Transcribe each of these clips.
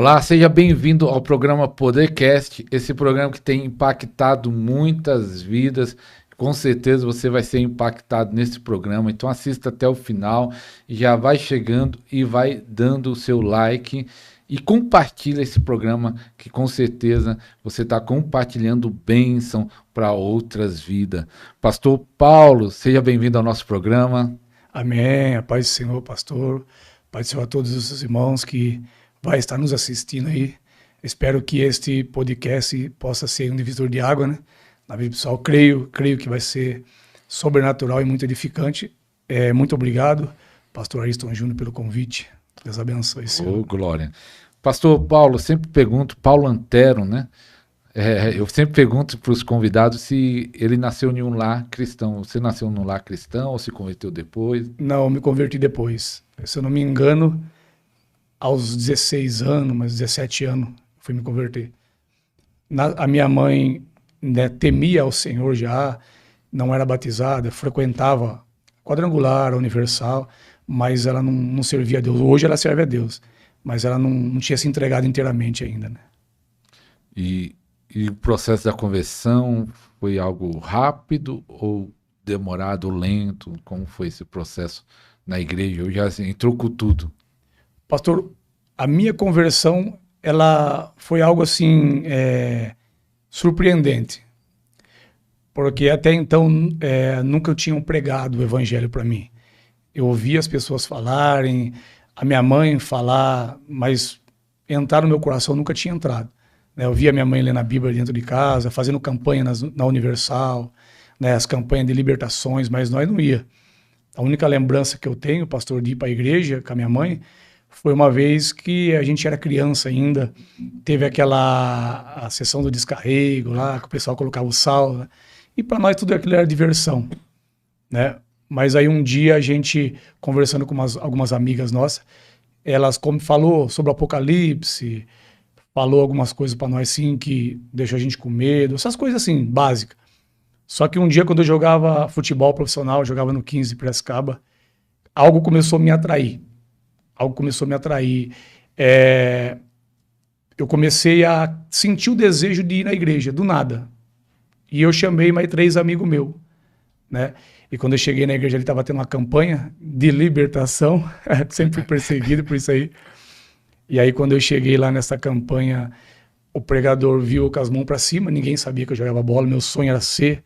Olá, seja bem-vindo ao programa Podercast, esse programa que tem impactado muitas vidas. Com certeza você vai ser impactado nesse programa, então assista até o final, já vai chegando e vai dando o seu like e compartilha esse programa que com certeza você está compartilhando bênção para outras vidas. Pastor Paulo, seja bem-vindo ao nosso programa. Amém. A paz do Senhor, pastor. A paz do Senhor a todos os irmãos que vai estar nos assistindo aí. Espero que este podcast possa ser um divisor de água, né? Na vida pessoal, creio que vai ser sobrenatural e muito edificante. Muito obrigado, pastor Ariston Júnior, pelo convite. Deus abençoe, Senhor. Ô, glória. Pastor Paulo, sempre pergunto, Paulo Antero, né? Eu sempre pergunto para os convidados se ele nasceu em um lar cristão. Você nasceu num lar cristão ou se converteu depois? Não, me converti depois. Se eu não me engano, aos 16 anos, mas 17 anos, fui me converter. A minha mãe, né, temia ao Senhor já, não era batizada, frequentava quadrangular, universal, mas ela não servia a Deus. Hoje ela serve a Deus, mas ela não tinha se entregado inteiramente ainda, né? E o processo da conversão foi algo rápido ou demorado, lento? Como foi esse processo na igreja? Eu já assim, entrou com tudo. Pastor, a minha conversão, ela foi algo assim, surpreendente. Porque até então nunca tinham pregado o evangelho para mim. Eu ouvia as pessoas falarem, a minha mãe falar, mas entrar no meu coração nunca tinha entrado. Eu via minha mãe lendo a Bíblia dentro de casa, fazendo campanha na Universal, né, as campanhas de libertações, mas nós não ia. A única lembrança que eu tenho, pastor, de ir para a igreja com a minha mãe, foi uma vez que a gente era criança ainda, teve a sessão do descarrego lá, que o pessoal colocava o sal, né? E para nós tudo aquilo era diversão, né? Mas aí um dia a gente, conversando com algumas amigas nossas, elas falou sobre o Apocalipse, falou algumas coisas para nós assim que deixou a gente com medo, essas coisas assim, básicas. Só que um dia quando eu jogava futebol profissional, eu jogava no 15 Piracicaba, algo começou a me atrair. Eu comecei a sentir o desejo de ir na igreja, do nada. E eu chamei mais 3 amigos meus, né? E quando eu cheguei na igreja, ele estava tendo uma campanha de libertação, sempre fui perseguido por isso aí. E aí, quando eu cheguei lá nessa campanha, o pregador viu com as mãos para cima, ninguém sabia que eu jogava bola, meu sonho era ser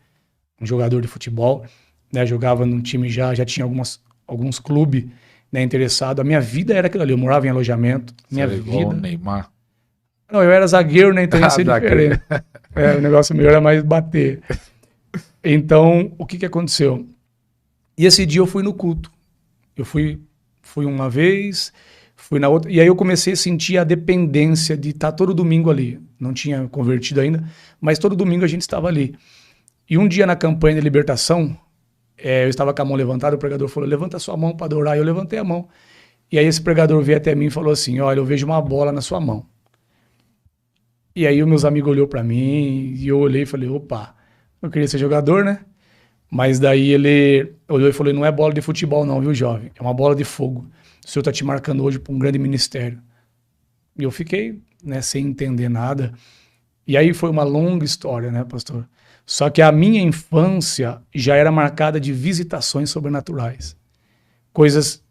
um jogador de futebol, né? Jogava num time já tinha alguns clubes, né, interessado. A minha vida era aquilo ali, eu morava em alojamento. Minha vida... igual o Neymar? Não, eu era zagueiro, né, então ia ser diferente. O negócio meu era mais bater. Então, o que aconteceu? E esse dia eu fui no culto. Eu fui uma vez, fui na outra, e aí eu comecei a sentir a dependência de estar todo domingo ali. Não tinha convertido ainda, mas todo domingo a gente estava ali. E um dia na campanha de libertação, eu estava com a mão levantada, o pregador falou, levanta a sua mão para adorar. Eu levantei a mão. E aí esse pregador veio até mim e falou assim, olha, eu vejo uma bola na sua mão. E aí os meus amigos olhou para mim, e eu olhei e falei, opa, eu queria ser jogador, né? Mas daí ele olhou e falou, não é bola de futebol não, viu, jovem? É uma bola de fogo. O Senhor está te marcando hoje para um grande ministério. E eu fiquei, né, sem entender nada. E aí foi uma longa história, né, pastor? Só que a minha infância já era marcada de visitações sobrenaturais. Coisas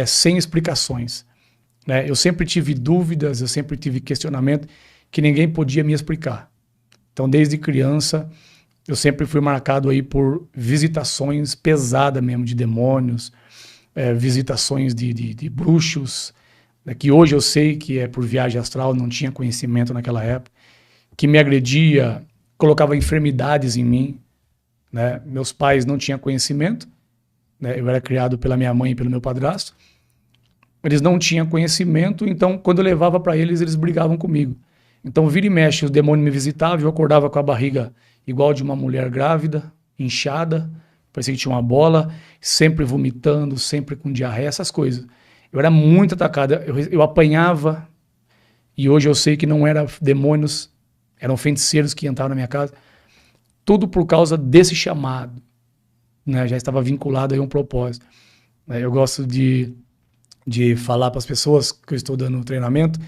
sem explicações, né? Eu sempre tive dúvidas, eu sempre tive questionamento que ninguém podia me explicar. Então, desde criança, eu sempre fui marcado aí por visitações pesadas mesmo, de demônios, visitações de bruxos, né, que hoje eu sei que é por viagem astral, não tinha conhecimento naquela época, que me agredia, colocava enfermidades em mim, né? Meus pais não tinham conhecimento, né? Eu era criado pela minha mãe e pelo meu padrasto, eles não tinham conhecimento, então quando eu levava para eles, eles brigavam comigo. Então vira e mexe, os demônios me visitavam, eu acordava com a barriga igual de uma mulher grávida, inchada, parecia que tinha uma bola, sempre vomitando, sempre com diarreia, essas coisas. Eu era muito atacado, eu apanhava, e hoje eu sei que não eram demônios, eram feiticeiros que entravam na minha casa, tudo por causa desse chamado, né? Já estava vinculado a um propósito. Eu gosto de falar para as pessoas que eu estou dando treinamento,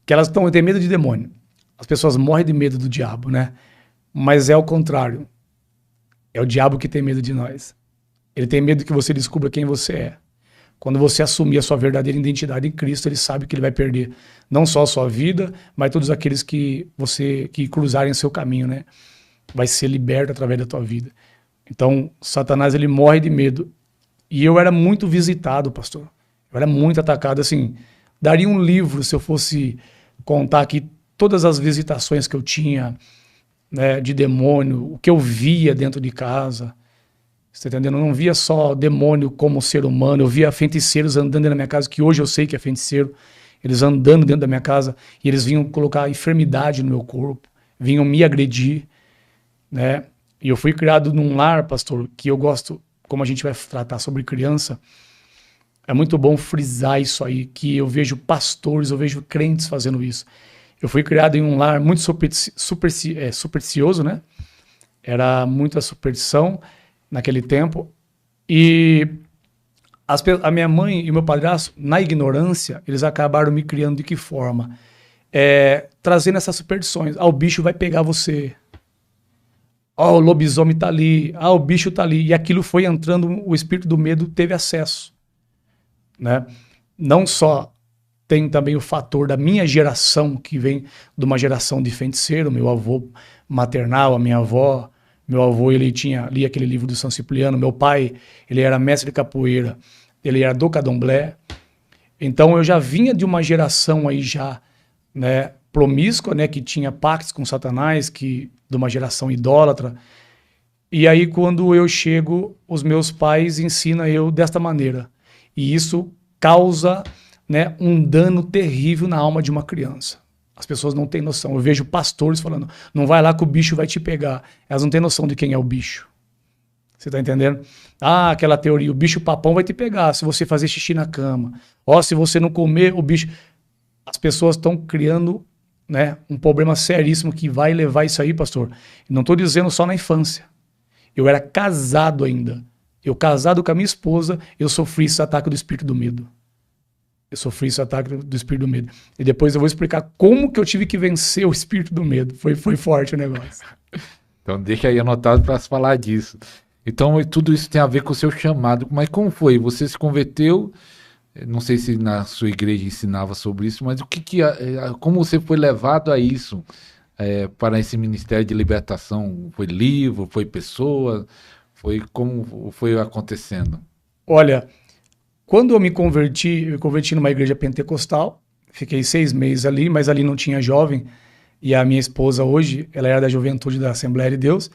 que elas têm medo de demônio. As pessoas morrem de medo do diabo, né? Mas é o contrário. É o diabo que tem medo de nós. Ele tem medo que você descubra quem você é. Quando você assumir a sua verdadeira identidade em Cristo, ele sabe que ele vai perder não só a sua vida, mas todos aqueles que cruzarem seu caminho, né? Vai ser liberto através da tua vida. Então, Satanás, ele morre de medo. E eu era muito visitado, pastor. Eu era muito atacado, assim. Daria um livro se eu fosse contar aqui todas as visitações que eu tinha, né, de demônio, o que eu via dentro de casa. Você tá entendendo? Eu não via só demônio como ser humano, eu via feiticeiros andando dentro da minha casa, que hoje eu sei que é feiticeiro, eles andando dentro da minha casa, e eles vinham colocar enfermidade no meu corpo, vinham me agredir, né? E eu fui criado num lar, pastor, que eu gosto, como a gente vai tratar sobre criança, é muito bom frisar isso aí, que eu vejo pastores, eu vejo crentes fazendo isso. Eu fui criado em um lar muito supersticioso, né? Era muita superstição naquele tempo. E a minha mãe e o meu padrasto, na ignorância, eles acabaram me criando de que forma? Trazendo essas superstições. O bicho vai pegar você. O lobisomem tá ali. O bicho tá ali. E aquilo foi entrando, o espírito do medo teve acesso, né? Não só tem também o fator da minha geração, que vem de uma geração de feiticeiro, meu avô maternal, a minha avó. Meu avô, ele li aquele livro do São Cipriano. Meu pai, ele era mestre de capoeira, ele era do candomblé. Então eu já vinha de uma geração aí já, né, promíscua, né, que tinha pactos com Satanás, de uma geração idólatra. E aí quando eu chego, os meus pais ensinam eu desta maneira. E isso causa, né, um dano terrível na alma de uma criança. As pessoas não têm noção. Eu vejo pastores falando, não vai lá que o bicho vai te pegar. Elas não têm noção de quem é o bicho. Você tá entendendo? Aquela teoria, o bicho papão vai te pegar se você fazer xixi na cama. Se você não comer, o bicho... As pessoas estão criando, né, um problema seríssimo que vai levar isso aí, pastor. Não estou dizendo só na infância. Eu era casado ainda. Eu casado com a minha esposa, eu sofri esse ataque do espírito do medo. Eu sofri esse ataque do espírito do medo. E depois eu vou explicar como que eu tive que vencer o espírito do medo. Foi forte o negócio. Então deixa aí anotado para se falar disso. Então tudo isso tem a ver com o seu chamado. Mas como foi? Você se converteu, não sei se na sua igreja ensinava sobre isso, mas como você foi levado a isso, para esse ministério de libertação? Foi livro, foi pessoa? Como foi acontecendo? Olha... Quando eu me converti numa igreja pentecostal, fiquei 6 meses ali, mas ali não tinha jovem, e a minha esposa hoje, ela era da juventude da Assembleia de Deus,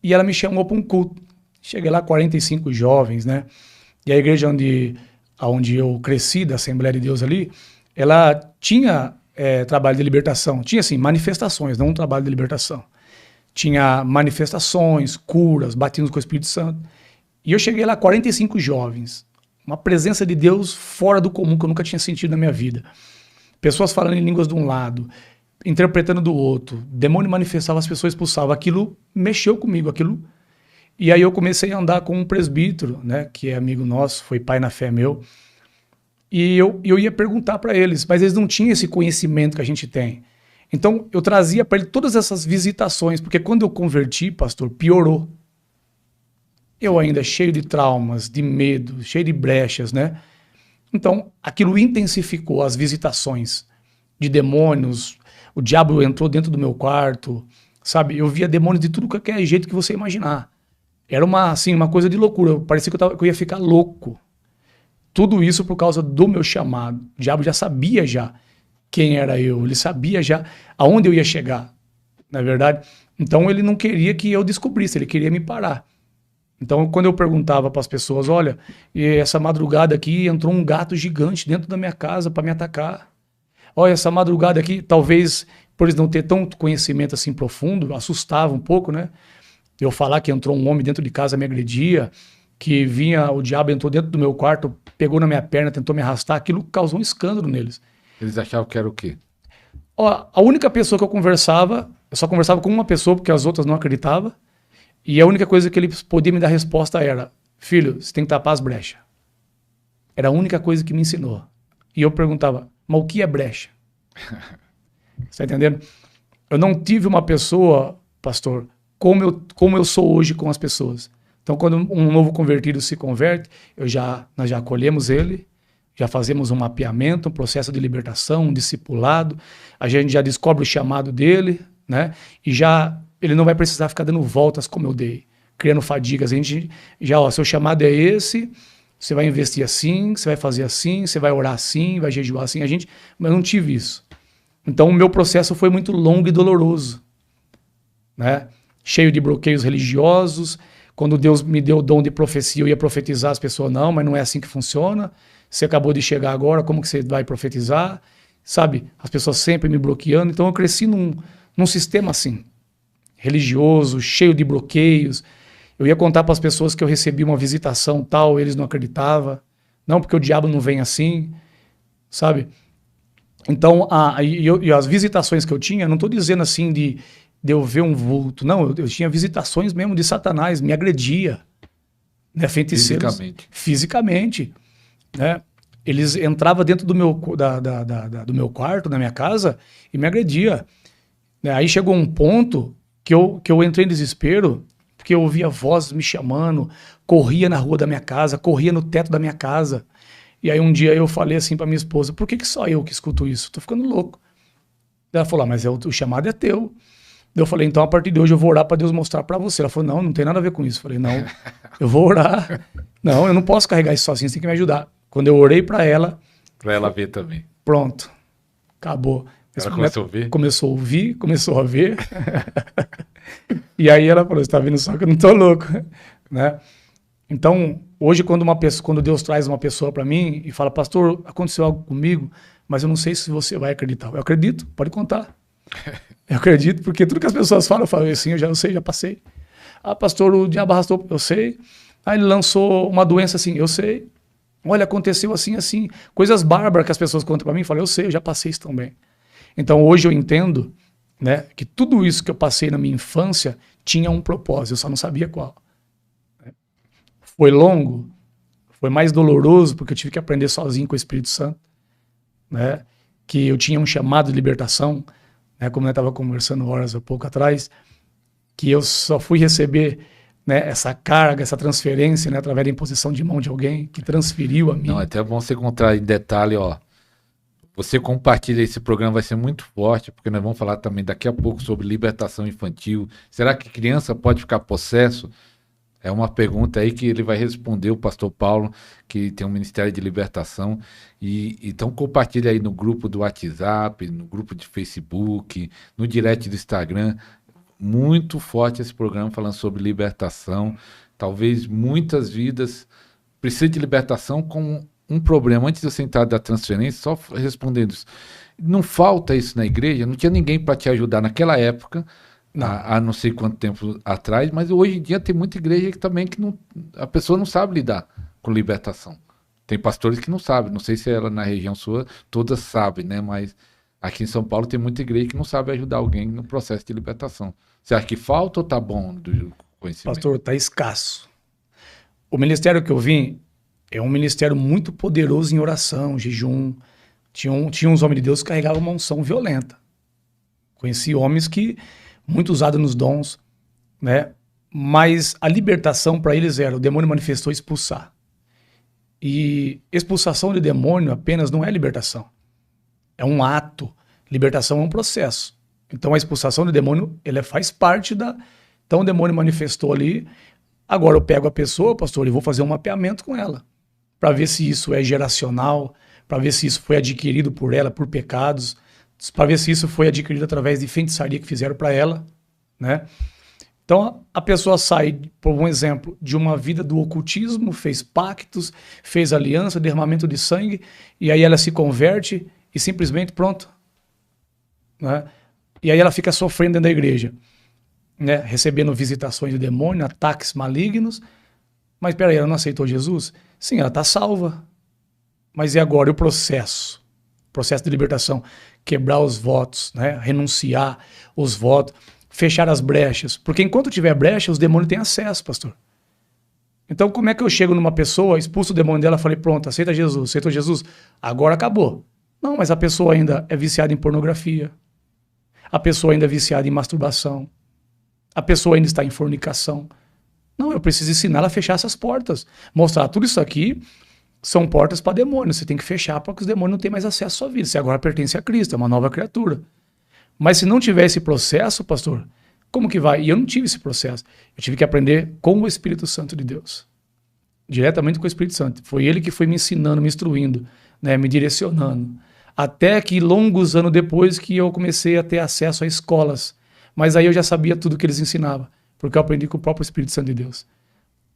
e ela me chamou para um culto. Cheguei lá, 45 jovens, né? E a igreja onde eu cresci, da Assembleia de Deus ali, ela tinha trabalho de libertação, tinha assim, manifestações, não um trabalho de libertação. Tinha manifestações, curas, batismos com o Espírito Santo. E eu cheguei lá, 45 jovens, uma presença de Deus fora do comum que eu nunca tinha sentido na minha vida. Pessoas falando em línguas de um lado, interpretando do outro. Demônio manifestava, as pessoas expulsavam. Aquilo mexeu comigo, E aí eu comecei a andar com um presbítero, né, que é amigo nosso, foi pai na fé meu. E eu ia perguntar para eles, mas eles não tinham esse conhecimento que a gente tem. Então eu trazia para ele todas essas visitações, porque quando eu converti, pastor, piorou. Eu ainda cheio de traumas, de medo, cheio de brechas, né? Então, aquilo intensificou as visitações de demônios. O diabo entrou dentro do meu quarto, sabe? Eu via demônios de tudo qualquer jeito que você imaginar. Era uma coisa de loucura. Parecia que eu ia ficar louco. Tudo isso por causa do meu chamado. O diabo já sabia quem era eu. Ele sabia já aonde eu ia chegar, na verdade. Então, ele não queria que eu descobrisse, ele queria me parar. Então, quando eu perguntava para as pessoas, olha, essa madrugada aqui entrou um gato gigante dentro da minha casa para me atacar. Olha, essa madrugada aqui, talvez por eles não ter tanto conhecimento assim profundo, assustava um pouco, né? Eu falar que entrou um homem dentro de casa, me agredia, que o diabo entrou dentro do meu quarto, pegou na minha perna, tentou me arrastar, aquilo causou um escândalo neles. Eles achavam que era o quê? A única pessoa que eu só conversava com uma pessoa, porque as outras não acreditavam. E a única coisa que ele podia me dar resposta era, filho, você tem que tapar as brechas. Era a única coisa que me ensinou. E eu perguntava, mas o que é brecha? Você tá entendendo? Eu não tive uma pessoa, pastor, como eu sou hoje com as pessoas. Então, quando um novo convertido se converte, nós já acolhemos ele, já fazemos um mapeamento, um processo de libertação, um discipulado, a gente já descobre o chamado dele, né? E ele não vai precisar ficar dando voltas como eu dei, criando fadigas. A gente seu chamado é esse, você vai investir assim, você vai fazer assim, você vai orar assim, vai jejuar assim. Mas eu não tive isso. Então, o meu processo foi muito longo e doloroso, né? Cheio de bloqueios religiosos. Quando Deus me deu o dom de profecia, eu ia profetizar, as pessoas, não, mas não é assim que funciona. Você acabou de chegar agora, como que você vai profetizar? Sabe? As pessoas sempre me bloqueando. Então, eu cresci num sistema assim, religioso, cheio de bloqueios. Eu ia contar para as pessoas que eu recebi uma visitação tal, eles não acreditavam. Não, porque o diabo não vem assim, sabe? Então, e as visitações que eu tinha, não estou dizendo assim de eu ver um vulto. Não, eu tinha visitações mesmo de Satanás, me agredia. Né, feiticeiros. Fisicamente. Né? Eles entravam dentro do meu quarto, da minha casa, e me agredia. Né? Aí chegou um ponto que eu entrei em desespero, porque eu ouvia vozes me chamando, corria na rua da minha casa, corria no teto da minha casa. E aí um dia eu falei assim para minha esposa, por que só eu que escuto isso? Tô ficando louco. Ela falou, mas o chamado é teu. Eu falei, então a partir de hoje eu vou orar para Deus mostrar para você. Ela falou, não tem nada a ver com isso. Eu falei, não, eu vou orar. Não, eu não posso carregar isso sozinho, você tem que me ajudar. Quando eu orei para ela... Para ela ver também. Pronto, acabou. Ela começou a ouvir? Começou a ouvir, começou a ver. E aí ela falou, você tá vendo só que eu não tô louco. Né? Então, hoje quando Deus traz uma pessoa para mim e fala, pastor, aconteceu algo comigo, mas eu não sei se você vai acreditar. Eu acredito, pode contar. Eu acredito, porque tudo que as pessoas falam, eu falo assim, eu sei, já passei. Ah, pastor, o diabo arrastou, eu sei. Ah, ele lançou uma doença assim, eu sei. Olha, aconteceu assim, assim. Coisas bárbaras que as pessoas contam para mim, eu falo, eu sei, eu já passei isso também. Então, hoje eu entendo, né, que tudo isso que eu passei na minha infância tinha um propósito, eu só não sabia qual. Foi longo, foi mais doloroso, porque eu tive que aprender sozinho com o Espírito Santo, né, que eu tinha um chamado de libertação, né, como eu estava conversando horas há pouco atrás, que eu só fui receber, né, essa carga, essa transferência, né, através da imposição de mão de alguém que transferiu a mim. Não, é até bom você contar em detalhe, ó. Você compartilha esse programa, vai ser muito forte, porque nós vamos falar também daqui a pouco sobre libertação infantil. Será que criança pode ficar possesso? É uma pergunta aí que ele vai responder, o pastor Paulo, que tem um Ministério de Libertação. Então compartilha aí no grupo do WhatsApp, no grupo de Facebook, no direct do Instagram. Muito forte esse programa falando sobre libertação. Talvez muitas vidas precisem de libertação com um problema. Antes de você entrar da transferência, só respondendo isso. Não falta isso na igreja? Não tinha ninguém para te ajudar naquela época, há não sei quanto tempo atrás, mas hoje em dia tem muita igreja que também a pessoa não sabe lidar com libertação. Tem pastores que não sabem. Não sei se ela na região sua todas sabem, né? Mas aqui em São Paulo tem muita igreja que não sabe ajudar alguém no processo de libertação. Você acha que falta ou tá bom do conhecimento? Pastor, tá escasso. O ministério que eu vim é um ministério muito poderoso em oração, jejum. Tinha uns homens de Deus que carregavam uma unção violenta. Conheci homens muito usados nos dons, né? Mas a libertação para eles era, o demônio manifestou expulsar. E expulsação de demônio apenas não é libertação. É um ato. Libertação é um processo. Então a expulsação do demônio, ele faz parte da... Então o demônio manifestou ali, agora eu pego a pessoa, pastor, e vou fazer um mapeamento com ela, para ver se isso é geracional, para ver se isso foi adquirido por ela, por pecados, para ver se isso foi adquirido através de feitiçaria que fizeram para ela, né? Então a pessoa sai, por um exemplo, de uma vida do ocultismo, fez pactos, fez aliança, derramamento de sangue, e aí ela se converte e simplesmente pronto, né? E aí ela fica sofrendo dentro da igreja, né? Recebendo visitações de demônio, ataques malignos. Mas peraí, ela não aceitou Jesus? Sim, ela está salva. Mas e agora? E o processo? Processo de libertação. Quebrar os votos, né? Renunciar os votos, fechar as brechas. Porque enquanto tiver brecha, os demônios têm acesso, pastor. Então como é que eu chego numa pessoa, expulso o demônio dela, falei, pronto, aceita Jesus, aceitou Jesus? Agora acabou. Não, mas a pessoa ainda é viciada em pornografia. A pessoa ainda é viciada em masturbação. A pessoa ainda está em fornicação. Não, eu preciso ensinar ela a fechar essas portas. Mostrar tudo isso aqui são portas para demônios. Você tem que fechar para que os demônios não tenham mais acesso à sua vida. Você agora pertence a Cristo, é uma nova criatura. Mas se não tiver esse processo, pastor, como que vai? E eu não tive esse processo. Eu tive que aprender com o Espírito Santo de Deus. Diretamente com o Espírito Santo. Foi ele que foi me ensinando, me instruindo, né, me direcionando. Até que longos anos depois que eu comecei a ter acesso a escolas. Mas aí eu já sabia tudo que eles ensinavam, porque eu aprendi com o próprio Espírito Santo de Deus.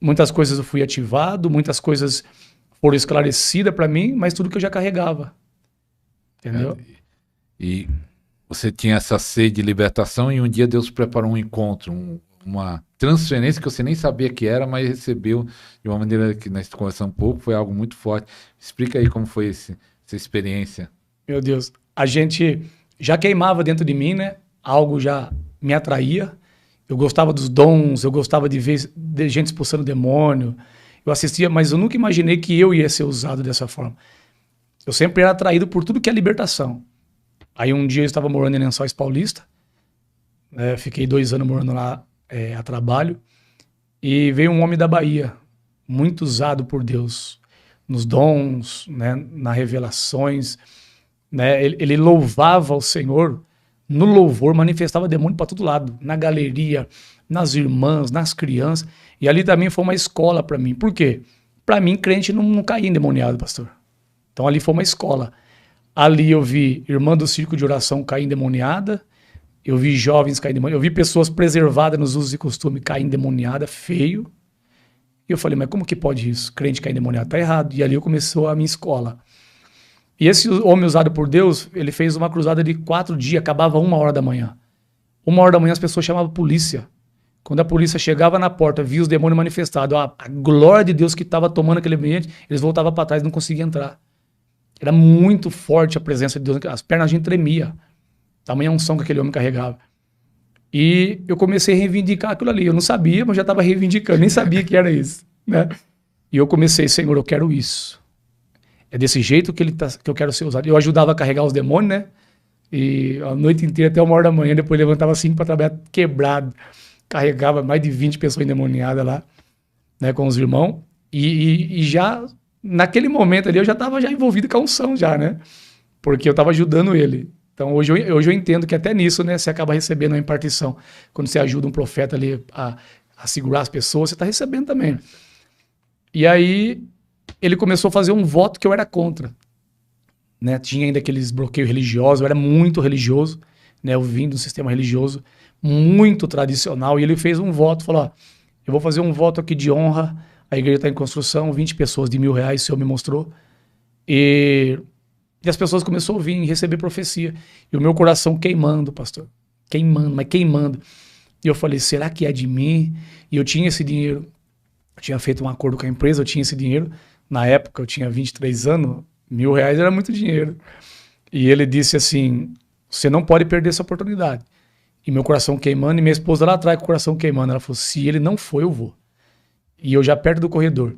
Muitas coisas eu fui ativado, muitas coisas foram esclarecidas para mim, mas tudo que eu já carregava. Entendeu? E você tinha essa sede de libertação e um dia Deus preparou um encontro, uma transferência que você nem sabia que era, mas recebeu de uma maneira que nós conversamos um pouco, foi algo muito forte. Explica aí como foi essa experiência. Meu Deus, a gente já queimava dentro de mim, né? Algo já me atraía. Eu gostava dos dons, eu gostava de ver gente expulsando demônio. Eu assistia, mas eu nunca imaginei que eu ia ser usado dessa forma. Eu sempre era atraído por tudo que é libertação. Aí um dia eu estava morando em Lençóis Paulista, né? Fiquei 2 anos morando lá a trabalho, e veio um homem da Bahia, muito usado por Deus, nos dons, né? Nas revelações, né? Ele louvava o Senhor, no louvor manifestava demônio para todo lado, na galeria, nas irmãs, nas crianças, e ali também foi uma escola para mim. Por quê? Para mim, crente não caía endemoniado, pastor. Então ali foi uma escola. Ali eu vi irmã do círculo de oração cair endemoniada, eu vi jovens cair endemoniadas, eu vi pessoas preservadas nos usos e costumes cair endemoniada, feio. E eu falei, mas como que pode isso? Crente cair endemoniado, tá errado. E ali começou a minha escola. E esse homem usado por Deus, ele fez uma cruzada de 4 dias, acabava 1h da manhã. 1h da manhã as pessoas chamavam a polícia. Quando a polícia chegava na porta, via os demônios manifestados, a glória de Deus que estava tomando aquele ambiente, eles voltavam para trás e não conseguiam entrar. Era muito forte a presença de Deus, as pernas a gente tremia. Tamanha unção que aquele homem carregava. E eu comecei a reivindicar aquilo ali. Eu não sabia, mas já estava reivindicando, nem sabia que era isso, né? E eu comecei, Senhor, eu quero isso. É desse jeito que eu quero ser usado. Eu ajudava a carregar os demônios, né? E a noite inteira, até 1h da manhã, depois levantava 5 para trabalhar quebrado. Carregava mais de 20 pessoas endemoniadas lá, né, com os irmãos. E já, naquele momento ali, eu já estava envolvido com a unção já, né? Porque eu estava ajudando ele. Então, hoje eu entendo que até nisso, né, você acaba recebendo a impartição. Quando você ajuda um profeta ali a segurar as pessoas, você está recebendo também. E aí, ele começou a fazer um voto que eu era contra. Né? Tinha ainda aqueles bloqueios religiosos, eu era muito religioso, né? Eu vim de um sistema religioso muito tradicional, e ele fez um voto, falou, ó, eu vou fazer um voto aqui de honra, a igreja está em construção, 20 pessoas de R$1.000, o Senhor me mostrou, e as pessoas começaram a ouvir e receber profecia, e o meu coração queimando, pastor, queimando, mas queimando, e eu falei, será que é de mim? E eu tinha esse dinheiro, eu tinha feito um acordo com a empresa, eu tinha esse dinheiro, na época eu tinha 23 anos, R$1.000 era muito dinheiro, e ele disse assim, você não pode perder essa oportunidade. E meu coração queimando, e minha esposa lá atrás com o coração queimando. Ela falou, se ele não for, eu vou. E eu já perto do corredor.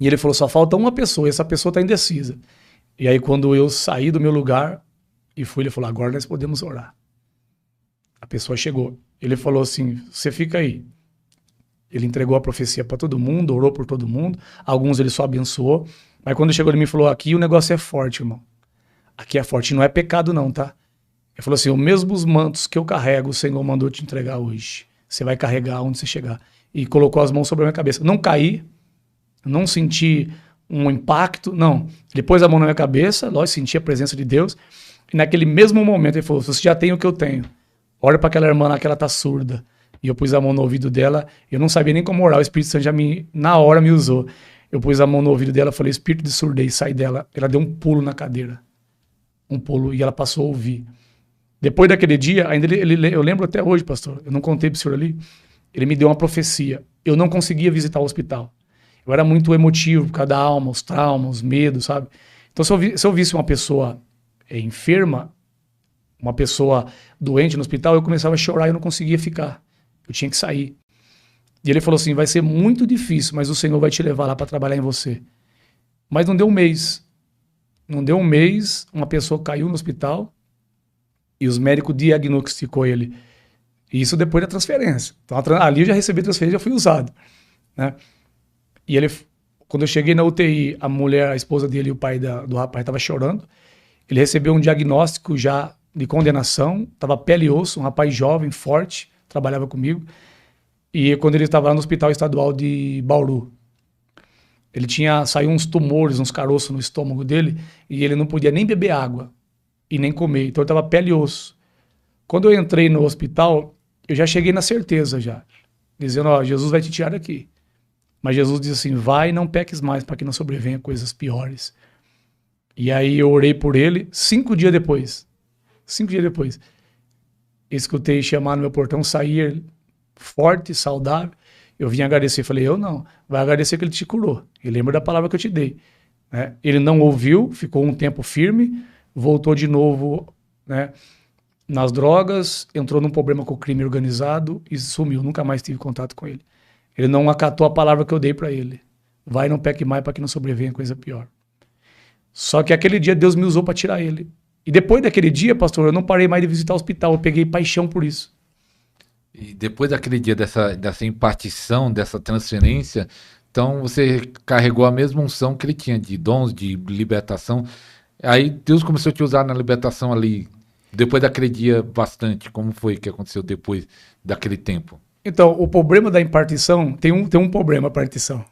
E ele falou, só falta uma pessoa, e essa pessoa está indecisa. E aí quando eu saí do meu lugar e fui, ele falou, agora nós podemos orar. A pessoa chegou. Ele falou assim, você fica aí. Ele entregou a profecia para todo mundo, orou por todo mundo. Alguns ele só abençoou. Mas quando chegou ele me falou, aqui o negócio é forte, irmão. Aqui é forte, não é pecado não, tá? Ele falou assim, os mesmos mantos que eu carrego, o Senhor mandou te entregar hoje. Você vai carregar onde você chegar. E colocou as mãos sobre a minha cabeça. Não caí, não senti um impacto, não. Ele pôs a mão na minha cabeça, lógico, senti a presença de Deus. E naquele mesmo momento ele falou, você já tem o que eu tenho. Olha para aquela irmã lá que ela tá surda. E eu pus a mão no ouvido dela, eu não sabia nem como orar, o Espírito Santo já na hora me usou. Eu pus a mão no ouvido dela, falei, espírito de surdez, sai dela. Ela deu um pulo na cadeira. Um pulo, e ela passou a ouvir. Depois daquele dia, ainda eu lembro até hoje, pastor, eu não contei pro senhor ali, ele me deu uma profecia. Eu não conseguia visitar o hospital. Eu era muito emotivo por causa da alma, os traumas, os medos, sabe? Então, se eu visse uma pessoa enferma, uma pessoa doente no hospital, eu começava a chorar e eu não conseguia ficar. Eu tinha que sair. E ele falou assim, vai ser muito difícil, mas o Senhor vai te levar lá para trabalhar em você. Mas não deu um mês. Não deu um mês, uma pessoa caiu no hospital e os médicos diagnosticou ele. Isso depois da transferência. Então, ali eu já recebi a transferência, já fui usado, né? E ele, quando eu cheguei na UTI, a esposa dele e o pai do rapaz estavam chorando. Ele recebeu um diagnóstico já de condenação, estava pele e osso, um rapaz jovem, forte, trabalhava comigo. E quando ele estava lá no Hospital Estadual de Bauru, saiu uns tumores, uns caroços no estômago dele, e ele não podia nem beber água e nem comer. Então ele estava pele e osso. Quando eu entrei no hospital, eu já cheguei na certeza já, dizendo, ó, Jesus vai te tirar daqui. Mas Jesus disse assim, vai e não peques mais para que não sobrevenha coisas piores. E aí eu orei por ele, 5 dias depois, escutei chamar no meu portão, sair forte, saudável. Eu vim agradecer, falei, eu não, vai agradecer que ele te curou. E lembra da palavra que eu te dei. Né? Ele não ouviu, ficou um tempo firme, voltou de novo, né, nas drogas, entrou num problema com o crime organizado e sumiu, nunca mais tive contato com ele. Ele não acatou a palavra que eu dei para ele. Vai e não peque mais para que não sobrevenha coisa pior. Só que aquele dia Deus me usou para tirar ele. E depois daquele dia, pastor, eu não parei mais de visitar o hospital, eu peguei paixão por isso. E depois daquele dia dessa impartição, dessa transferência, então você carregou a mesma unção que ele tinha de dons, de libertação. Aí Deus começou a te usar na libertação ali, depois daquele dia bastante. Como foi que aconteceu depois daquele tempo? Então, o problema da impartição, tem um problema a impartição.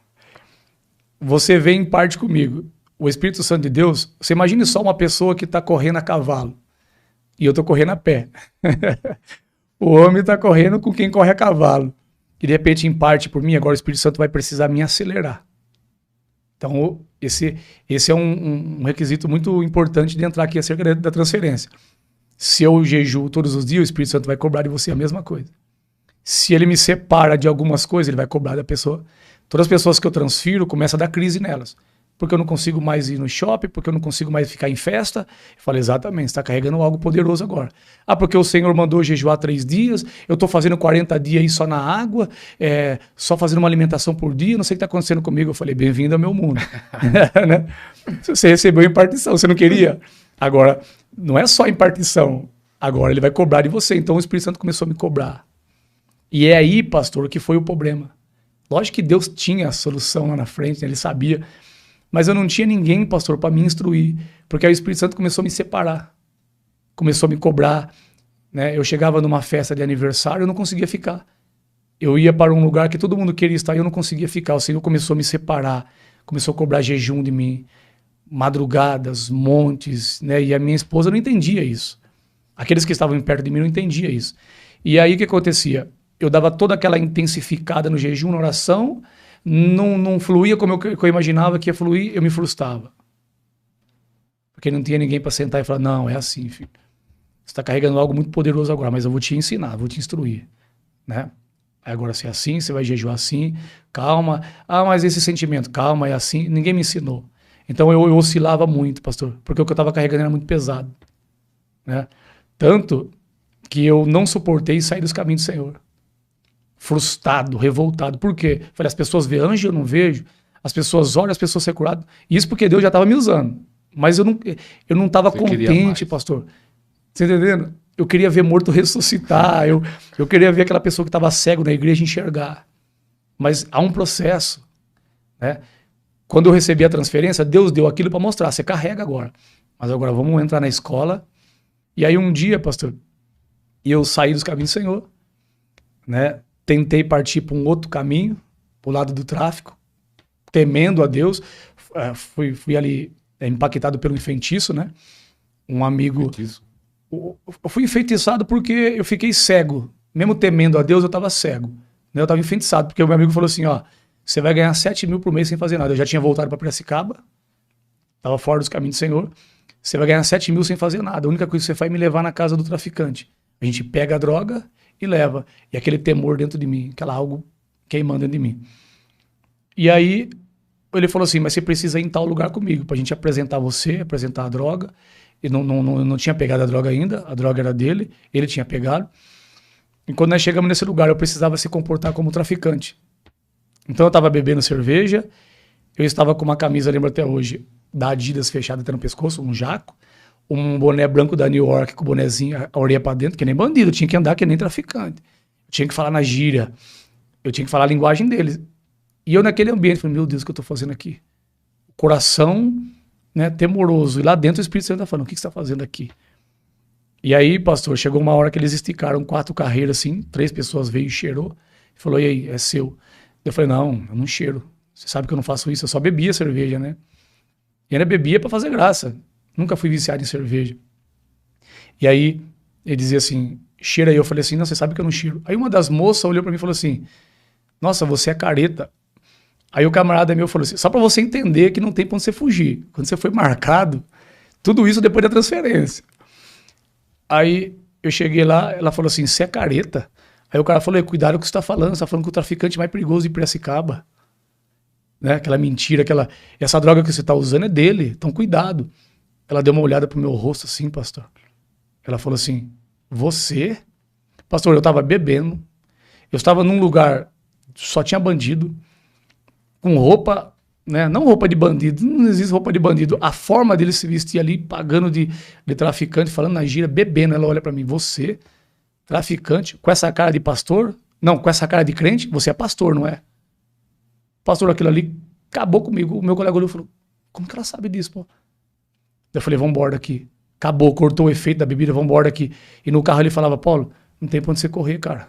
Você vem em parte comigo. O Espírito Santo de Deus, você imagine só uma pessoa que está correndo a cavalo e eu estou correndo a pé. O homem está correndo com quem corre a cavalo. E de repente, em parte por mim, agora o Espírito Santo vai precisar me acelerar. Então, esse é um requisito muito importante de entrar aqui acerca da transferência. Se eu jejuo todos os dias, o Espírito Santo vai cobrar de você a mesma coisa. Se ele me separa de algumas coisas, ele vai cobrar da pessoa. Todas as pessoas que eu transfiro, começa a dar crise nelas. Porque eu não consigo mais ir no shopping, porque eu não consigo mais ficar em festa. Eu falo, exatamente, você está carregando algo poderoso agora. Ah, porque o Senhor mandou jejuar 3 dias, eu estou fazendo 40 dias aí só na água, só fazendo uma alimentação por dia, não sei o que está acontecendo comigo. Eu falei, bem-vindo ao meu mundo. Né? Você recebeu impartição, você não queria? Agora, não é só impartição, agora ele vai cobrar de você. Então o Espírito Santo começou a me cobrar. E é aí, pastor, que foi o problema. Lógico que Deus tinha a solução lá na frente, né? Ele sabia. Mas eu não tinha ninguém, pastor, para me instruir. Porque aí o Espírito Santo começou a me separar. Começou a me cobrar. Né? Eu chegava numa festa de aniversário, eu não conseguia ficar. Eu ia para um lugar que todo mundo queria estar e eu não conseguia ficar. O Senhor começou a me separar. Começou a cobrar jejum de mim. Madrugadas, montes. Né? E a minha esposa não entendia isso. Aqueles que estavam perto de mim não entendiam isso. E aí o que acontecia? Eu dava toda aquela intensificada no jejum, na oração, não fluía como eu imaginava que ia fluir, eu me frustrava. Porque não tinha ninguém para sentar e falar, não, é assim, filho. Você está carregando algo muito poderoso agora, mas eu vou te ensinar, vou te instruir. Né? Agora, se é assim, você vai jejuar assim, calma. Ah, mas esse sentimento, calma, é assim. Ninguém me ensinou. Então eu oscilava muito, pastor, porque o que eu estava carregando era muito pesado. Né? Tanto que eu não suportei sair dos caminhos do Senhor. Frustrado, revoltado. Por quê? Falei, as pessoas veem anjo, eu não vejo. As pessoas olham, as pessoas são curadas. Isso porque Deus já estava me usando. Mas eu não estava contente, pastor. Você entendendo? Eu queria ver morto ressuscitar. Eu queria ver aquela pessoa que estava cego na igreja enxergar. Mas há um processo. Né? Quando eu recebi a transferência, Deus deu aquilo para mostrar. Você carrega agora. Mas agora vamos entrar na escola. E aí um dia, pastor, eu saí dos caminhos do Senhor. Né? Tentei partir para um outro caminho, para o lado do tráfico, temendo a Deus. Fui ali impactado pelo enfeitiço, né? Um amigo... Feitiço. Eu fui enfeitiçado porque eu fiquei cego. Mesmo temendo a Deus, eu estava cego. Né? Eu estava enfeitiçado, porque o meu amigo falou assim, ó, você vai ganhar 7 mil por mês sem fazer nada. Eu já tinha voltado para Piracicaba, estava fora dos caminhos do Senhor. Você vai ganhar 7 mil sem fazer nada. A única coisa que você faz é me levar na casa do traficante. A gente pega a droga e leva. E aquele temor dentro de mim, aquela algo queimando dentro de mim. E aí, ele falou assim, mas você precisa ir em tal lugar comigo, pra gente apresentar você, apresentar a droga. E não tinha pegado a droga ainda, a droga era dele, ele tinha pegado. E quando nós chegamos nesse lugar, eu precisava se comportar como traficante. Então eu estava bebendo cerveja, eu estava com uma camisa, lembro até hoje, da Adidas fechada até no pescoço, um jaco, um boné branco da New York com o bonezinho, a orelha pra dentro, que nem bandido, eu tinha que andar que nem traficante. Eu tinha que falar na gíria, eu tinha que falar a linguagem deles. E eu naquele ambiente, falei, meu Deus, o que eu tô fazendo aqui? Coração, né, temoroso. E lá dentro o Espírito Santo tá falando, o que você tá fazendo aqui? E aí, pastor, chegou uma hora que eles esticaram 4 carreiras assim, 3 pessoas veio e cheirou. E falou, e aí, é seu? Eu falei, não, eu não cheiro. Você sabe que eu não faço isso, eu só bebia cerveja, né? E ainda bebia pra fazer graça. Nunca fui viciado em cerveja. E aí, ele dizia assim, cheira aí. Eu falei assim, não, você sabe que eu não cheiro. Aí uma das moças olhou pra mim e falou assim, nossa, você é careta. Aí o camarada meu falou assim, só pra você entender que não tem pra onde você fugir. Quando você foi marcado, tudo isso depois da transferência. Aí eu cheguei lá, ela falou assim, você é careta? Aí o cara falou, cuidado com o que você tá falando, você tá falando que o traficante mais perigoso de Piracicaba. Né? Aquela mentira, essa droga que você tá usando é dele, então cuidado. Ela deu uma olhada pro meu rosto assim, pastor. Ela falou assim, você? Pastor, eu tava bebendo, eu estava num lugar, só tinha bandido, com roupa, né? Não roupa de bandido, não existe roupa de bandido. A forma dele se vestir ali, pagando de traficante, falando na gíria, bebendo. Ela olha pra mim, você, traficante, com essa cara de pastor? Não, com essa cara de crente, você é pastor, não é? Pastor, aquilo ali acabou comigo. O meu colega olhou e falou, como que ela sabe disso, pô? Eu falei, vamos embora daqui. Acabou, cortou o efeito da bebida, vamos embora daqui. E no carro ele falava, Paulo, não tem pra onde você correr, cara.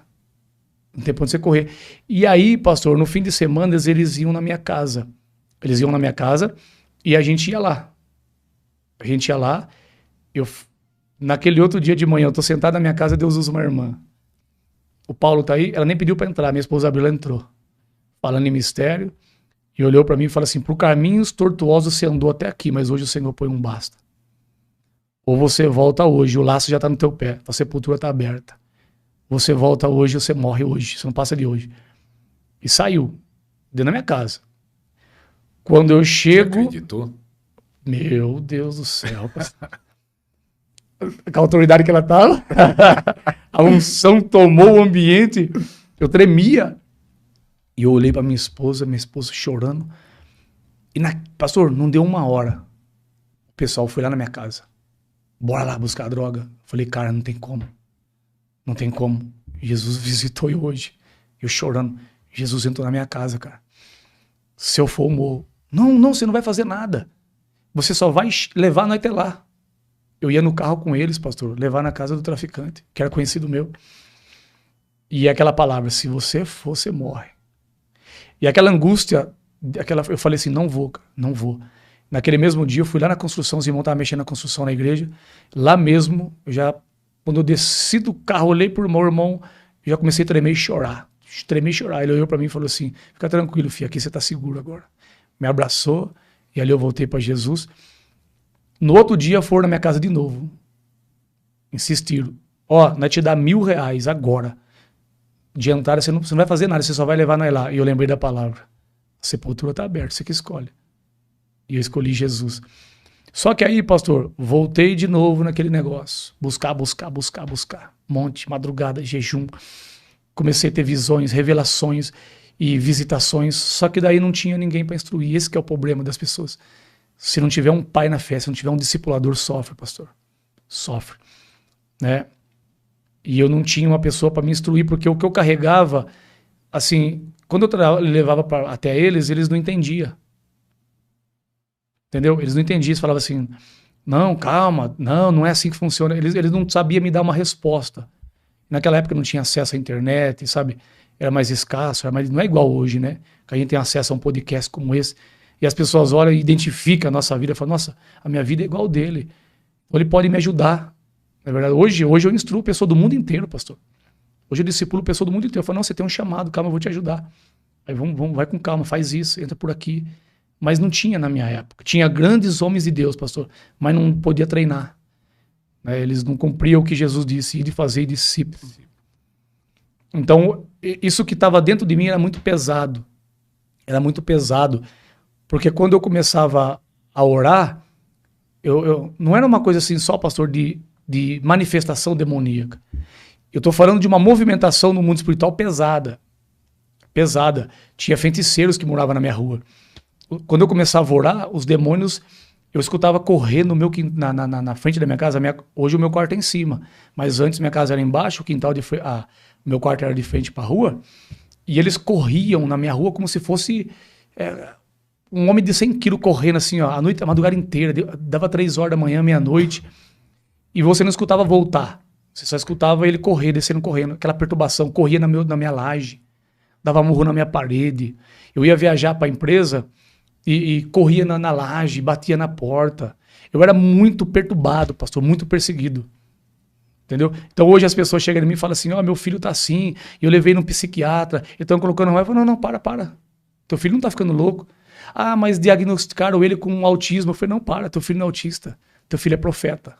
Não tem pra onde você correr. E aí, pastor, no fim de semana eles iam na minha casa. Eles iam na minha casa e a gente ia lá. A gente ia lá. Naquele outro dia de manhã, eu tô sentado na minha casa, Deus usa uma irmã. O Paulo tá aí, ela nem pediu pra entrar. Minha esposa abriu, ela entrou. Falando em mistério. E olhou pra mim e falou assim, por caminhos tortuosos você andou até aqui, mas hoje o Senhor põe um basta. Ou você volta hoje, o laço já tá no teu pé, a sepultura tá aberta. Você volta hoje, você morre hoje, você não passa de hoje. E saiu, dentro da minha casa. Quando eu chego... Você acreditou? Meu Deus do céu. Com a autoridade que ela tava, a unção tomou o ambiente, eu tremia. E eu olhei pra minha esposa chorando. E, pastor, não deu uma hora. O pessoal foi lá na minha casa. Bora lá buscar a droga. Falei, cara, não tem como. Não tem como. Jesus visitou eu hoje. Eu chorando. Jesus entrou na minha casa, cara. Se eu for, eu morro. Não, você não vai fazer nada. Você só vai levar nós até lá. Eu ia no carro com eles, pastor, levar na casa do traficante, que era conhecido meu. E aquela palavra, se você for, você morre. E aquela angústia, eu falei assim, não vou, cara, não vou. Naquele mesmo dia, eu fui lá na construção, os irmãos estavam mexendo na construção na igreja. Lá mesmo, quando eu desci do carro, olhei pro meu irmão, eu já comecei a tremer e chorar. Tremer e chorar. Ele olhou pra mim e falou assim, fica tranquilo, filho, aqui você tá seguro agora. Me abraçou, e ali eu voltei pra Jesus. No outro dia, foram na minha casa de novo. Insistiram. Nós te dá R$1.000 agora. De entrada, você não vai fazer nada, você só vai levar nós lá. E eu lembrei da palavra. A sepultura tá aberta, você que escolhe. E eu escolhi Jesus. Só que aí, pastor, voltei de novo naquele negócio. Buscar. Monte, madrugada, jejum. Comecei a ter visões, revelações e visitações. Só que daí não tinha ninguém para instruir. Esse que é o problema das pessoas. Se não tiver um pai na fé, se não tiver um discipulador, sofre, pastor. Sofre. Né? E eu não tinha uma pessoa para me instruir, porque o que eu carregava, assim, quando eu levava até eles não entendiam. Entendeu? Eles não entendiam, eles falavam assim, não, calma, não é assim que funciona. Eles não sabiam me dar uma resposta. Naquela época não tinha acesso à internet, sabe? Era mais escasso, não é igual hoje, né? Que a gente tem acesso a um podcast como esse. E as pessoas olham e identificam a nossa vida e falam, nossa, a minha vida é igual dele. Então ele pode me ajudar. Na verdade, hoje eu instruo pessoa do mundo inteiro, pastor. Hoje eu discipulo pessoa do mundo inteiro. Eu falo, não, você tem um chamado, calma, eu vou te ajudar. Aí vai com calma, faz isso, entra por aqui. Mas não tinha na minha época. Tinha grandes homens de Deus, pastor, mas não podia treinar. Né? Eles não cumpriam o que Jesus disse, ir de fazer discípulo. Então, isso que estava dentro de mim era muito pesado. Era muito pesado. Porque quando eu começava a orar, eu não era uma coisa assim só, pastor, de manifestação demoníaca. Eu estou falando de uma movimentação no mundo espiritual pesada. Pesada. Tinha feiticeiros que moravam na minha rua. Quando eu começava a orar, os demônios Eu escutava correr no meu, na frente da minha casa. Hoje o meu quarto é em cima, mas antes minha casa era embaixo, o quintal meu quarto era de frente para a rua, e eles corriam na minha rua como se fosse um homem de 100 quilos correndo assim, ó, a madrugada inteira, dava 3 horas da manhã, meia-noite, e você não escutava voltar, você só escutava ele correr, descendo correndo, aquela perturbação, corria na minha laje, dava murro na minha parede. Eu ia viajar para a empresa e corria na laje, batia na porta. Eu era muito perturbado, pastor, muito perseguido. Entendeu? Então hoje as pessoas chegam em mim e falam assim, meu filho tá assim, eu levei num psiquiatra, estão colocando eu falo, não, para. Teu filho não tá ficando louco. Mas diagnosticaram ele com autismo. Eu falei, não, teu filho não é autista, teu filho é profeta.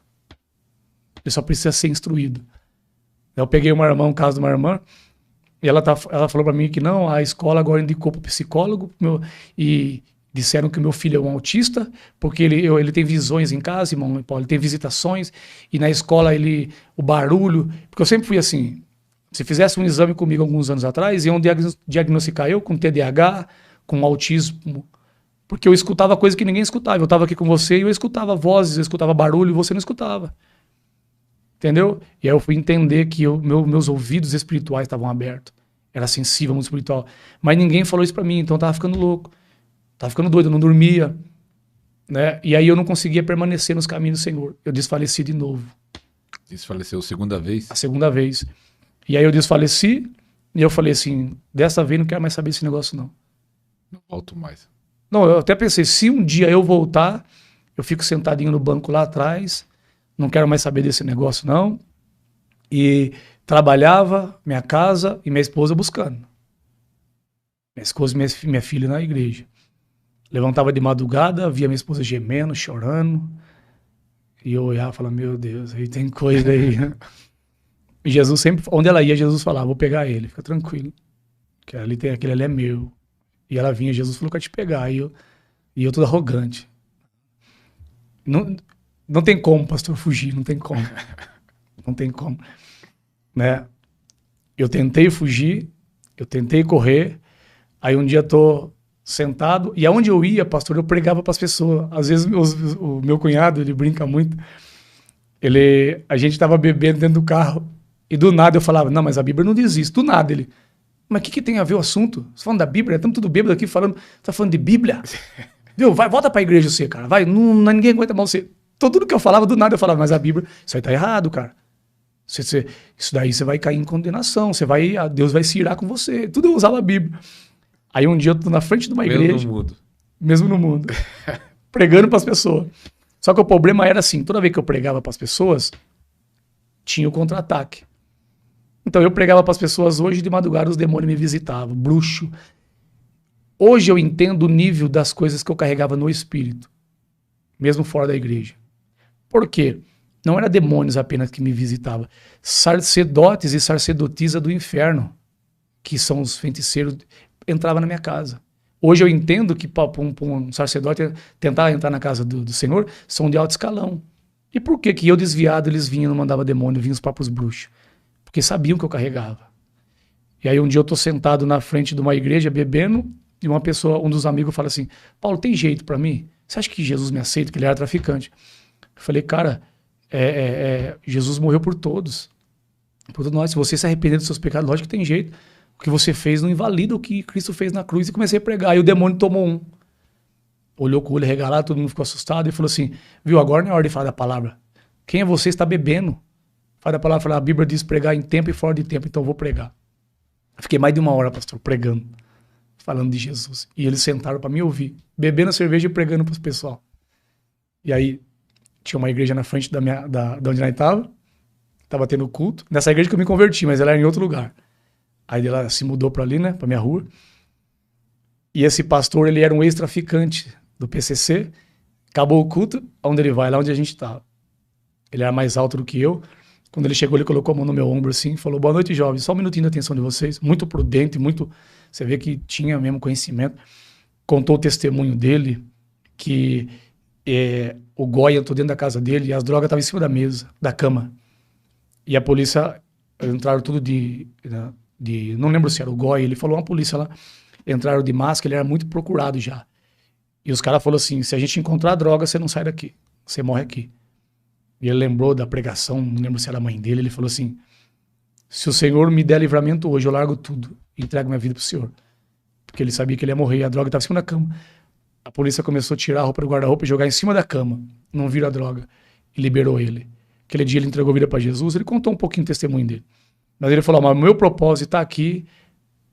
Ele só precisa ser instruído. Eu peguei um caso de uma irmã, e ela falou para mim que não, a escola agora indicou pro psicólogo, e disseram que o meu filho é um autista, porque ele tem visões em casa, irmão Paulo, ele tem visitações, e na escola o barulho, porque eu sempre fui assim, se fizesse um exame comigo alguns anos atrás, iam diagnosticar eu com TDAH, com autismo, porque eu escutava coisa que ninguém escutava. Eu estava aqui com você e eu escutava vozes, eu escutava barulho e você não escutava. Entendeu? E aí eu fui entender que meus ouvidos espirituais estavam abertos. Era sensível, muito espiritual. Mas ninguém falou isso para mim, então eu tava ficando louco. Tava ficando doido, eu não dormia. Né? E aí eu não conseguia permanecer nos caminhos do Senhor. Eu desfaleci de novo. Desfaleceu a segunda vez? A segunda vez. E aí eu desfaleci e eu falei assim, dessa vez não quero mais saber desse negócio não. Não volto mais. Não, eu até pensei, se um dia eu voltar, eu fico sentadinho no banco lá atrás, não quero mais saber desse negócio não. E trabalhava, minha casa e minha esposa buscando. Minha esposa e minha filha na igreja. Levantava de madrugada, via minha esposa gemendo, chorando. E eu olhava e falava, meu Deus, aí tem coisa aí. E Jesus sempre, onde ela ia, Jesus falava, vou pegar ele, fica tranquilo. Que ali tem aquele ali é meu. E ela vinha, Jesus falou que ia te pegar. E eu todo arrogante. Não tem como, pastor, fugir, não tem como. Não tem como. Né? Eu tentei fugir, eu tentei correr, aí um dia tô sentado, e aonde eu ia, pastor, eu pregava para as pessoas. Às vezes o meu cunhado, ele brinca muito, a gente tava bebendo dentro do carro, e do nada eu falava, não, mas a Bíblia não diz isso. Do nada ele, mas o que tem a ver o assunto? Você falando da Bíblia? Estamos tudo bêbado aqui falando, tá falando de Bíblia? Viu? Vai, volta pra igreja você, cara, vai, ninguém aguenta mal você. Então, tudo que eu falava, do nada eu falava, mas a Bíblia, isso aí tá errado, cara. Isso daí você vai cair em condenação, Deus vai se irar com você. Tudo eu usava a Bíblia. Aí um dia eu tô na frente de uma igreja. Mesmo no mundo. Pregando pras pessoas. Só que o problema era assim, toda vez que eu pregava pras pessoas, tinha o contra-ataque. Então eu pregava pras pessoas, hoje de madrugada os demônios me visitavam, bruxo. Hoje eu entendo o nível das coisas que eu carregava no espírito, mesmo fora da igreja. Por quê? Não era demônios apenas que me visitavam. Sacerdotes e sacerdotisa do inferno, que são os feiticeiros, entravam na minha casa. Hoje eu entendo que para um sacerdote tentar entrar na casa do Senhor, são de alto escalão. E por que eu desviado, eles vinham, não mandava demônio, vinham os próprios bruxos? Porque sabiam que eu carregava. E aí um dia eu tô sentado na frente de uma igreja, bebendo, e um dos amigos fala assim, Paulo, tem jeito para mim? Você acha que Jesus me aceita? Que ele era traficante. Eu falei, cara, Jesus morreu por todos. Por todos nós. Se você se arrepender dos seus pecados, lógico que tem jeito. O que você fez não invalida o que Cristo fez na cruz. E comecei a pregar. Aí o demônio tomou um. Olhou com o olho regalado, todo mundo ficou assustado e falou assim, viu, agora não é hora de falar da palavra. Quem é você? Está bebendo. Fala da palavra, a Bíblia diz pregar em tempo e fora de tempo, então eu vou pregar. Fiquei mais de 1 hora, pastor, pregando, falando de Jesus. E eles sentaram para me ouvir, bebendo a cerveja e pregando para o pessoal. E aí, tinha uma igreja na frente da onde nós estava tendo culto. Nessa igreja que eu me converti, mas ela era em outro lugar. Aí ela se mudou para ali, né, para minha rua. E esse pastor, ele era um ex-traficante do PCC. Acabou o culto, onde ele vai? Lá onde a gente estava. Ele era mais alto do que eu. Quando ele chegou, ele colocou a mão no meu ombro assim e falou, boa noite, jovens, só um minutinho de atenção de vocês. Muito prudente, muito... Você vê que tinha mesmo conhecimento. Contou o testemunho dele, que o Goya entrou dentro da casa dele e as drogas estavam em cima da mesa, da cama. E a polícia, entraram tudo não lembro se era o Goya, ele falou uma polícia lá, entraram de máscara, ele era muito procurado já. E os caras falaram assim, se a gente encontrar droga, você não sai daqui. Você morre aqui. E ele lembrou da pregação, não lembro se era a mãe dele, ele falou assim, se o Senhor me der livramento hoje, eu largo tudo e entrego minha vida pro Senhor. Porque ele sabia que ele ia morrer, a droga estava em cima da cama. A polícia começou a tirar a roupa do guarda-roupa e jogar em cima da cama. Não viram a droga. E liberou ele. Aquele dia ele entregou a vida para Jesus, ele contou um pouquinho do testemunho dele. Mas ele falou, mas o meu propósito tá aqui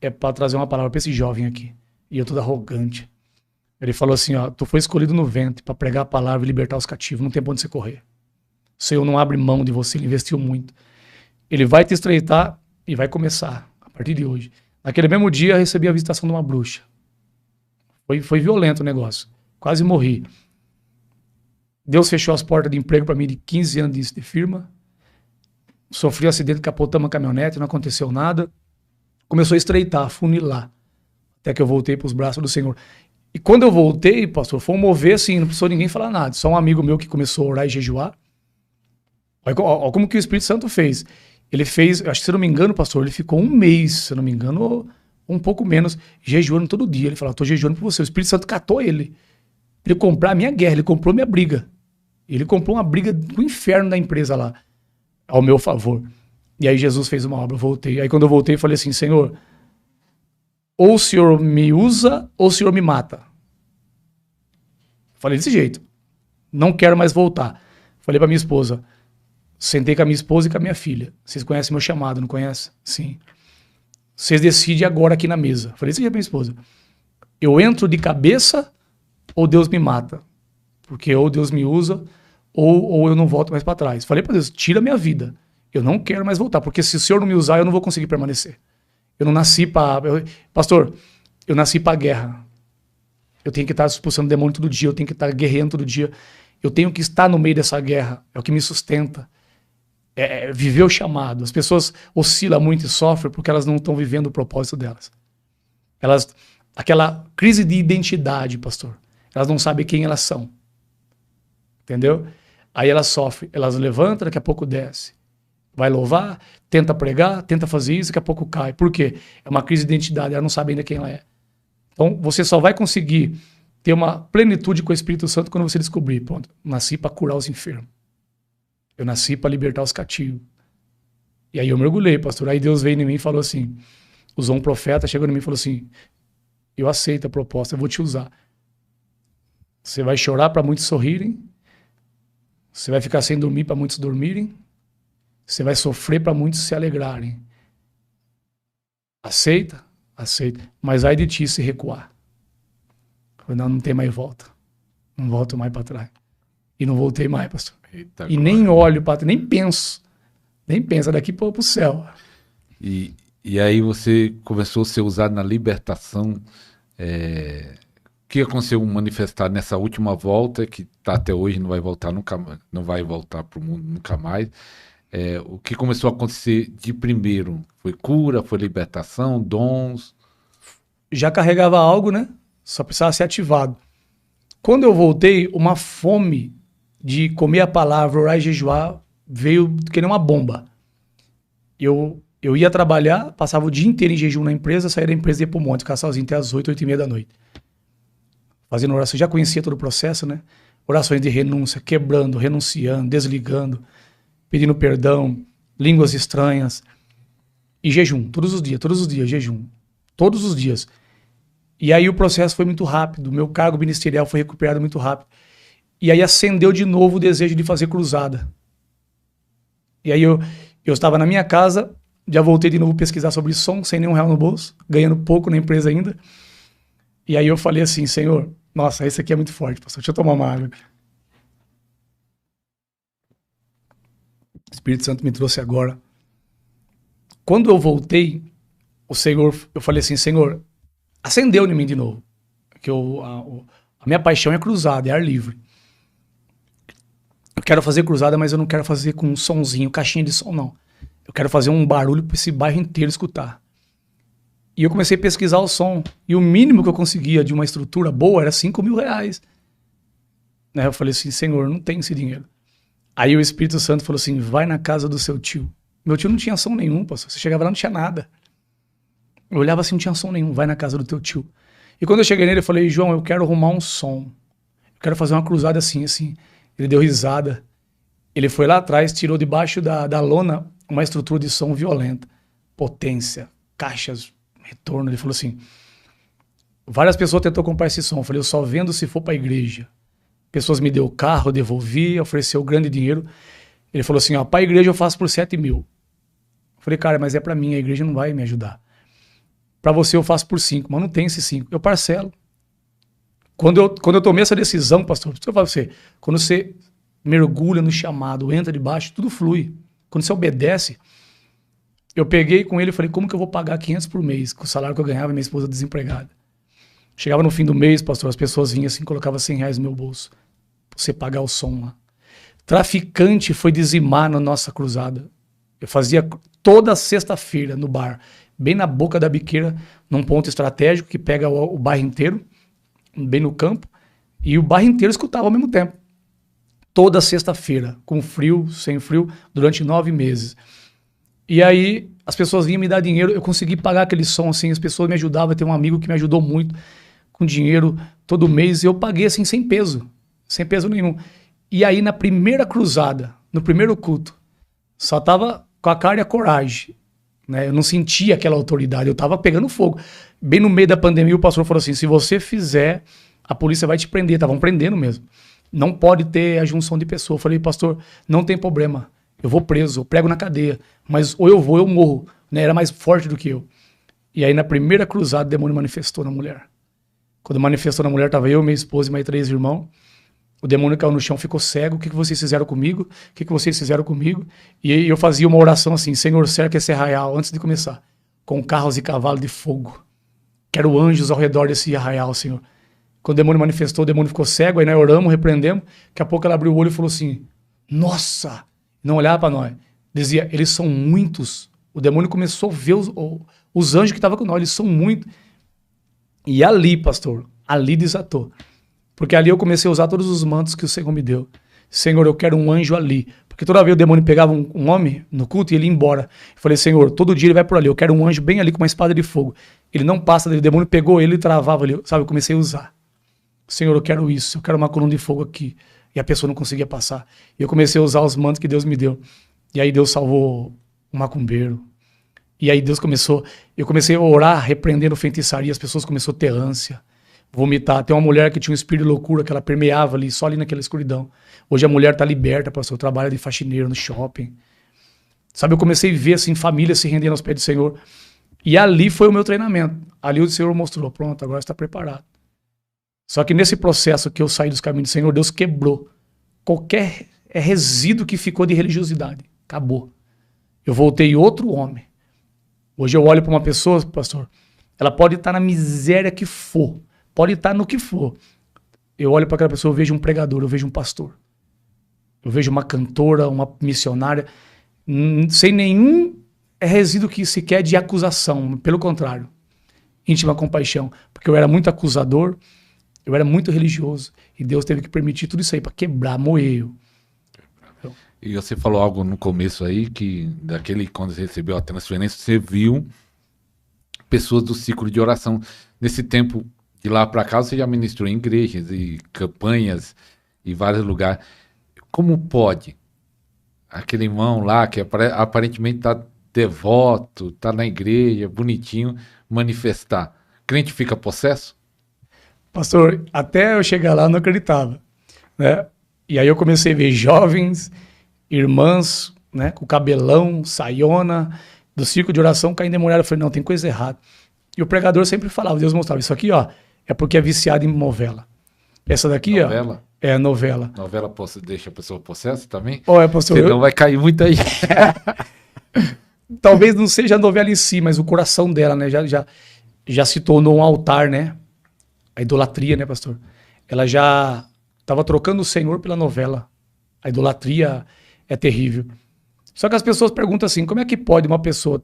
é para trazer uma palavra para esse jovem aqui. E eu todo arrogante. Ele falou assim, ó, tu foi escolhido no ventre para pregar a palavra e libertar os cativos, não tem pra onde você correr. O Senhor não abre mão de você, ele investiu muito. Ele vai te estreitar e vai começar, a partir de hoje. Naquele mesmo dia, eu recebi a visitação de uma bruxa. Foi violento o negócio. Quase morri. Deus fechou as portas de emprego para mim de 15 anos de firma. Sofri um acidente, capotamos uma caminhonete, não aconteceu nada. Começou a estreitar, funilar. Até que eu voltei para os braços do Senhor. E quando eu voltei, pastor, foi um mover assim, não precisou ninguém falar nada. Só um amigo meu que começou a orar e jejuar. Olha como que o Espírito Santo fez. Ele fez, acho que se eu não me engano, pastor, ele ficou um mês, se eu não me engano, um pouco menos, jejuando todo dia. Ele falou, estou jejuando por você. O Espírito Santo catou ele. Ele comprou a minha guerra, ele comprou minha briga. Ele comprou uma briga do inferno da empresa lá, ao meu favor. E aí Jesus fez uma obra, eu voltei. Aí quando eu voltei, eu falei assim, Senhor, ou o Senhor me usa, ou o Senhor me mata. Falei desse jeito. Não quero mais voltar. Falei pra minha esposa. Sentei com a minha esposa e com a minha filha. Vocês conhecem meu chamado, não conhecem? Sim. Vocês decidem agora aqui na mesa. Falei desse jeito pra minha esposa. Eu entro de cabeça ou Deus me mata? Porque ou Deus me usa ou eu não volto mais para trás. Falei para Deus, tira a minha vida. Eu não quero mais voltar, porque se o Senhor não me usar, eu não vou conseguir permanecer. Eu não nasci para... Pastor, eu nasci para a guerra. Eu tenho que estar expulsando demônio todo dia, eu tenho que estar guerreando todo dia. Eu tenho que estar no meio dessa guerra. É o que me sustenta. É viver o chamado. As pessoas oscilam muito e sofrem porque elas não estão vivendo o propósito delas. Aquela crise de identidade, pastor. Elas não sabem quem elas são. Entendeu? Aí elas sofrem. Elas levantam, daqui a pouco desce. Vai louvar, tenta pregar, tenta fazer isso, daqui a pouco cai. Por quê? É uma crise de identidade. Ela não sabe ainda quem ela é. Então, você só vai conseguir ter uma plenitude com o Espírito Santo quando você descobrir. Pronto, nasci para curar os enfermos. Eu nasci para libertar os cativos. E aí eu mergulhei, pastor. Aí Deus veio em mim e falou assim, usou um profeta, chegou em mim e falou assim, eu aceito a proposta, eu vou te usar. Você vai chorar para muitos sorrirem, você vai ficar sem dormir para muitos dormirem, você vai sofrer para muitos se alegrarem. Aceita? Aceita. Mas ai de ti se recuar. Eu falei, não tem mais volta. Não volto mais para trás. E não voltei mais, pastor. Eita, e nem olho para trás, nem penso. Nem pensa daqui para o céu. E aí você começou a ser usado na libertação. O que aconteceu manifestar nessa última volta, que tá até hoje, não vai voltar nunca, não vai voltar para o mundo nunca mais. O que começou a acontecer de primeiro? Foi cura, foi libertação, dons? Já carregava algo, né? Só precisava ser ativado. Quando eu voltei, uma fome de comer a palavra, orar e jejuar, veio que nem uma bomba. Eu ia trabalhar, passava o dia inteiro em jejum na empresa, saía da empresa e ia pro monte, ficava sozinho até as 8, 8h30 da noite. Fazendo oração, já conhecia todo o processo, né? Orações de renúncia, quebrando, renunciando, desligando, pedindo perdão, línguas estranhas. E jejum, todos os dias, jejum. Todos os dias. E aí o processo foi muito rápido, meu cargo ministerial foi recuperado muito rápido. E aí acendeu de novo o desejo de fazer cruzada. E aí eu estava na minha casa, já voltei de novo pesquisar sobre som, sem nenhum real no bolso, ganhando pouco na empresa ainda. E aí eu falei assim, Senhor, nossa, esse aqui é muito forte, pastor, deixa eu tomar uma água. O Espírito Santo me trouxe agora. Quando eu voltei, o Senhor, eu falei assim, Senhor, acendeu em mim de novo. Que a minha paixão é cruzada, é ar livre. Eu quero fazer cruzada, mas eu não quero fazer com um sonzinho, caixinha de som, não. Eu quero fazer um barulho para esse bairro inteiro escutar. E eu comecei a pesquisar o som. E o mínimo que eu conseguia de uma estrutura boa era R$5.000. Né? Eu falei assim, Senhor, não tenho esse dinheiro. Aí o Espírito Santo falou assim, vai na casa do seu tio. Meu tio não tinha som nenhum, pastor. Você chegava lá, não tinha nada. Eu olhava assim, não tinha som nenhum. Vai na casa do teu tio. E quando eu cheguei nele, eu falei, João, eu quero arrumar um som. Eu quero fazer uma cruzada assim. Ele deu risada. Ele foi lá atrás, tirou debaixo da lona uma estrutura de som violenta. Potência, caixas, retorno. Ele falou assim, várias pessoas tentou comprar esse som. Eu falei, eu só vendo se for para a igreja. Pessoas me deu carro, eu devolvi, ofereceu grande dinheiro. Ele falou assim, ó, para a igreja eu faço por 7 mil. Eu falei, cara, mas é para mim, a igreja não vai me ajudar. Para você eu faço por 5, mas não tem esses 5. Eu parcelo. Quando eu tomei essa decisão, pastor, eu falo pra você, quando você mergulha no chamado, entra debaixo, tudo flui. Quando você obedece, eu peguei com ele e falei, como que eu vou pagar 500 por mês, com o salário que eu ganhava e minha esposa desempregada? Chegava no fim do mês, pastor, as pessoas vinham assim, colocavam 100 reais no meu bolso, pra você pagar o som lá. Traficante foi dizimar na nossa cruzada. Eu fazia toda sexta-feira no bar, bem na boca da biqueira, num ponto estratégico que pega o bairro inteiro, bem no campo, e o bairro inteiro escutava ao mesmo tempo. Toda sexta-feira, com frio, sem frio, durante 9 meses. E aí as pessoas vinham me dar dinheiro, eu consegui pagar aquele som assim, as pessoas me ajudavam, tem um amigo que me ajudou muito com dinheiro todo mês, e eu paguei assim sem peso nenhum. E aí na primeira cruzada, no primeiro culto, só tava com a cara e a coragem, né? Eu não sentia aquela autoridade, eu tava pegando fogo. Bem no meio da pandemia o pastor falou assim, se você fizer, a polícia vai te prender, estavam prendendo mesmo. Não pode ter a junção de pessoas. Eu falei, pastor, não tem problema, eu vou preso, eu prego na cadeia, mas ou eu vou, eu morro, né? Era mais forte do que eu. E aí na primeira cruzada o demônio manifestou na mulher. Quando manifestou na mulher, tava eu, minha esposa e mais 3 irmãos. O demônio caiu no chão, ficou cego. O que vocês fizeram comigo? O que vocês fizeram comigo? E aí eu fazia uma oração assim, Senhor, cerca esse arraial, antes de começar, com carros e cavalos de fogo. Quero anjos ao redor desse arraial, Senhor. Quando o demônio manifestou, o demônio ficou cego, aí nós oramos, repreendemos. Daqui a pouco ela abriu o olho e falou assim, nossa! Não olhava para nós. Dizia, eles são muitos. O demônio começou a ver os anjos que estavam com nós, eles são muitos. E ali, pastor, ali desatou. Porque ali eu comecei a usar todos os mantos que o Senhor me deu. Senhor, eu quero um anjo ali. Porque toda vez o demônio pegava um homem no culto e ele ia embora. Eu falei, Senhor, todo dia ele vai por ali. Eu quero um anjo bem ali com uma espada de fogo. Ele não passa dele. O demônio pegou ele e travava ali. Sabe, eu comecei a usar. Senhor, eu quero isso. Eu quero uma coluna de fogo aqui. E a pessoa não conseguia passar. E eu comecei a usar os mantos que Deus me deu. E aí Deus salvou um macumbeiro. E aí eu comecei a orar, repreendendo feitiçaria. As pessoas começaram a ter ânsia. Vomitar. Tem uma mulher que tinha um espírito de loucura que ela permeava ali, só ali naquela escuridão. Hoje a mulher está liberta, pastor, trabalha de faxineiro no shopping. Sabe, eu comecei a ver assim, família se rendendo aos pés do Senhor. E ali foi o meu treinamento. Ali o Senhor mostrou, pronto, agora está preparado. Só que nesse processo que eu saí dos caminhos do Senhor, Deus quebrou qualquer resíduo que ficou de religiosidade. Acabou. Eu voltei outro homem. Hoje eu olho para uma pessoa, pastor, ela pode estar na miséria que for, pode estar no que for. Eu olho para aquela pessoa, eu vejo um pregador, eu vejo um pastor. Eu vejo uma cantora, uma missionária, sem nenhum resíduo que sequer de acusação. Pelo contrário, íntima compaixão. Porque eu era muito acusador, eu era muito religioso. E Deus teve que permitir tudo isso aí para quebrar, moer eu. E você falou algo no começo aí, que quando você recebeu a transferência, você viu pessoas do ciclo de oração. Nesse tempo de lá para cá, você já ministrou em igrejas e campanhas e vários lugares. Como pode aquele irmão lá, que aparentemente está devoto, está na igreja, bonitinho, manifestar? Crente fica possesso? Pastor, até eu chegar lá eu não acreditava, né? E aí eu comecei a ver jovens, irmãs, né, com cabelão, saiona, do círculo de oração, caindo endemoniado. Eu falei, não, tem coisa errada. E o pregador sempre falava, Deus mostrava, isso aqui, ó, é porque é viciado em novela. Essa daqui, novela? Ó, é novela. Novela deixa a pessoa possessa também? Pastor, senão vai cair muito aí. Talvez não seja a novela em si, mas o coração dela, né, já se tornou um altar, né? A idolatria, né, pastor? Ela já estava trocando o Senhor pela novela. A idolatria é terrível. Só que as pessoas perguntam assim, como é que pode uma pessoa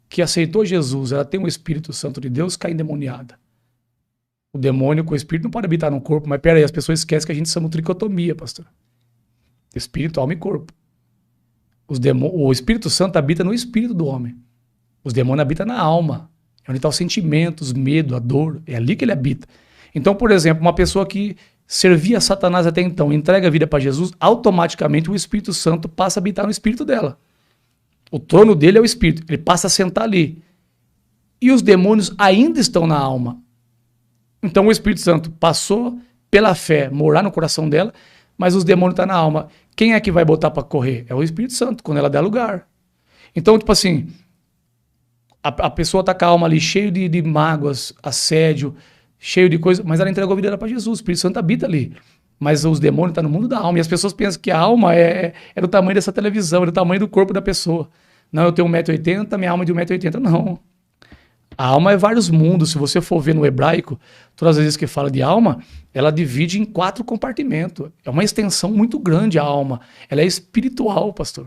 que aceitou Jesus, ela tem o Espírito Santo de Deus, cair endemoniada? O demônio com o Espírito não pode habitar no corpo, mas peraí, as pessoas esquecem que a gente chama de tricotomia, pastor. Espírito, alma e corpo. O Espírito Santo habita no espírito do homem. Os demônios habitam na alma. É onde estão os sentimentos, medo, a dor. É ali que ele habita. Então, por exemplo, uma pessoa que servia a Satanás até então, entrega a vida para Jesus, automaticamente o Espírito Santo passa a habitar no espírito dela. O trono dele é o espírito. Ele passa a sentar ali. E os demônios ainda estão na alma. Então o Espírito Santo passou, pela fé, morar no coração dela, mas os demônios estão na alma. Quem é que vai botar para correr? É o Espírito Santo, quando ela der lugar. Então, tipo assim, a pessoa tá com a alma ali cheio de mágoas, assédio, cheio de coisa, mas ela entregou a vida dela para Jesus. O Espírito Santo habita ali. Mas os demônios estão no mundo da alma. E as pessoas pensam que a alma é do tamanho dessa televisão, é do tamanho do corpo da pessoa. Não, eu tenho 1,80 m, minha alma é de 1,80 m. Não. A alma é vários mundos. Se você for ver no hebraico, todas as vezes que fala de alma, ela divide em 4 compartimentos. É uma extensão muito grande a alma. Ela é espiritual, pastor.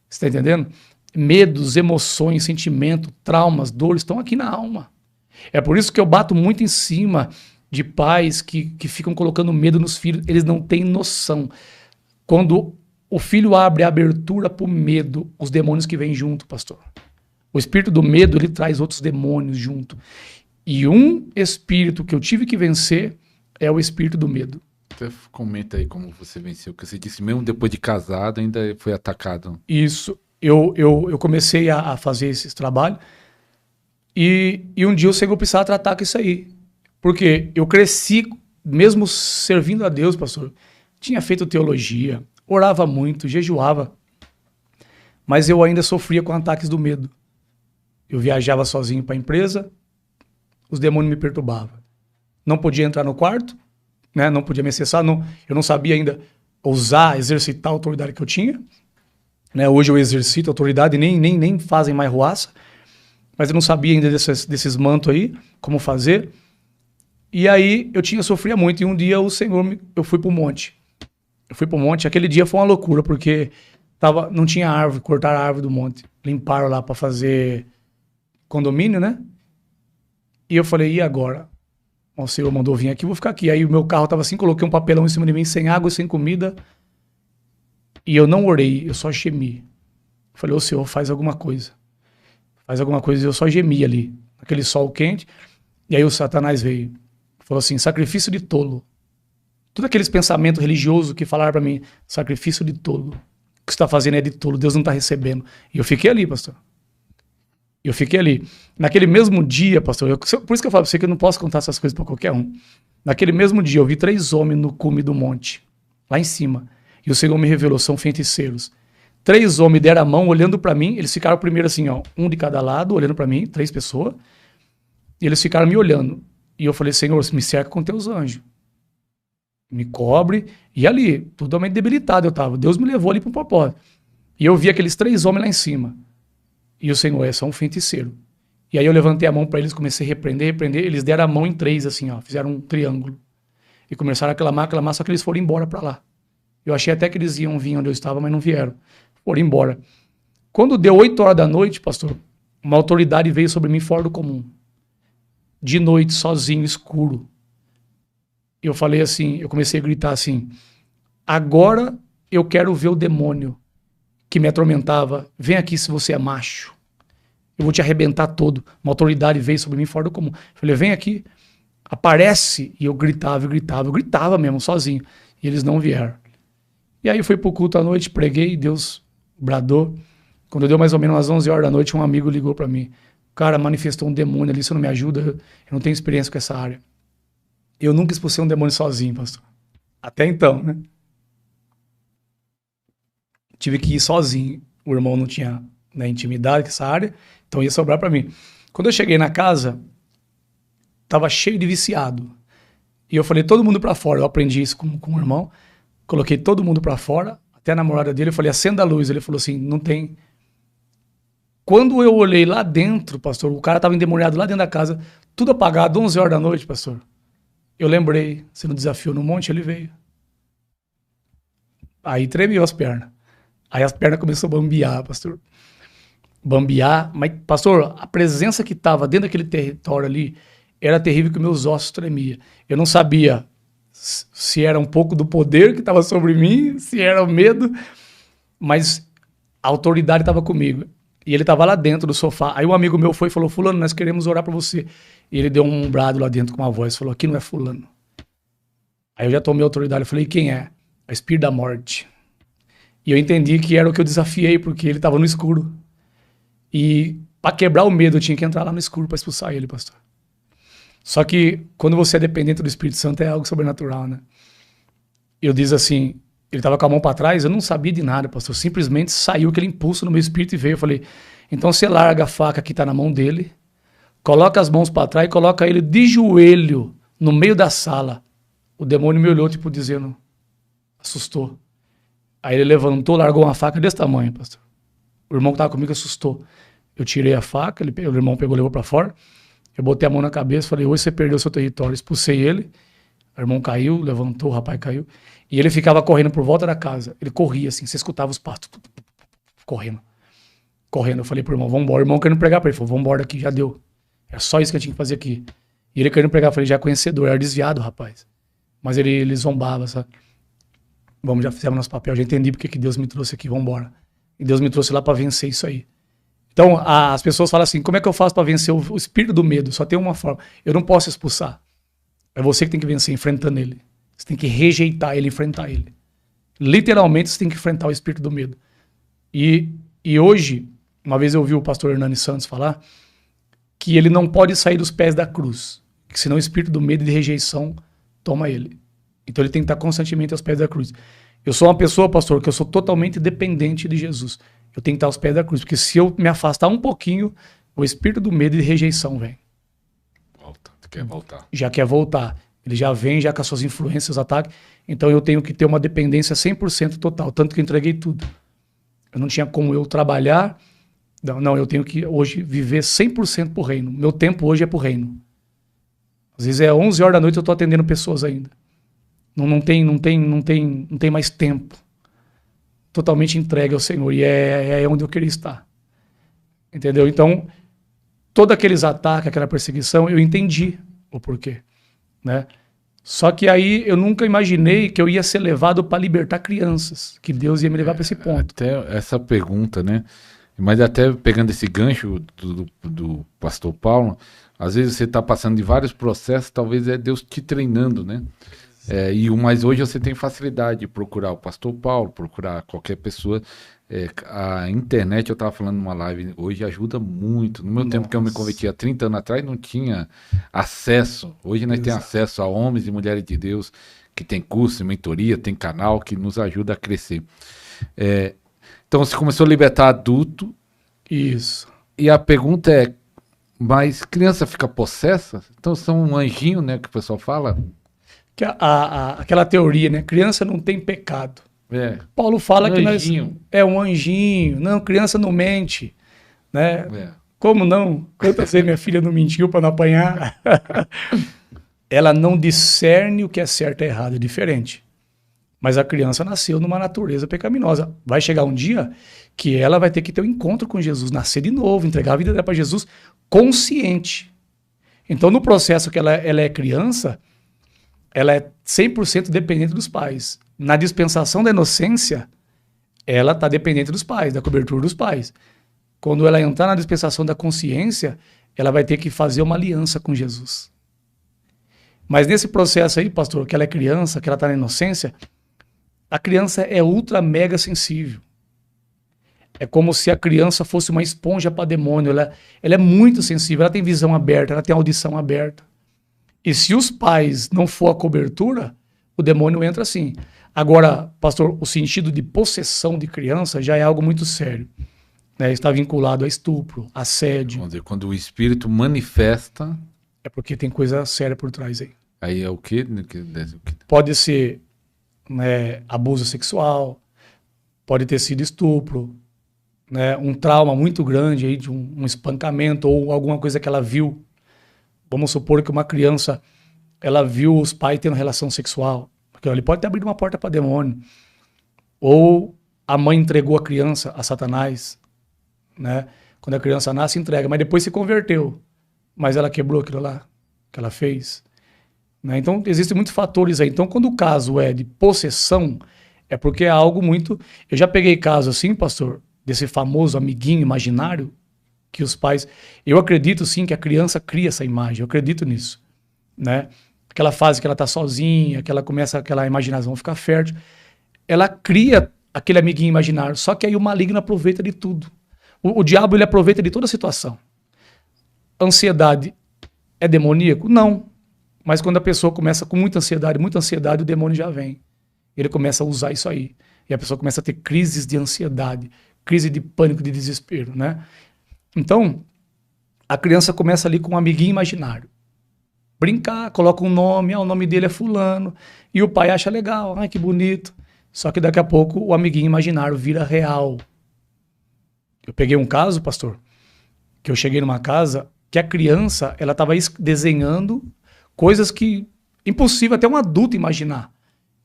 Você está entendendo? Medos, emoções, sentimentos, traumas, dores estão aqui na alma. É por isso que eu bato muito em cima de pais que ficam colocando medo nos filhos. Eles não têm noção. Quando o filho abre a abertura para o medo, os demônios que vêm junto, pastor. O espírito do medo, ele traz outros demônios junto. E um espírito que eu tive que vencer é o espírito do medo. Você comenta aí como você venceu, que você disse mesmo depois de casado ainda foi atacado. Isso. Eu comecei a fazer esse trabalho e um dia o Senhor precisava tratar com isso aí. Porque eu cresci, mesmo servindo a Deus, pastor, tinha feito teologia, orava muito, jejuava, mas eu ainda sofria com ataques do medo. Eu viajava sozinho para a empresa, os demônios me perturbavam. Não podia entrar no quarto, né? Não podia me acessar, eu não sabia ainda exercitar a autoridade que eu tinha. Né? Hoje eu exercito a autoridade, nem fazem mais ruaça, mas eu não sabia ainda desses mantos aí, como fazer. E aí eu sofria muito, e um dia eu fui pro monte. Aquele dia foi uma loucura, porque não tinha árvore, cortaram a árvore do monte, limparam lá para fazer condomínio, né? E eu falei, e agora? O Senhor mandou vir aqui, vou ficar aqui. Aí o meu carro tava assim, coloquei um papelão em cima de mim, sem água, sem comida, e eu não orei, eu só gemi. Falei, ô Senhor, faz alguma coisa. Faz alguma coisa, e eu só gemi ali, aquele sol quente. E aí o Satanás veio, falou assim, sacrifício de tolo. Todos aqueles pensamentos religiosos que falaram para mim, sacrifício de tolo. O que você está fazendo é de tolo, Deus não está recebendo. E eu fiquei ali, pastor. Naquele mesmo dia, pastor, por isso que eu falo para você que eu não posso contar essas coisas para qualquer um. Naquele mesmo dia, eu vi 3 homens no cume do monte, lá em cima. E o Senhor me revelou, são feiticeiros. 3 homens deram a mão, olhando para mim. Eles ficaram primeiro assim, ó, um de cada lado, olhando para mim, 3 pessoas. E eles ficaram me olhando. E eu falei, Senhor, me cerca com teus anjos. Me cobre. E ali, totalmente debilitado eu estava. Deus me levou ali para um propósito. E eu vi aqueles 3 homens lá em cima. E o Senhor, são um feiticeiro. E aí eu levantei a mão para eles, comecei a repreender. Eles deram a mão em 3, assim, ó, fizeram um triângulo. E começaram a clamar, só que eles foram embora para lá. Eu achei até que eles iam vir onde eu estava, mas não vieram. Foram embora. Quando deu 8 horas da noite, pastor, uma autoridade veio sobre mim fora do comum. De noite, sozinho, escuro. Eu falei assim, eu comecei a gritar assim, agora eu quero ver o demônio que me atormentava. Vem aqui se você é macho. Eu vou te arrebentar todo. Uma autoridade veio sobre mim fora do comum. Eu falei, vem aqui, aparece. E eu gritava mesmo, sozinho. E eles não vieram. E aí eu fui pro culto à noite, preguei, Deus bradou. Quando deu mais ou menos umas 11 horas da noite, um amigo ligou para mim. Cara, manifestou um demônio ali, você não me ajuda? Eu não tenho experiência com essa área. Eu nunca expulsei um demônio sozinho, pastor. Até então, né? Tive que ir sozinho. O irmão não tinha, né, intimidade com essa área, então ia sobrar para mim. Quando eu cheguei na casa, tava cheio de viciado. E eu falei, todo mundo para fora. Eu aprendi isso com o irmão. Coloquei todo mundo para fora, até a namorada dele. Eu falei, acenda a luz. Ele falou assim, não tem. Quando eu olhei lá dentro, pastor, o cara tava endemoniado lá dentro da casa, tudo apagado, 11 horas da noite, pastor. Eu lembrei, você não desafiou no monte, ele veio. Aí tremeu as pernas. Aí as pernas começaram a bambear, pastor. Bambear, mas, pastor, a presença que estava dentro daquele território ali era terrível, que meus ossos tremiam. Eu não sabia se era um pouco do poder que estava sobre mim, se era o medo, mas a autoridade estava comigo. E ele tava lá dentro do sofá. Aí um amigo meu foi e falou, fulano, nós queremos orar pra você. E ele deu um brado lá dentro com uma voz, falou, aqui não é fulano. Aí eu já tomei autoridade, eu falei, quem é? É o espírito da morte. E eu entendi que era o que eu desafiei, porque ele tava no escuro. E pra quebrar o medo, eu tinha que entrar lá no escuro pra expulsar ele, pastor. Só que quando você é dependente do Espírito Santo é algo sobrenatural, né? Eu disse assim, ele tava com a mão pra trás, eu não sabia de nada, pastor. Simplesmente saiu aquele impulso no meu espírito e veio. Eu falei, então você larga a faca que tá na mão dele, coloca as mãos pra trás e coloca ele de joelho no meio da sala. O demônio me olhou, tipo, dizendo, assustou. Aí ele levantou, largou uma faca desse tamanho, pastor. O irmão que tava comigo assustou. Eu tirei a faca, o irmão pegou, levou pra fora. Eu botei a mão na cabeça, falei, hoje você perdeu seu território. Expulsei ele, o irmão caiu, levantou, o rapaz caiu. E ele ficava correndo por volta da casa. Ele corria assim, você escutava os passos, correndo. Correndo. Eu falei pro irmão, vambora. O irmão querendo pregar pra ele, falou, vambora daqui, já deu. Era só isso que eu tinha que fazer aqui. E ele querendo pregar, eu falei, já é conhecedor, era desviado, rapaz. Mas ele zombava, sabe? Vamos, já fizemos nosso papel, já entendi porque que Deus me trouxe aqui, vambora. E Deus me trouxe lá pra vencer isso aí. Então, as pessoas falam assim, como é que eu faço para vencer o espírito do medo? Só tem uma forma. Eu não posso expulsar. É você que tem que vencer, enfrentando ele. Você tem que rejeitar ele, enfrentar ele. Literalmente, você tem que enfrentar o espírito do medo. E hoje, uma vez eu ouvi o pastor Hernani Santos falar que ele não pode sair dos pés da cruz, que senão o espírito do medo e de rejeição toma ele. Então, ele tem que estar constantemente aos pés da cruz. Eu sou uma pessoa, pastor, que eu sou totalmente dependente de Jesus. Eu tenho que estar aos pés da cruz, porque se eu me afastar um pouquinho, o espírito do medo e de rejeição vem. Volta, quer voltar. Já quer voltar. Ele já vem, já com as suas influências, ataques. Então eu tenho que ter uma dependência 100% total, tanto que eu entreguei tudo. Eu não tinha como eu trabalhar. Não, eu tenho que hoje viver 100% pro reino. Meu tempo hoje é pro reino. Às vezes é 11 horas da noite eu estou atendendo pessoas ainda. Não tem mais tempo. Totalmente entregue ao Senhor, e é onde eu queria estar. Entendeu? Então, todos aqueles ataques, aquela perseguição, eu entendi o porquê, né? Só que aí eu nunca imaginei que eu ia ser levado para libertar crianças, que Deus ia me levar para esse ponto. Até essa pergunta, né? Mas até pegando esse gancho do pastor Paulo, às vezes você está passando de vários processos, talvez é Deus te treinando, né? Mas hoje você tem facilidade de procurar o pastor Paulo, procurar qualquer pessoa. A internet, eu estava falando numa live, hoje ajuda muito. No meu tempo que eu me converti há 30 anos atrás, não tinha acesso. Hoje nós temos acesso a homens e mulheres de Deus que tem curso, mentoria, tem canal que nos ajuda a crescer. Então você começou a libertar adulto. Isso. E a pergunta é, mas criança fica possessa? Então são um anjinho, né, que o pessoal fala... Aquela teoria, né? Criança não tem pecado. Paulo fala que nós é um anjinho. Não, criança não mente, né? Como não? Quantas vezes minha filha não mentiu para não apanhar? Ela não discerne o que é certo e errado, é diferente. Mas a criança nasceu numa natureza pecaminosa. Vai chegar um dia que ela vai ter que ter um encontro com Jesus, nascer de novo, entregar a vida dela para Jesus consciente. Então, no processo que ela é criança, ela é 100% dependente dos pais. Na dispensação da inocência, ela está dependente dos pais, da cobertura dos pais. Quando ela entrar na dispensação da consciência, ela vai ter que fazer uma aliança com Jesus. Mas nesse processo aí, pastor, que ela é criança, que ela está na inocência, a criança é ultra mega sensível. É como se a criança fosse uma esponja para demônio. Ela é muito sensível, ela tem visão aberta, ela tem audição aberta. E se os pais não for a cobertura, o demônio entra assim. Agora, pastor, o sentido de possessão de criança já é algo muito sério. Né? Está vinculado a estupro, assédio. Vamos dizer, quando o espírito manifesta... É porque tem coisa séria por trás aí. Aí é o quê? Pode ser, né, abuso sexual, pode ter sido estupro, né, um trauma muito grande aí de um espancamento ou alguma coisa que ela viu. Vamos supor que uma criança, ela viu os pais tendo relação sexual. Porque ele pode ter abrido uma porta para demônio. Ou a mãe entregou a criança a Satanás. Né? Quando a criança nasce, entrega. Mas depois se converteu. Mas ela quebrou aquilo lá que ela fez. Né? Então, existem muitos fatores aí. Então, quando o caso é de possessão, é porque é algo muito... Eu já peguei caso assim, pastor, desse famoso amiguinho imaginário que os pais... Eu acredito sim que a criança cria essa imagem, eu acredito nisso, né? Aquela fase que ela tá sozinha, que ela começa aquela imaginação ficar fértil, ela cria aquele amiguinho imaginário, só que aí o maligno aproveita de tudo. O diabo, ele aproveita de toda a situação. Ansiedade é demoníaco? Não. Mas quando a pessoa começa com muita ansiedade, o demônio já vem. Ele começa a usar isso aí. E a pessoa começa a ter crises de ansiedade, crise de pânico, de desespero, né? Então, a criança começa ali com um amiguinho imaginário. Brincar, coloca um nome, o nome dele é fulano, e o pai acha legal, ai que bonito. Só que daqui a pouco o amiguinho imaginário vira real. Eu peguei um caso, pastor, que eu cheguei numa casa que a criança, ela estava desenhando coisas que impossível até um adulto imaginar.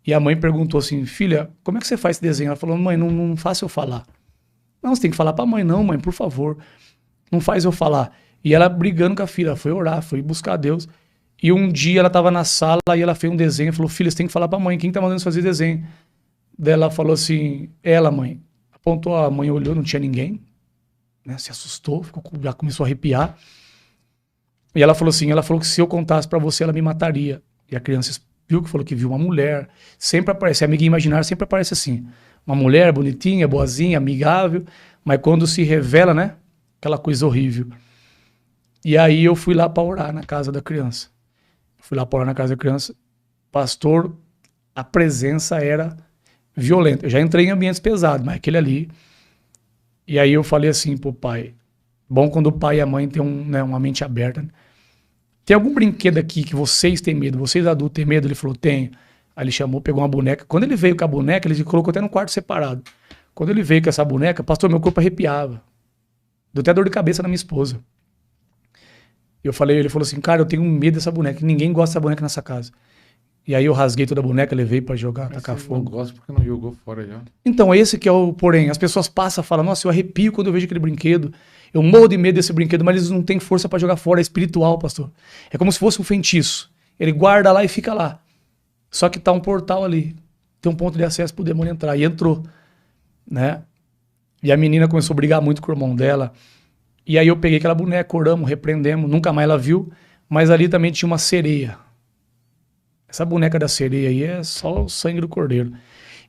E a mãe perguntou assim, filha, como é que você faz esse desenho? Ela falou, mãe, não faça eu falar. Não, você tem que falar pra mãe. Não, mãe, por favor, não faz eu falar. E ela brigando com a filha, foi orar, foi buscar Deus. E um dia ela estava na sala e ela fez um desenho, falou, filha, você tem que falar pra mãe, quem tá mandando você fazer desenho? Daí ela falou assim, ela, mãe. Apontou, a mãe olhou, não tinha ninguém, né? Se assustou, já começou a arrepiar. E ela falou assim, ela falou que se eu contasse pra você, ela me mataria. E a criança viu que falou que viu uma mulher, sempre aparece, a amiguinha imaginária sempre aparece assim, uma mulher bonitinha, boazinha, amigável, mas quando se revela, né, aquela coisa horrível. E aí eu fui lá para orar na casa da criança. Pastor, a presença era violenta. Eu já entrei em ambientes pesados, mas aquele ali. E aí eu falei assim pro pai, bom quando o pai e a mãe têm uma mente aberta, né? Tem algum brinquedo aqui que vocês têm medo, vocês adultos têm medo? Ele falou, tem. Aí ele chamou, pegou uma boneca. Quando ele veio com a boneca, ele colocou até num quarto separado. Quando ele veio com essa boneca, pastor, meu corpo arrepiava. Deu até dor de cabeça na minha esposa. Eu falei, ele falou assim, cara, eu tenho medo dessa boneca, ninguém gosta dessa boneca nessa casa. E aí eu rasguei toda a boneca, levei pra jogar, tacar fogo. Não gosto porque não jogou fora já. Então, esse que é o porém. As pessoas passam e falam, nossa, eu arrepio quando eu vejo aquele brinquedo. Eu morro de medo desse brinquedo, mas eles não têm força pra jogar fora, é espiritual, pastor. É como se fosse um feitiço. Ele guarda lá e fica lá. Só que tá um portal ali. Tem um ponto de acesso pro demônio entrar. E entrou, né? E a menina começou a brigar muito com o irmão dela. E aí eu peguei aquela boneca, oramos, repreendemos, nunca mais ela viu. Mas ali também tinha uma sereia. Essa boneca da sereia aí é só o sangue do cordeiro.